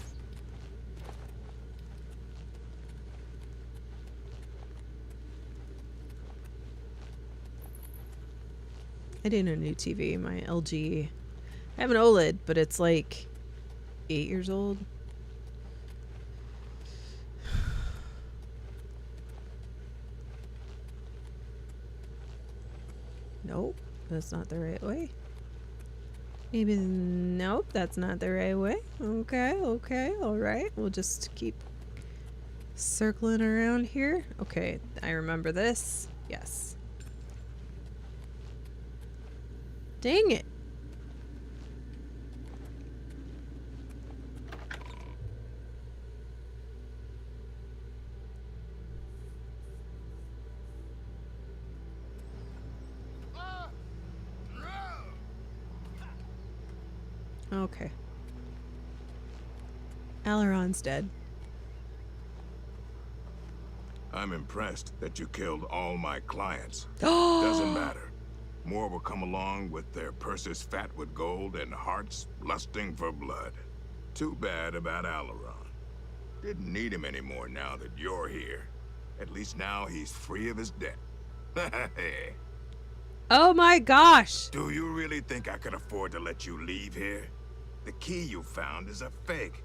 I didn't know a new TV. My LG. I have an OLED, but it's like 8 years old. Nope, that's not the right way. Maybe, nope, that's not the right way. Okay, okay, alright. We'll just keep circling around here. Okay, I remember this. Yes. Dang it. Okay. Alaron's dead. I'm impressed that you killed all my clients. Doesn't matter. More will come along with their purses fat with gold and hearts lusting for blood. Too bad about Alaron. Didn't need him anymore now that you're here. At least now he's free of his debt. Oh my gosh! Do you really think I could afford to let you leave here? The key you found is a fake.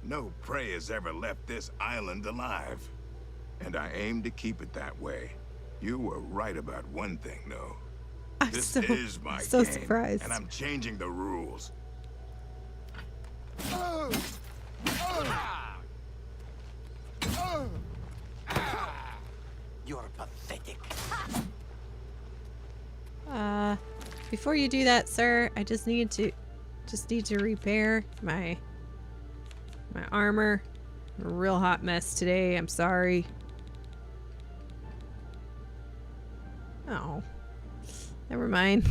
No prey has ever left this island alive. And I aim to keep it that way. You were right about one thing, though. This is my game, surprised. And I'm changing the rules. You're pathetic. Before you do that, sir, I just need to repair my armor. A real hot mess today. I'm sorry. Oh. Never mind.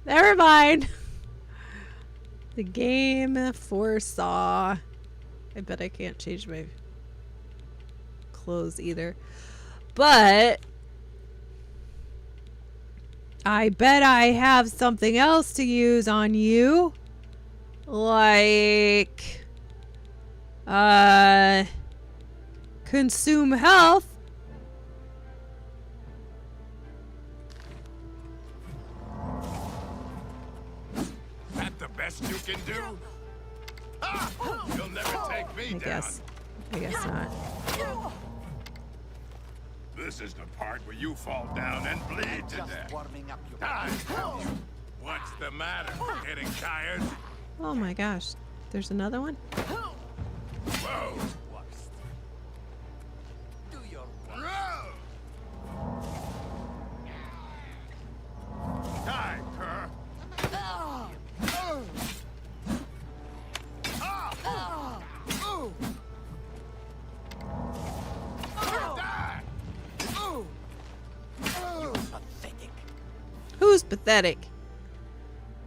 Never mind. The game foresaw. I bet I can't change my clothes either. But I bet I have something else to use on you. Like consume health. That the best you can do? Ah, you'll never take me down. I guess not. This is the part where you fall down and bleed to death. I tell you, what's the matter? Getting tired? Oh my gosh. There's another one? Whoa! Do your Die, cur! Who's pathetic?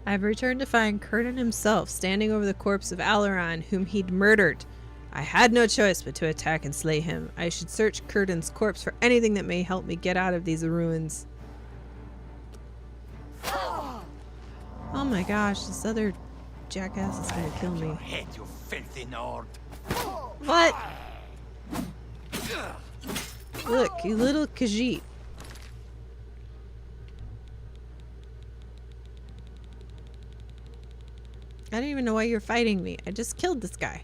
I've returned to find Curtin himself standing over the corpse of Alaran, whom he'd murdered. I had no choice but to attack and slay him. I should search Curtin's corpse for anything that may help me get out of these ruins. Oh my gosh, this other jackass is gonna kill me. head, you filthy Nord. What? Look, you little Khajiit. I don't even know why you're fighting me. I just killed this guy.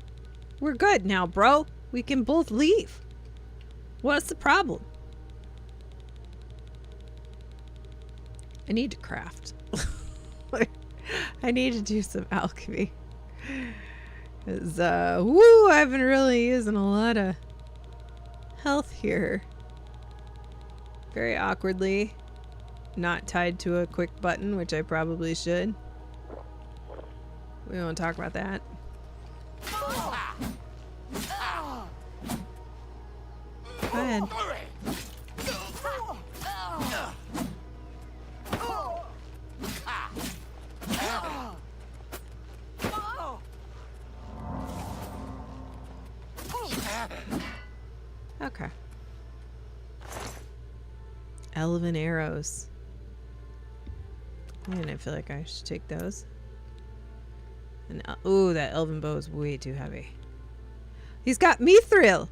We're good now, bro. We can both leave. What's the problem? I need to craft. I need to do some alchemy. Because, I've been really using a lot of health here. Very awkwardly. Not tied to a quick button, which I probably should. We don't talk about that. Go ahead. Okay. Elven arrows. And I feel like I should take those. And ooh, that elven bow is way too heavy. He's got mithril.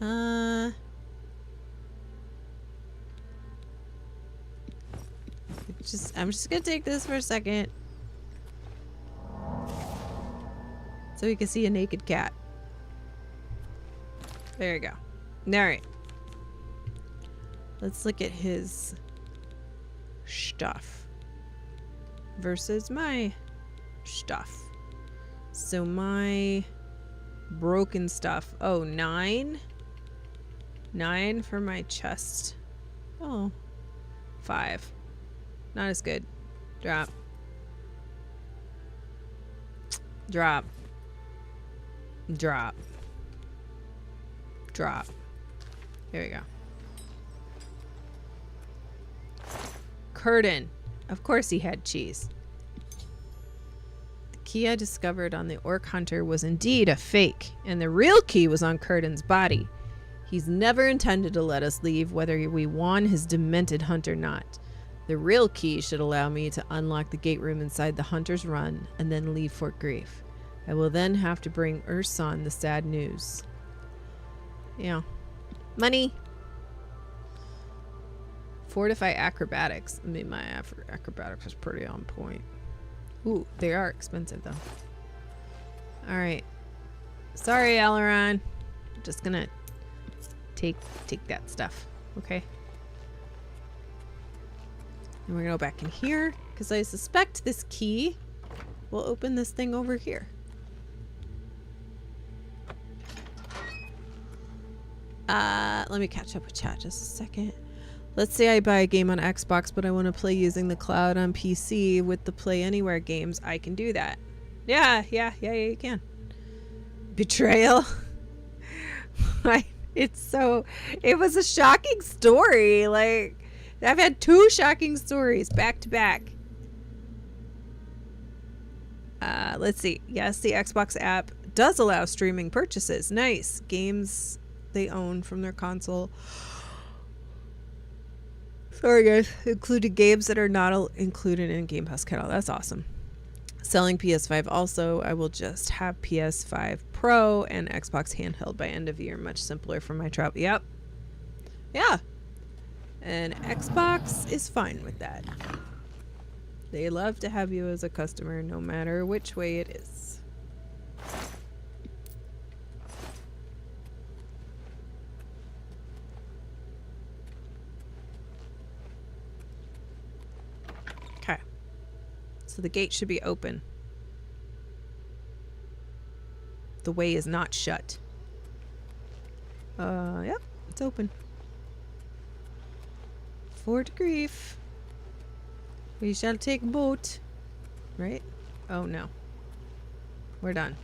I'm just gonna take this for a second, so we can see a naked cat. There you go. All right. Let's look at his stuff versus my stuff. So my broken stuff. Oh, 9. 9 for my chest. Oh, 5. Not as good. Drop. Drop. Drop. Drop. Here we go. Curtin. Of course he had cheese. The key I discovered on the orc hunter was indeed a fake, and the real key was on Curtin's body. He's never intended to let us leave, whether we won his demented hunt or not. The real key should allow me to unlock the gate room inside the Hunter's Run and then leave Fort Grief. I will then have to bring Urson the sad news. Yeah. Money. Fortify acrobatics. I mean, my acrobatics is pretty on point. Ooh, they are expensive though. All right. Sorry, Alaran. I'm just gonna take that stuff. Okay. And we're gonna go back in here because I suspect this key will open this thing over here. Let me catch up with chat just a second. Let's say I buy a game on Xbox, but I want to play using the cloud on PC with the Play Anywhere games. I can do that. Yeah, you can. Betrayal. It was a shocking story. Like, I've had 2 shocking stories back to back. Let's see. Yes, the Xbox app does allow streaming purchases. Nice. Games they own from their console. Sorry, guys. Including games that are not included in Game Pass catalog. That's awesome. Selling PS5 also. I will just have PS5 Pro and Xbox handheld by end of year. Much simpler for my travel. Yep. Yeah. And Xbox is fine with that. They love to have you as a customer no matter which way it is. Okay. So the gate should be open. The way is not shut. Yep, it's open. Fort Grief. We shall take boat. Right? Oh no. We're done.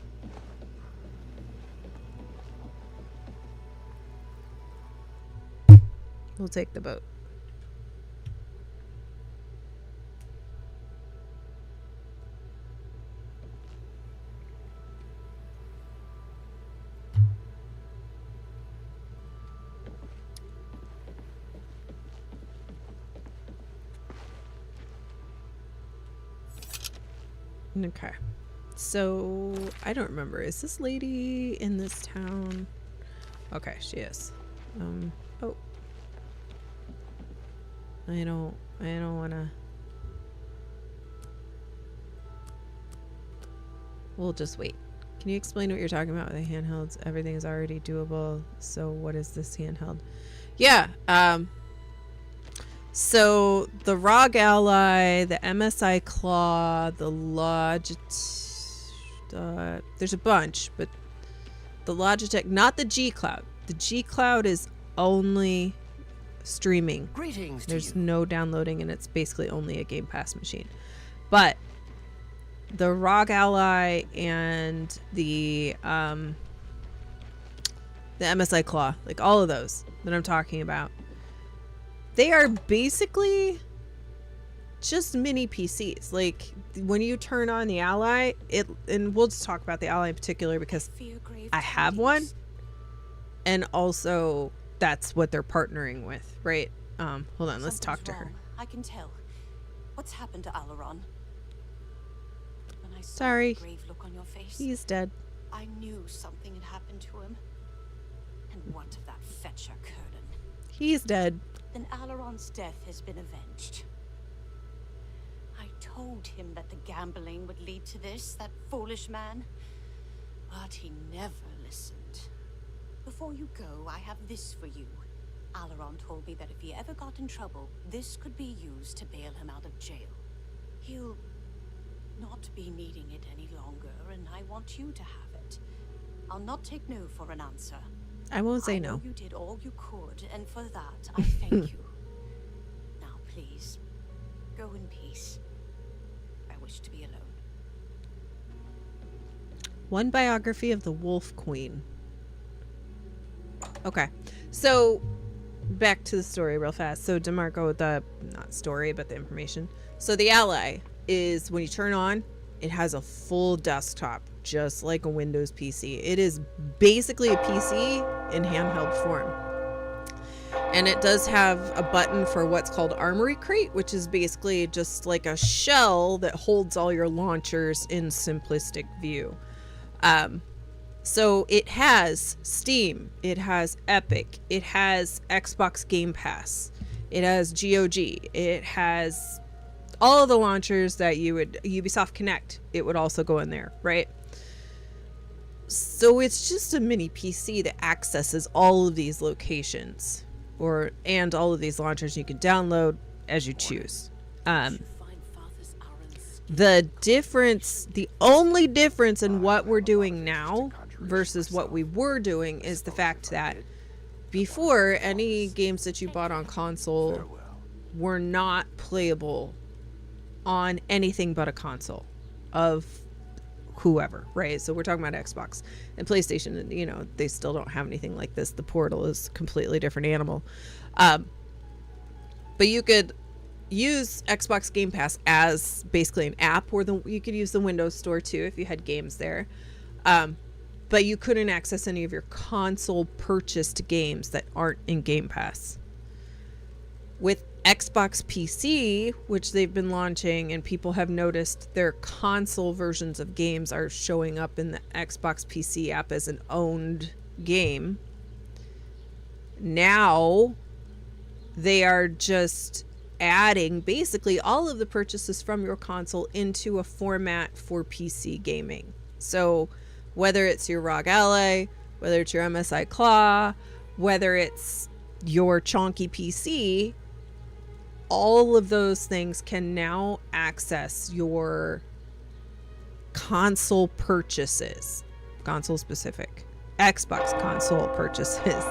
We'll take the boat. Okay. So, I don't remember. Is this lady in this town? Okay, she is. Oh. I don't wanna. We'll just wait. Can you explain what you're talking about with the handhelds? Everything is already doable. So what is this handheld? Yeah. So the ROG Ally, the MSI Claw, the Logitech, there's a bunch, but the Logitech, not the G Cloud. The G Cloud is only streaming. Greetings. There's no downloading, and it's basically only a Game Pass machine. But the ROG Ally and the MSI Claw, like all of those that I'm talking about, they are basically just mini PCs. Like when you turn on the Ally, and we'll just talk about the Ally in particular because I have one, and also that's what they're partnering with, right? Hold on, let's talk to her. I can tell. What's happened to Alaron? When I saw Sorry, the grave look on your face, he's dead. I knew something had happened to him. And what of that fetcher Curdan? He's dead. Then Alaron's death has been avenged. I told him that the gambling would lead to this, that foolish man. But he never listened. Before you go, I have this for you. Alaron told me that if he ever got in trouble, this could be used to bail him out of jail. He'll not be needing it any longer, and I want you to have it. I'll not take no for an answer. I won't say I no. know you did all you could, and for that, I thank you. Now, please, go in peace. I wish to be alone. One biography of the Wolf Queen. Okay, so back to the story real fast. So DeMarco, not story, but the information. So the Ally is, when you turn on, it has a full desktop, just like a Windows PC. It is basically a PC in handheld form. And it does have a button for what's called Armory Crate, which is basically just like a shell that holds all your launchers in simplistic view. So it has Steam, it has Epic, it has Xbox Game Pass, it has GOG, it has all of the launchers that you would, Ubisoft Connect, it would also go in there, right? So it's just a mini PC that accesses all of these locations, and all of these launchers you can download as you choose. The only difference in what we're doing now versus what we were doing is the fact that before, any games that you bought on console were not playable on anything but a console of whoever, right? So we're talking about Xbox and PlayStation, you know, they still don't have anything like this. The Portal is a completely different animal. But you could use Xbox Game Pass as basically an app, or you could use the Windows Store too if you had games there. But you couldn't access any of your console purchased games that aren't in Game Pass. With Xbox PC, which they've been launching, and people have noticed their console versions of games are showing up in the Xbox PC app as an owned game. Now they are just adding basically all of the purchases from your console into a format for PC gaming. So whether it's your ROG Ally, whether it's your MSI Claw, whether it's your chonky PC, all of those things can now access your console purchases, console specific, Xbox console purchases.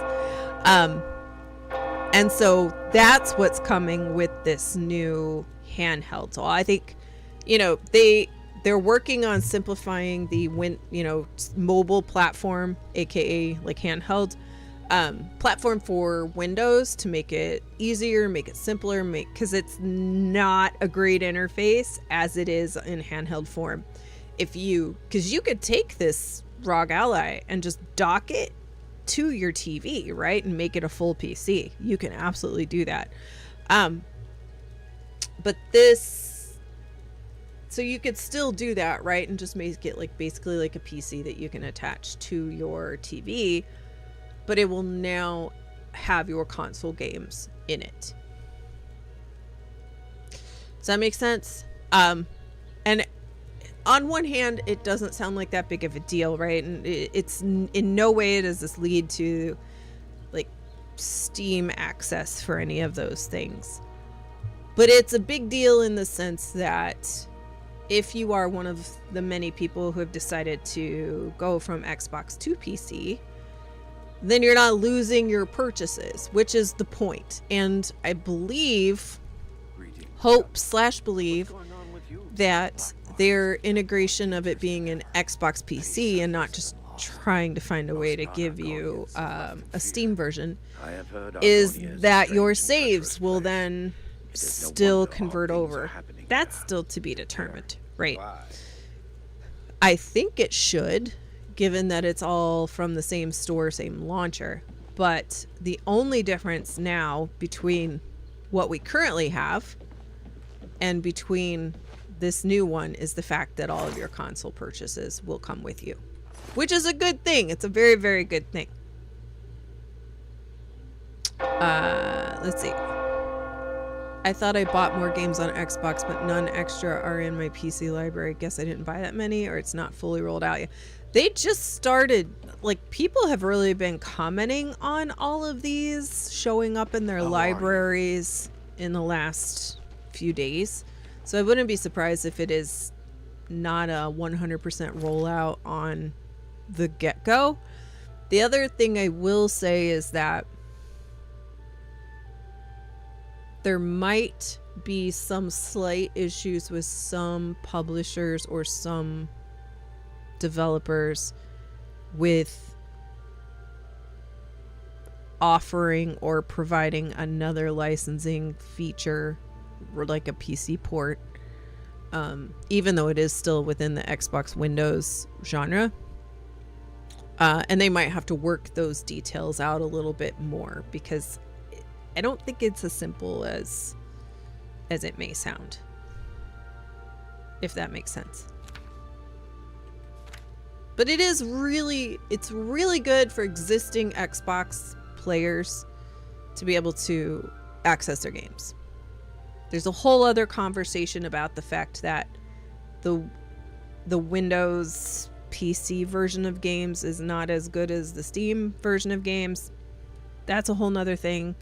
And so that's what's coming with this new handheld. So I think, they're working on simplifying the mobile platform, aka like handheld platform for Windows, to make it easier, make it simpler, because it's not a great interface as it is in handheld form. Because you could take this ROG Ally and just dock it to your TV, right, and make it a full PC. You can absolutely do that. But so you could still do that, right, and just make it like basically like a PC that you can attach to your TV, but it will now have your console games in it. Does that make sense? And on one hand, it doesn't sound like that big of a deal, right? And it's in no way does this lead to like Steam access for any of those things. But it's a big deal in the sense that if you are one of the many people who have decided to go from Xbox to PC, then you're not losing your purchases, which is the point. And I believe, hope/believe, that their integration of it being an Xbox PC and not just trying to find a way to give you a Steam version is that your saves will then still convert over. That's still to be determined, right? I think it should, given that it's all from the same store, same launcher. But the only difference now between what we currently have and between this new one is the fact that all of your console purchases will come with you, which is a good thing. It's a very, very good thing. Let's see. I thought I bought more games on Xbox, but none extra are in my PC library. Guess I didn't buy that many, or it's not fully rolled out yet. They just started, like, people have really been commenting on all of these showing up in their libraries in the last few days. So I wouldn't be surprised if it is not a 100% rollout on the get-go. The other thing I will say is that there might be some slight issues with some publishers or some developers with offering or providing another licensing feature, or like a PC port, even though it is still within the Xbox Windows genre. And they might have to work those details out a little bit more, because I don't think it's as simple as it may sound, if that makes sense. But it's really good for existing Xbox players to be able to access their games. There's a whole other conversation about the fact that the Windows PC version of games is not as good as the Steam version of games. That's a whole nother thing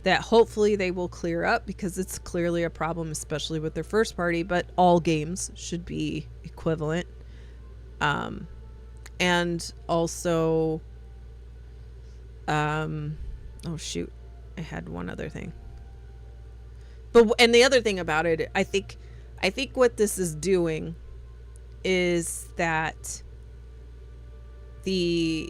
that hopefully they will clear up, because it's clearly a problem, especially with their first party, but all games should be equivalent. And also, oh shoot, I had one other thing. And the other thing about it, I think what this is doing is that they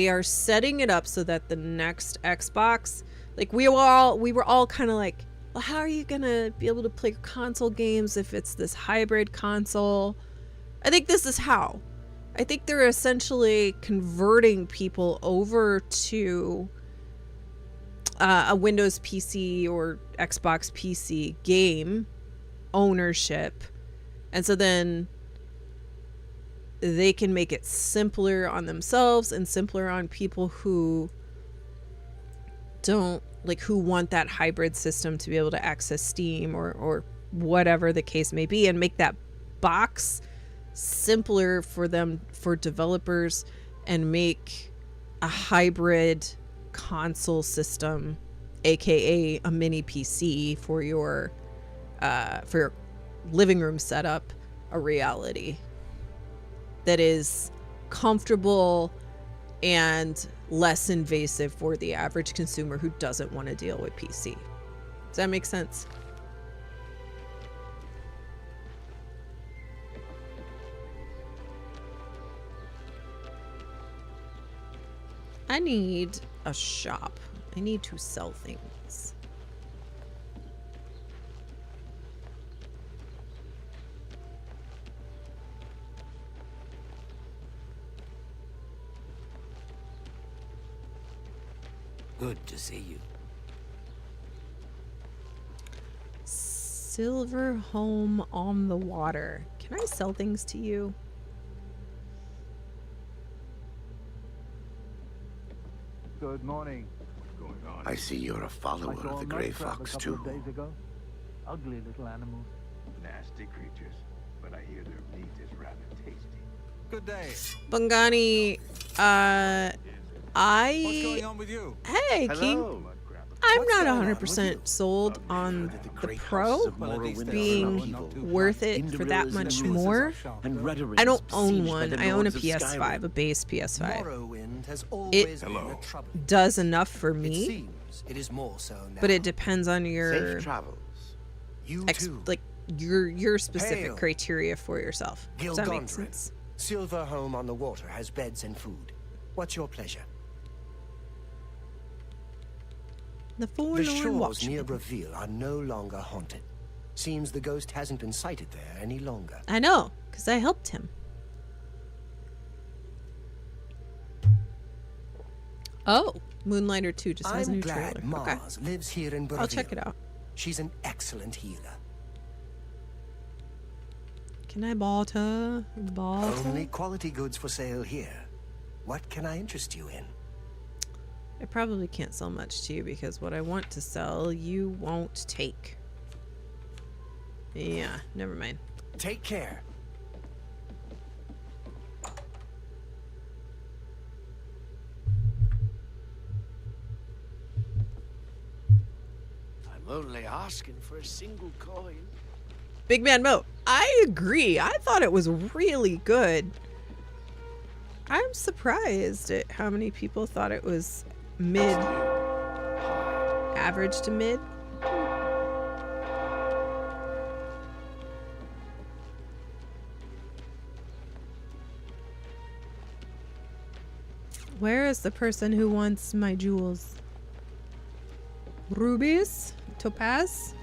are setting it up so that the next Xbox, like we were all kind of like, well, how are you gonna be able to play console games if it's this hybrid console? I think this is how. I think they're essentially converting people over to a Windows PC or Xbox PC game ownership. And so then they can make it simpler on themselves and simpler on people who don't, like, who want that hybrid system to be able to access Steam or whatever the case may be, and make that box simpler for them, for developers, and make a hybrid console system, aka a mini PC for your living room setup, a reality that is comfortable and less invasive for the average consumer who doesn't want to deal with PC. Does that make sense? I need a shop. I need to sell things. Good to see you. Silver home on the water. Can I sell things to you? Good morning. What's going on? I see you're a follower of the Grey Fox, too. Days ago. Ugly little animals. Nasty creatures, but I hear their meat is rather tasty. Good day. Bungani, What's going on with you? Hey, Hello. King. I'm not 100% sold on the Pro being worth it for that much more. I don't own one. I own a PS5, a base PS5. It does enough for me, but it depends on your like your specific criteria for yourself. Does that make sense? Silver home on the water has beds and food. What's your pleasure? The shores Watchman. near Reveal are no longer haunted. Seems the ghost hasn't been sighted there any longer. I know, because I helped him. Oh, Moonlighter 2 just has a new trailer. I'm glad Mars lives here in Reveal. I'll check it out. She's an excellent healer. Can I barter? Only quality goods for sale here. What can I interest you in? I probably can't sell much to you because what I want to sell, you won't take. Yeah, never mind. Take care. I'm only asking for a single coin. Big Man Mo, I agree. I thought it was really good. I'm surprised at how many people thought it was mid, average to mid. Where is the person who wants my jewels? Rubies? Topaz?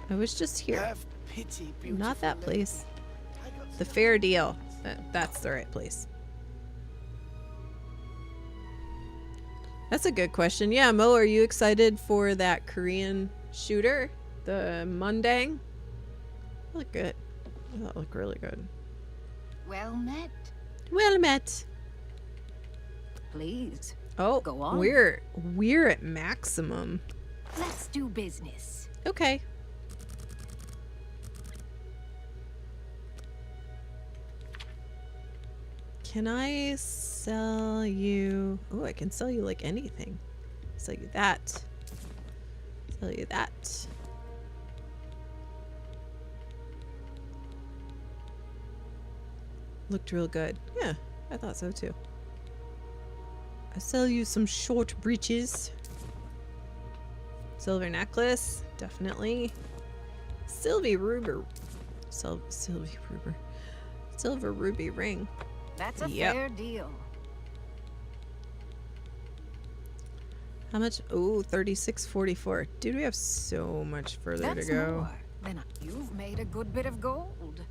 I was just here. Have pity, Not that place. The Fair Deal. That's the right place. That's a good question. Yeah, Mo, are you excited for that Korean shooter? The Mundang? Look good. That look really good. Well met. Well met. Please. Oh, go on. We're at maximum. Let's do business. Okay. Can I sell you? Oh, I can sell you like anything. Sell you that. Sell you that. Looked real good. Yeah, I thought so too. I sell you some short breeches. Silver necklace, definitely. Silver ruby ring. That's a Yep. fair deal. How much? Oh, 36.44. Dude, we have so much further That's to go. more than you've made a good bit of gold.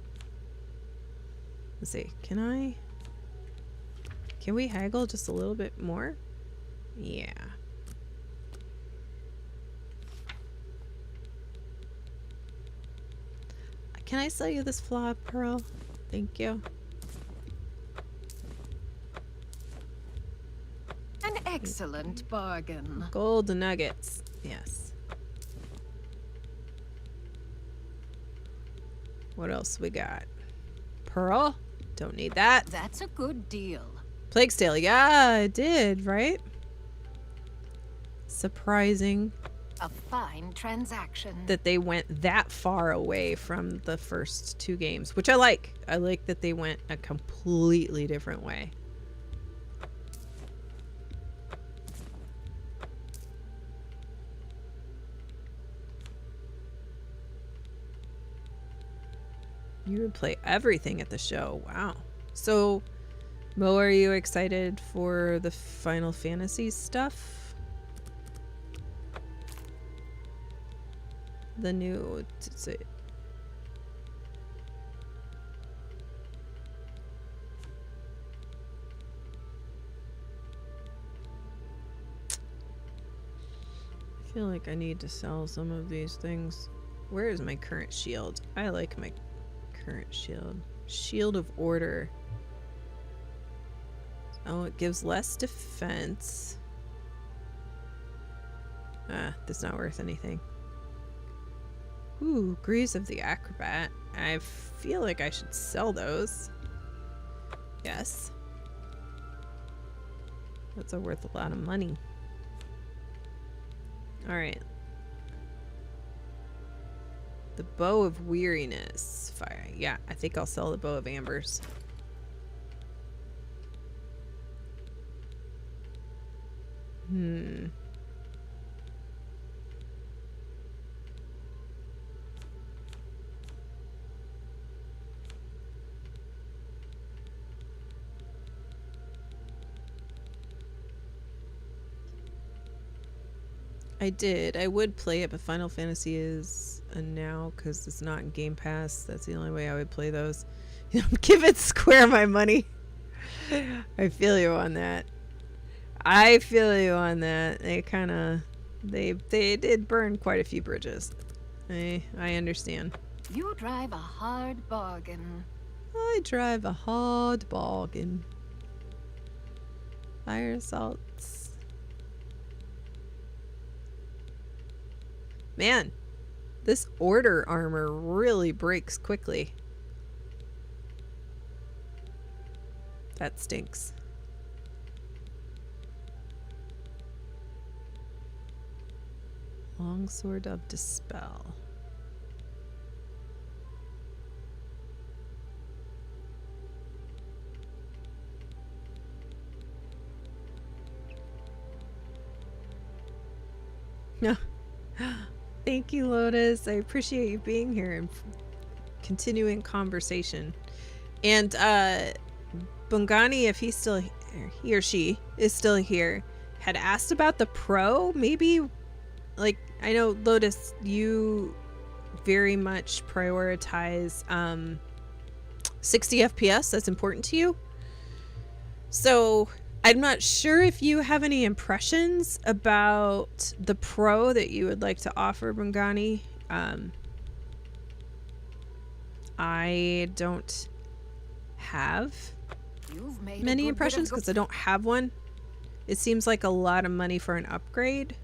Let's see. Can we haggle just a little bit more? Yeah. Can I sell you this flawed pearl? Thank you. An excellent bargain. Gold nuggets. Yes. What else we got? Pearl? Don't need that. That's a good deal. Plague's Tale. Yeah, I did, right? Surprising A fine transaction. that they went that far away from the first two games, which I like. I like that they went a completely different way. You would play everything at the show. Wow. So, Mo, are you excited for the Final Fantasy stuff? The new... It's a, I feel like I need to sell some of these things. Where is my current shield? I like my current shield. Shield of Order. Oh, it gives less defense. Ah, that's not worth anything. Ooh, Greaves of the Acrobat. I feel like I should sell those. Yes. Those are worth a lot of money. Alright. The Bow of Weariness. Fire. Yeah, I think I'll sell the Bow of Ambers. I did. I would play it, but Final Fantasy is a now because it's not in Game Pass. That's the only way I would play those. Give it Square my money. I feel you on that. I feel you on that. They kind of... They did burn quite a few bridges. I understand. You drive a hard bargain. I drive a hard bargain. Fire assaults. Man, this order armor really breaks quickly. That stinks. Longsword of Dispel. Yeah. Thank you, Lotus. I appreciate you being here and continuing conversation. And Bungani, if he's still here, he or she is still here, had asked about the Pro. Maybe, like, I know, Lotus, you very much prioritize 60 FPS. That's important to you. So I'm not sure if you have any impressions about the Pro that you would like to offer, Bungani. I don't have many impressions because I don't have one. It seems like a lot of money for an upgrade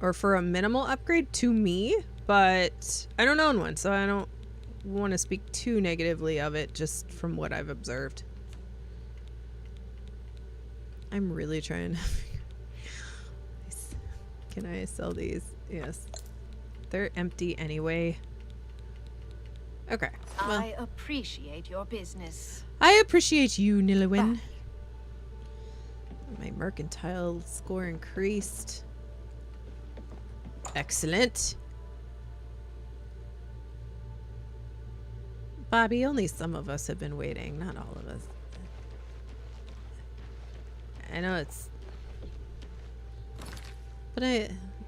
or for a minimal upgrade to me, but I don't own one, so I don't want to speak too negatively of it just from what I've observed. I'm really trying to Can I sell these? Yes. They're empty anyway. Okay. Well, I appreciate your business. I appreciate you, Nilawin. My mercantile score increased. Excellent. Bobby, only some of us have been waiting, not all of us. I know it's... But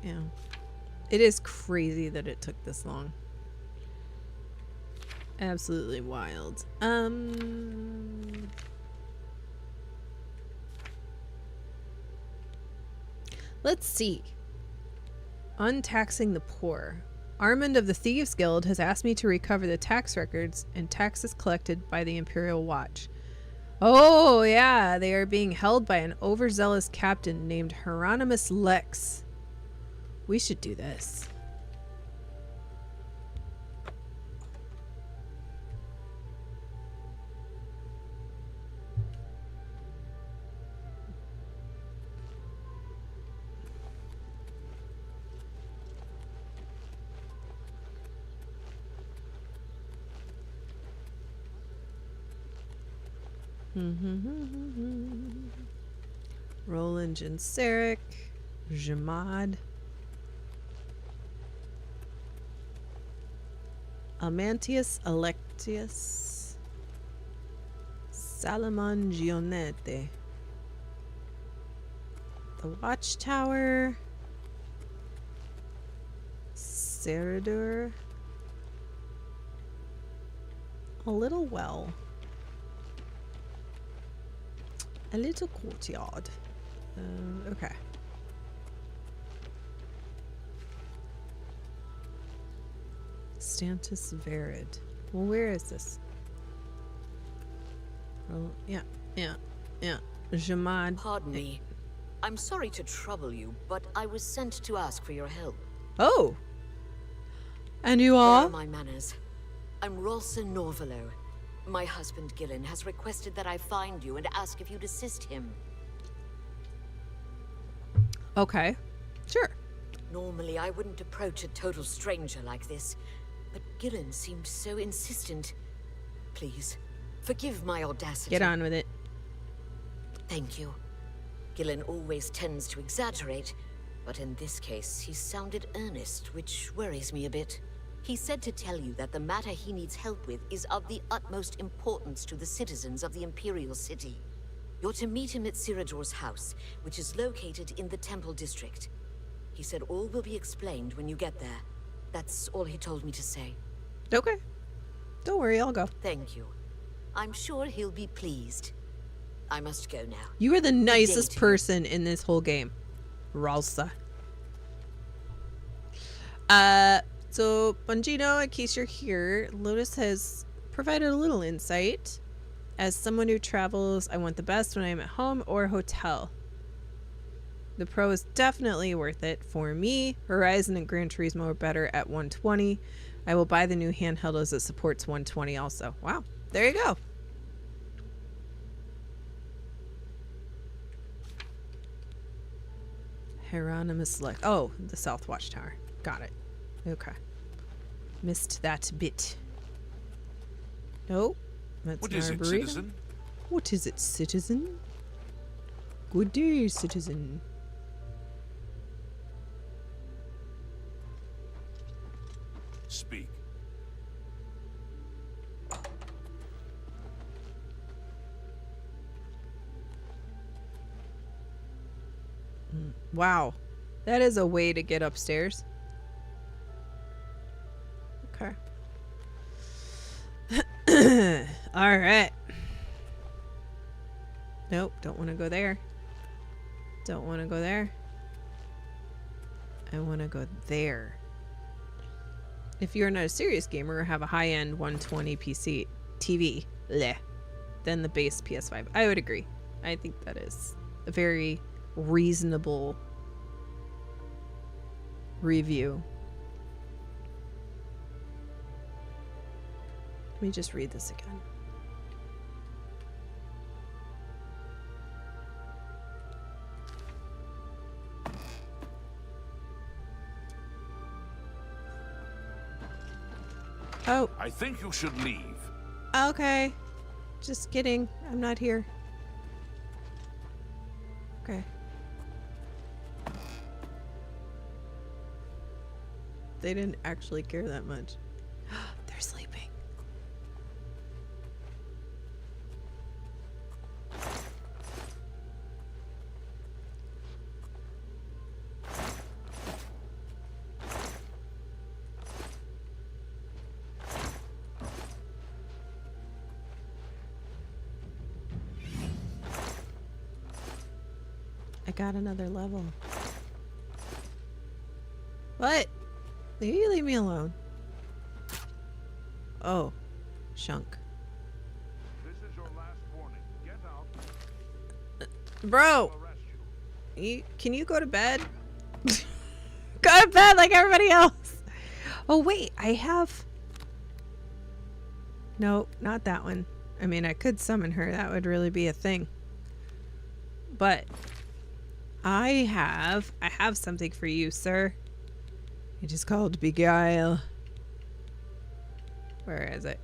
yeah. It is crazy that it took this long. Absolutely wild. Let's see. Untaxing the poor. Armand of the Thieves Guild has asked me to recover the tax records and taxes collected by the Imperial Watch. Oh, yeah, they are being held by an overzealous captain named Hieronymus Lex. We should do this. Roland Genseric, Jamad, Amantius Electius, Salomon Gionete, the Watchtower, Seridur, a little well. A little courtyard. Okay. Stantis Verid. Well, where is this? Oh, yeah. Jamad. Pardon me. I'm sorry to trouble you, but I was sent to ask for your help. Oh. And you Where are? are my manners? I'm Rolsa Norvalo. My husband Gillen has requested that I find you and ask if you'd assist him. Okay. Sure. Normally, I wouldn't approach a total stranger like this, but Gillen seemed so insistent. Please, forgive my audacity. Get on with it. Thank you. Gillen always tends to exaggerate, but in this case, he sounded earnest, which worries me a bit. He said to tell you that the matter he needs help with is of the utmost importance to the citizens of the Imperial City. You're to meet him at Sirador's house, which is located in the Temple District. He said all will be explained when you get there. That's all he told me to say. Okay. Don't worry, I'll go. Thank you. I'm sure he'll be pleased. I must go now. You are the nicest person in this whole game, Ralsa. So, Bungino, in case you're here, Lotus has provided a little insight. As someone who travels, I want the best when I'm at home or hotel. The Pro is definitely worth it. For me, Horizon and Gran Turismo are better at 120. I will buy the new handheld as it supports 120 also. Wow, there you go. Hieronymus Lex. Oh, the South Watchtower. Got it. Okay. Missed that bit. Nope. That's What is it, citizen? What is it, citizen? Good day, citizen. Speak. Wow. That is a way to get upstairs. Okay. All right. Nope, don't want to go there. Don't want to go there. I want to go there. If you're not a serious gamer or have a high-end 120 PC TV, bleh, then the base PS5. I would agree. I think that is a very reasonable review. Let me just read this again. Oh. I think you should leave. Okay. Just kidding. I'm not here. Okay. They didn't actually care that much. They're sleeping. I got another level. What? Will you leave me alone? Oh, shunk. This is your last warning. Get out. Bro! Can you go to bed? Go to bed like everybody else! Oh wait, I have... No, not that one. I mean, I could summon her. That would really be a thing. But I have something for you, sir. It is called Beguile. Where is it?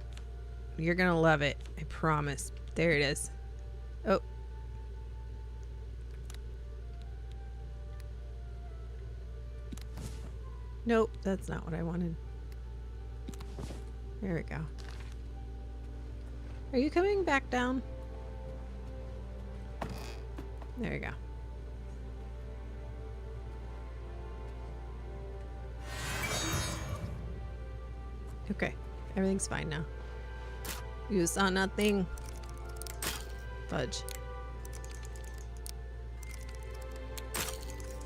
You're gonna love it. I promise. There it is. Oh. Nope, that's not what I wanted. There we go. Are you coming back down? There you go. Okay, everything's fine now. You saw nothing. Fudge.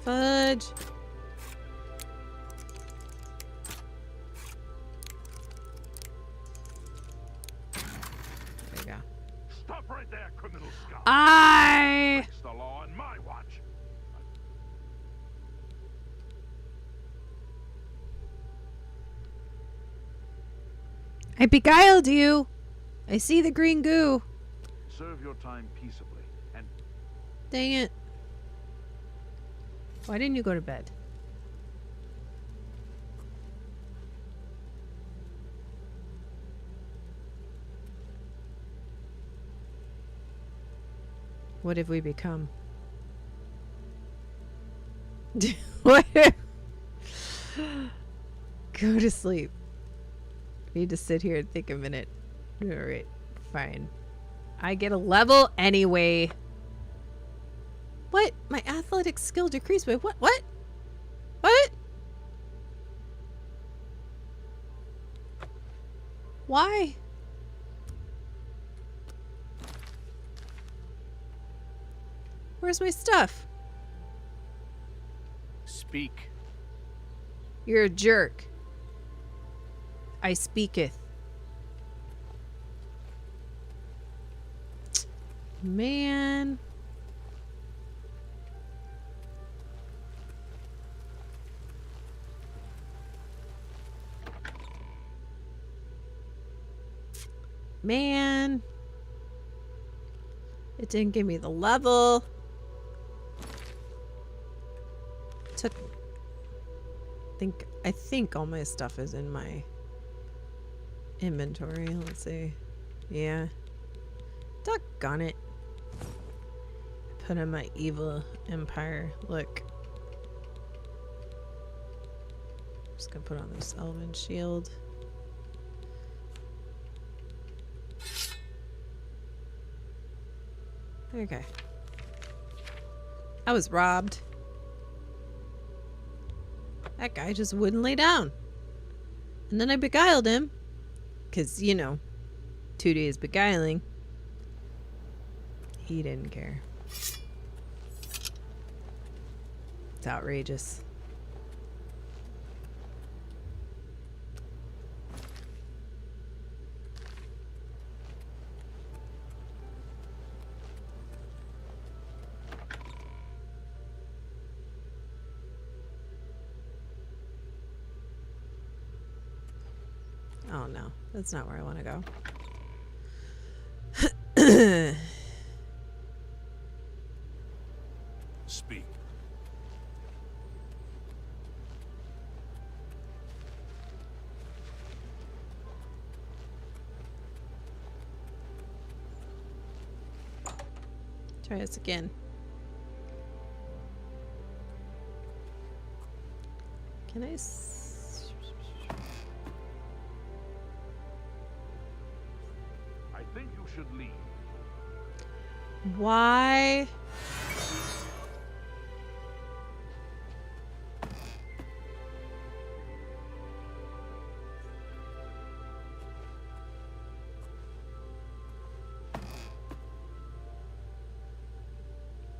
Fudge. There you go. Stop right there, criminal scum. Breaks the law on my watch. I beguiled you. I see the green goo. Serve your time peaceably and Dang it. Why didn't you go to bed? What have we become? What? Go to sleep. Need to sit here and think a minute. Alright, fine. I get a level anyway. What? My athletic skill decreased by what? What? What? Why? Where's my stuff? Speak. You're a jerk. I speaketh. Man. Man. It didn't give me the level. Took... I think all my stuff is in my inventory. Let's see. Yeah. Doggone it. Put on my evil empire look. Just gonna put on this elven shield. Okay. I was robbed. That guy just wouldn't lay down. And then I beguiled him. Because, you know, 2 days beguiling. He didn't care. It's outrageous. Oh no, that's not where I want to go. speak. Try this again. Can I I think you should leave. Why?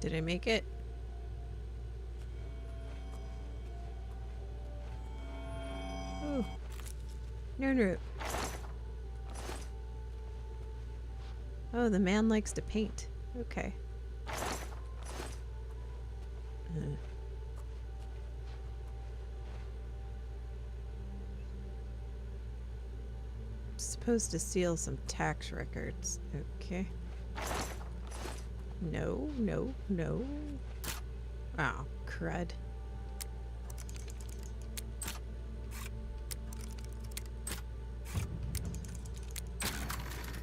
Did I make it? Yarn root. Oh, the man likes to paint. Okay. Supposed to steal some tax records. Okay. No, no, no. Oh, crud.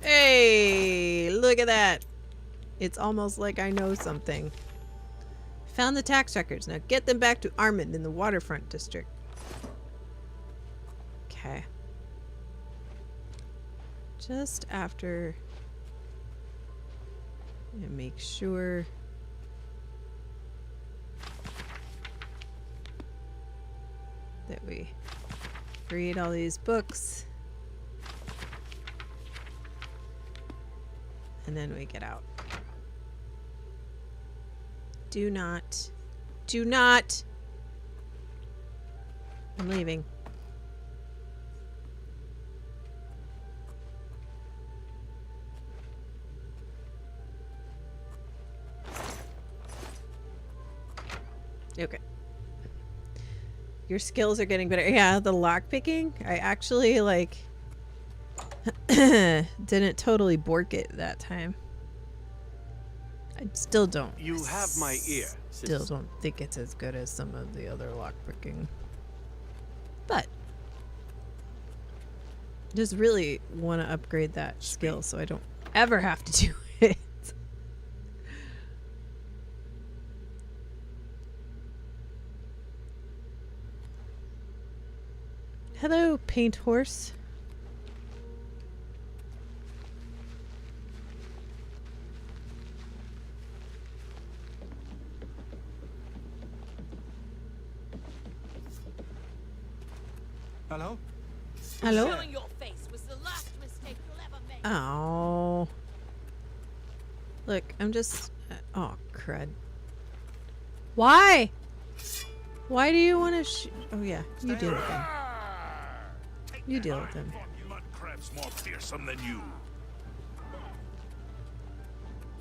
Hey, look at that. It's almost like I know something. Found the tax records. Now get them back to Armand in the waterfront district. Okay. Just after... and make sure... that we read all these books. And then we get out. Do not. Do not. I'm leaving. Okay. Your skills are getting better. Yeah, the lock picking. I actually like didn't totally bork it that time. I still don't. You have my ear. Still don't think it's as good as some of the other lock picking. But just really want to upgrade that skill so I don't ever have to do it. Hello, paint horse. Hello? Hello? Showing your face was the last mistake you'll ever make. Oh. Look, I'm just... oh, crud. Why? Why do you want to oh, yeah. You deal with them. You deal with them. Mud crab's more fearsome than you.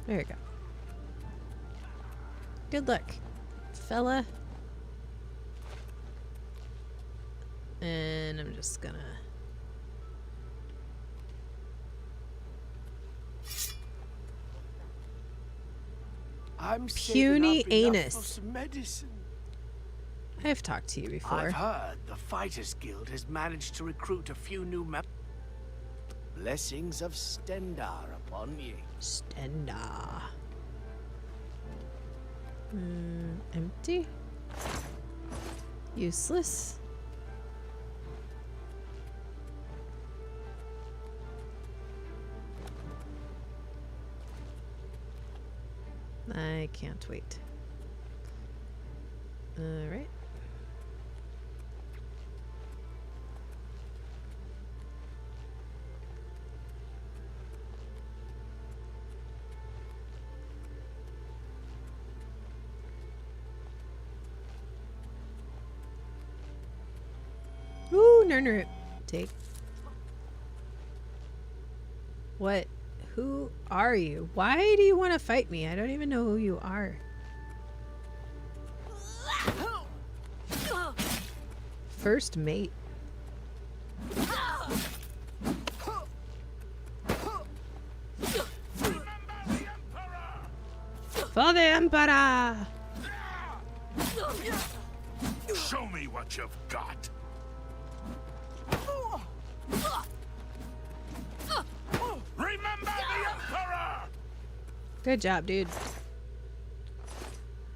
There you go. Good luck, fella. And I'm just gonna... I'm Puny saving up enough anus. for some medicine. I've talked to you before. I've heard the Fighters Guild has managed to recruit a few new members. Blessings of Stendar upon ye. Stendar. Empty. Useless. I can't wait. All right. Ooh, Nurner. Take. What? Who are you? Why do you want to fight me? I don't even know who you are. First mate. For the Emperor! Show me what you've got. Remember the Emperor! Good job, dude.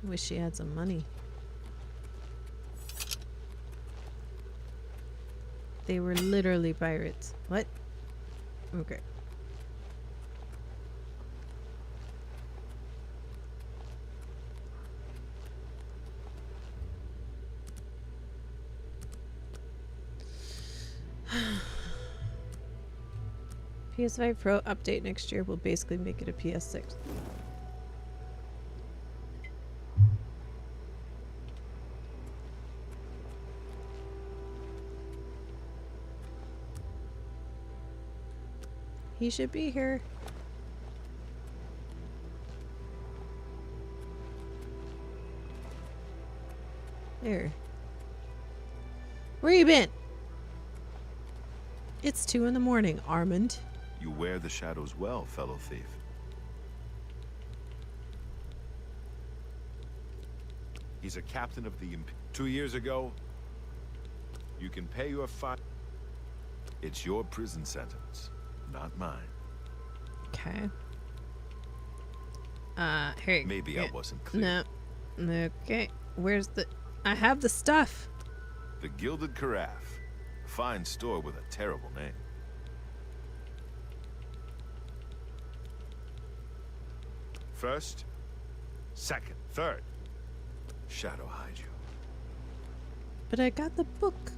Wish she had some money. They were literally pirates. What? Okay. PS5 Pro update next year will basically make it a PS6. He should be here. There. Where you been? It's 2 in the morning, Armand. You wear the shadows well, fellow thief. He's a captain of the 2 years ago. You can pay your fine. It's your prison sentence, not mine. Okay. Here. Maybe I wasn't clear. No. Okay. Where's the... I have the stuff. The Gilded Carafe. A fine store with a terrible name. First, second, third. Shadow hide you. But I got the book.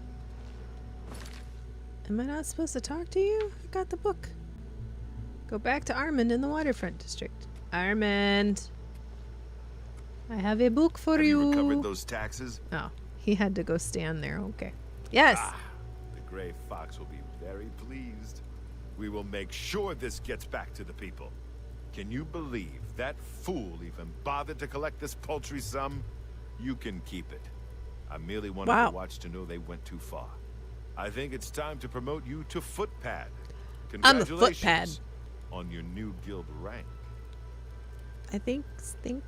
Am I not supposed to talk to you? I got the book. Go back to Armand in the Waterfront District. Armand. I have a book for you. Have you recovered those taxes? Oh, he had to go stand there. Okay. Yes. The Gray Fox will be very pleased. We will make sure this gets back to the people. Can you believe that fool even bothered to collect this paltry sum? You can keep it. I merely wanted the watch to know they went too far. I think it's time to promote you to Footpad. I'm the Congratulations on your new guild rank. Thank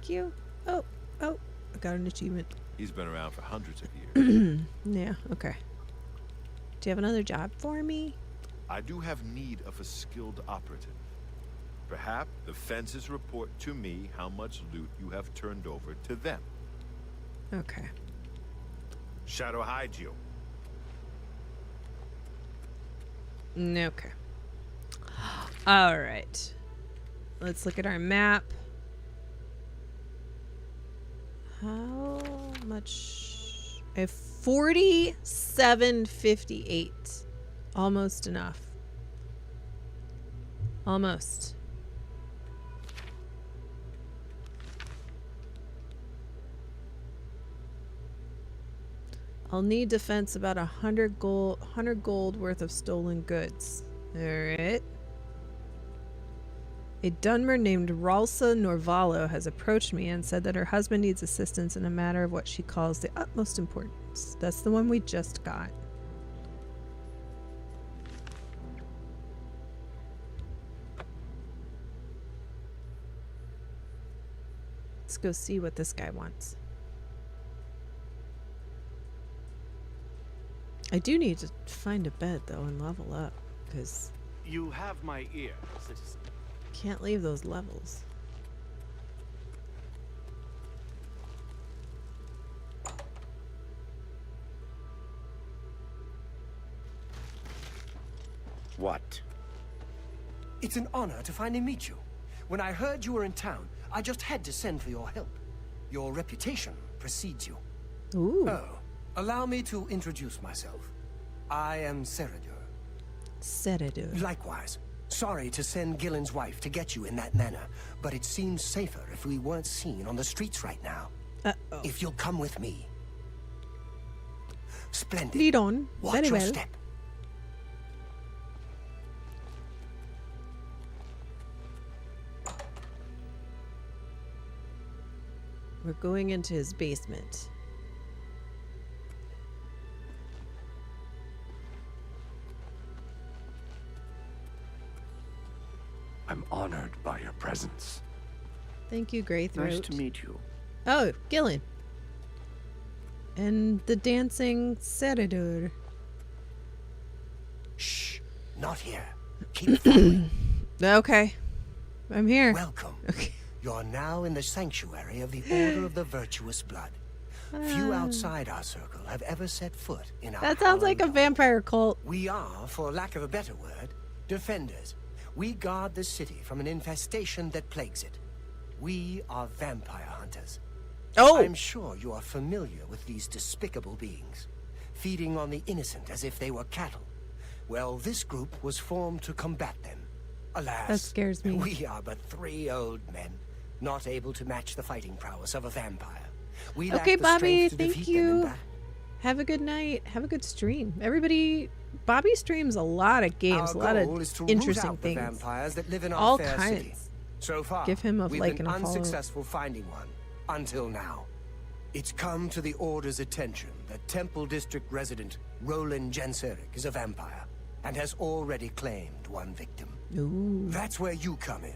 you. Oh, I got an achievement. He's been around for hundreds of years. Yeah, okay. Do you have another job for me? I do have need of a skilled operative. Perhaps the fences report to me how much loot you have turned over to them. Okay. Shadow hide you. Okay. All right. Let's look at our map. How much? I have 4758. Almost enough. Almost. I'll need defense about 100 gold worth of stolen goods. All right. A Dunmer named Ralsa Norvalo has approached me and said that her husband needs assistance in a matter of what she calls the utmost importance. That's the one we just got. Let's go see what this guy wants. I do need to find a bed, though, and level up, because... You have my ear, citizen. Can't leave those levels. What? It's an honor to finally meet you. When I heard you were in town, I just had to send for your help. Your reputation precedes you. Ooh. Oh, allow me to introduce myself. I am Seradur. Seradur. Likewise. Sorry to send Gillen's wife to get you in that manner, but it seems safer if we weren't seen on the streets right now. Uh-oh. If you'll come with me. Splendid. Lead on. Watch Very your well. step. We're going into his basement. I'm honored by your presence. Thank you, Greythroat. Nice to meet you. Oh, Gillen. And the dancing Seradur. Shh. Not here. Keep following. Okay. I'm here. Welcome. Okay. You're now in the sanctuary of the Order of the Virtuous Blood. Few outside our circle have ever set foot in our That sounds like a vampire cult. We are, for lack of a better word, defenders. We guard the city from an infestation that plagues it. We are vampire hunters. Oh! I'm sure you are familiar with these despicable beings, feeding on the innocent as if they were cattle. Well, this group was formed to combat them. Alas, That scares me. We are but 3 old men, not able to match the fighting prowess of a vampire. We lack Okay, the Bobby, strength to thank defeat them in you. battle. Have a good night. Have a good stream. Everybody, Bobby streams a lot of games, a lot goal is of to root interesting out the things. vampires that live in our All fair kinds. city. So far, Give him a we've like been and a follow. unsuccessful finding one. Until now. It's come to the Order's attention that Temple District resident Roland Genseric is a vampire and has already claimed one victim. Ooh. That's where you come in.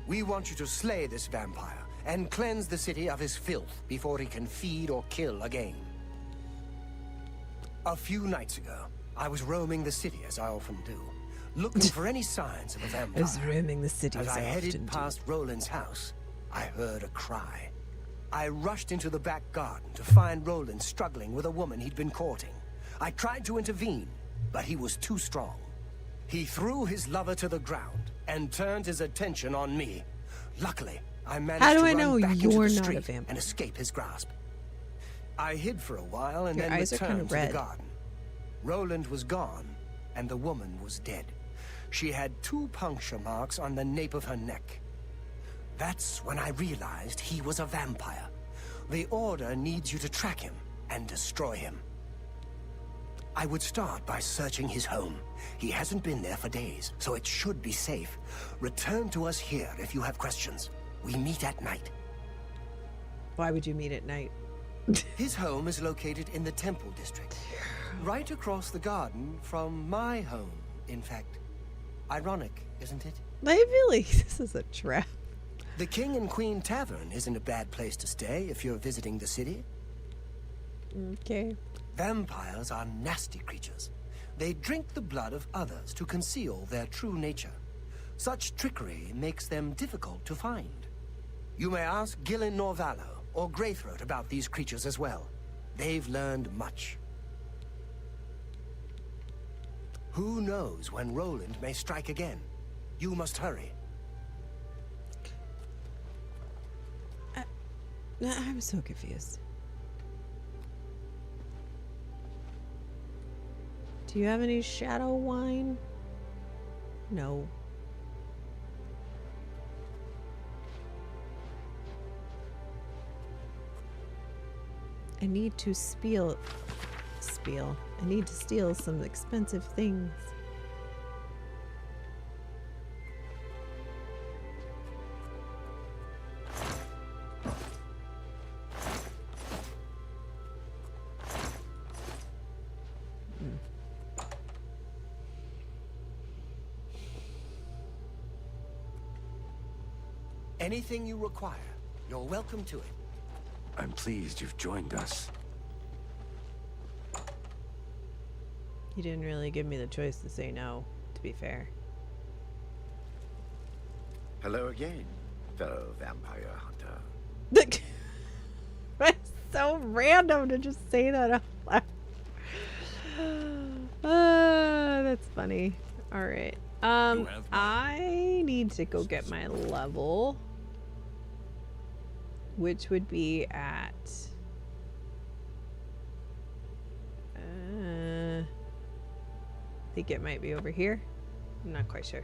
We want you to slay this vampire and cleanse the city of his filth before he can feed or kill again. A few nights ago, I was roaming the city as I often do, looking for any signs of a vampire. I was roaming the city As as I I headed often do. past Roland's house, I heard a cry. I rushed into the back garden to find Roland struggling with a woman he'd been courting. I tried to intervene, but he was too strong. He threw his lover to the ground and turned his attention on me. Luckily, I managed How do to I run know back you're into the not a street vampire? and escape his grasp. I hid for a while and Your then eyes are kinda returned to the red. garden. Roland was gone, and the woman was dead. She had 2 puncture marks on the nape of her neck. That's when I realized he was a vampire. The Order needs you to track him and destroy him. I would start by searching his home. He hasn't been there for days, so it should be safe. Return to us here if you have questions. We meet at night. Why would you meet at night? His home is located in the Temple District, right across the garden from my home, in fact. Ironic, isn't it? I feel like this is a trap. The King and Queen Tavern isn't a bad place to stay if you're visiting the city. Okay. Vampires are nasty creatures. They drink the blood of others to conceal their true nature. Such trickery makes them difficult to find. You may ask Gillen Norvallo or Greythroat about these creatures as well. They've learned much. Who knows when Roland may strike again? You must hurry. I'm so confused. Do you have any shadow wine? No. I need to I need to steal some expensive things. Anything you require, you're welcome to it. I'm pleased you've joined us. You didn't really give me the choice to say no, to be fair. Hello again, fellow vampire hunter. That's so random to just say that out loud. That's funny. All right. I need to go get my level, which would be at I think it might be over here. I'm not quite sure.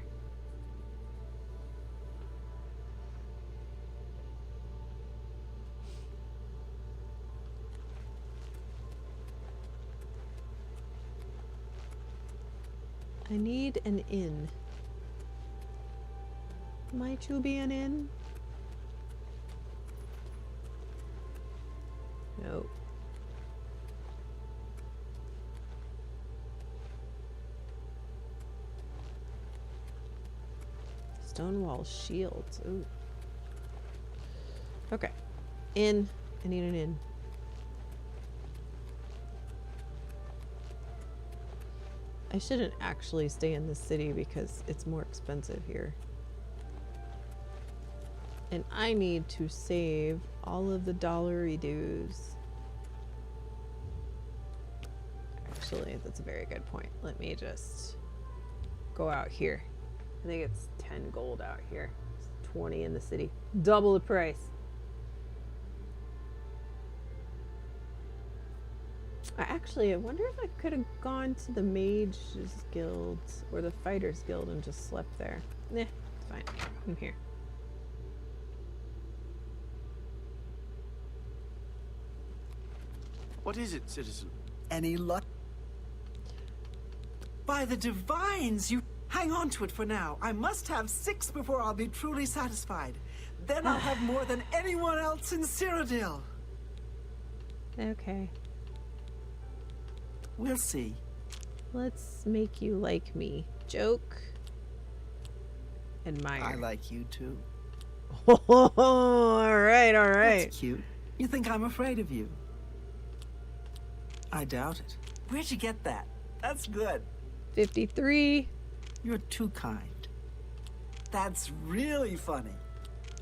I need an inn. Might you be an inn? Nope. Stonewall shields. Ooh. Okay. Inn. I need an inn. I shouldn't actually stay in this city because it's more expensive here. And I need to save all of the dollary dues. Actually, that's a very good point. Let me just go out here. I think it's 10 gold out here. It's 20 in the city. Double the price. I wonder if I could have gone to the Mages Guild or the Fighters Guild and just slept there. Nah, it's fine. I'm here. What is it, citizen? Any luck? By the divines, you hang on to it for now. I must have 6 before I'll be truly satisfied. Then I'll have more than anyone else in Cyrodiil. Okay. We'll see. Let's make you like me. Joke. Admire. I like you too. All right, all right. That's cute. You think I'm afraid of you? I doubt it. Where'd you get that? That's good. 53. You're too kind. That's really funny.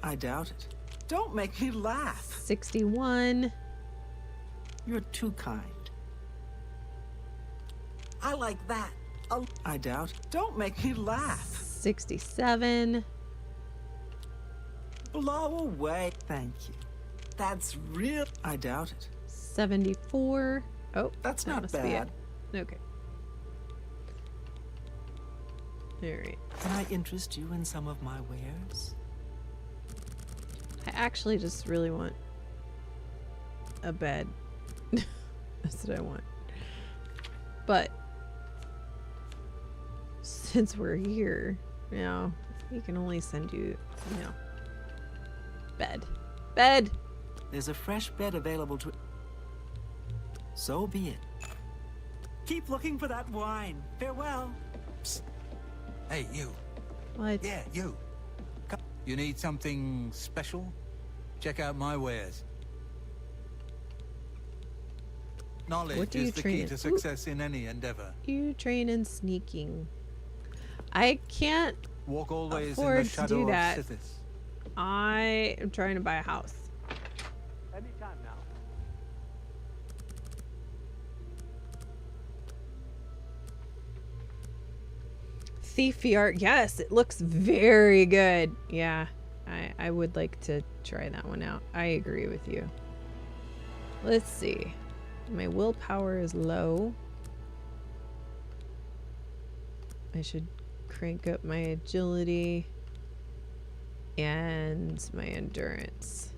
I doubt it. Don't make me laugh. 61. You're too kind. I like that. I doubt it. Don't make me laugh. 67. Blow away. Thank you. That's real. I doubt it. 74. Oh, that's that not must be bad. it. Okay. All right. Can I interest you in some of my wares? I actually just really want a bed. That's what I want. But since we're here, you know, we can only send you, you know, bed. Bed! There's a fresh bed available to... So be it. Keep looking for that wine. Farewell. Psst. Hey, you. What? Yeah, you. You need something special? Check out my wares. Knowledge is the key to success in any endeavor. You train in sneaking. I can't Walk always afford in the to shadow do of that. Sithis. I am trying to buy a house. Anytime now. Thief VR. Yes, it looks very good. Yeah, I would like to try that one out. I agree with you. Let's see. My willpower is low. I should crank up my agility and my endurance.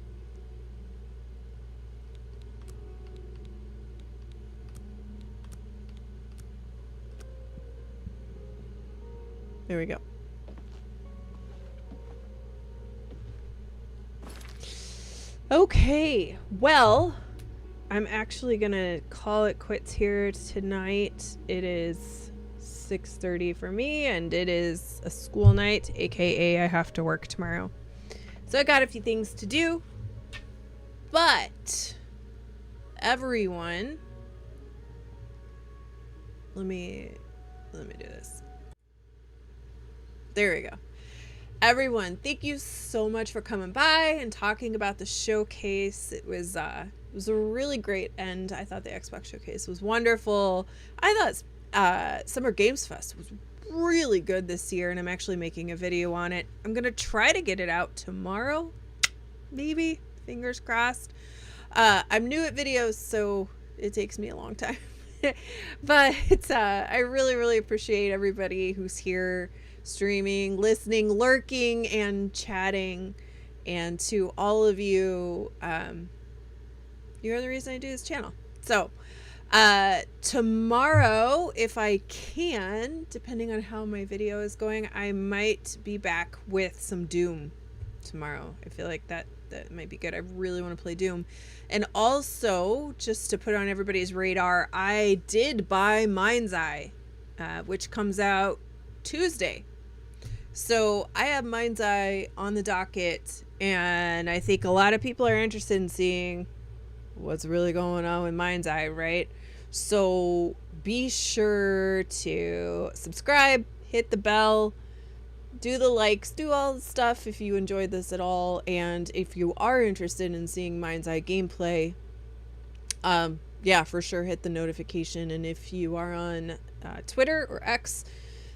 There we go. Okay, well, I'm actually gonna call it quits here tonight. It is 6:30 for me, and it is a school night, aka I have to work tomorrow. So I got a few things to do, but everyone, let me do this. There we go. Everyone, thank you so much for coming by and talking about the showcase. It was a really great end. I thought the Xbox showcase was wonderful. I thought Summer Games Fest was really good this year, and I'm actually making a video on it. I'm gonna try to get it out tomorrow, maybe. Fingers crossed. I'm new at videos, so it takes me a long time. But I really appreciate everybody who's here streaming, listening, lurking, and chatting. And to all of you, you're the reason I do this channel. So tomorrow, if I can, depending on how my video is going, I might be back with some Doom tomorrow. I feel like that might be good. I really want to play Doom. And also, just to put on everybody's radar, I did buy Mind's Eye, which comes out Tuesday. So I have Mind's Eye on the docket, and I think a lot of people are interested in seeing what's really going on with Mind's Eye, right? So be sure to subscribe, hit the bell, do the likes, do all the stuff if you enjoyed this at all. And if you are interested in seeing Mind's Eye gameplay, yeah, for sure hit the notification. And if you are on Twitter or X,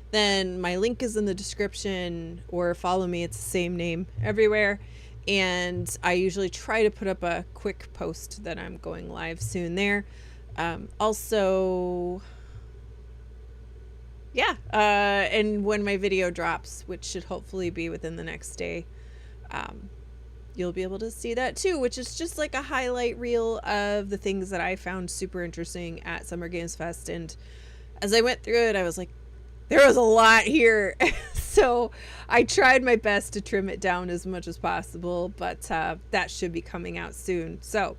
then my link is in the description, or follow me. It's the same name everywhere. And I usually try to put up a quick post that I'm going live soon there. Also, yeah, and when my video drops, which should hopefully be within the next day, you'll be able to see that too, which is just like a highlight reel of the things that I found super interesting at Summer Games Fest. And as I went through it, I was like, there was a lot here. So I tried my best to trim it down as much as possible, but that should be coming out soon. So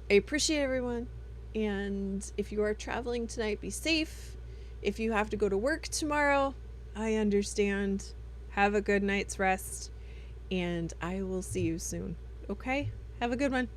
I appreciate everyone. And if you are traveling tonight, be safe. If you have to go to work tomorrow, I understand. Have a good night's rest. And I will see you soon. Okay? Have a good one.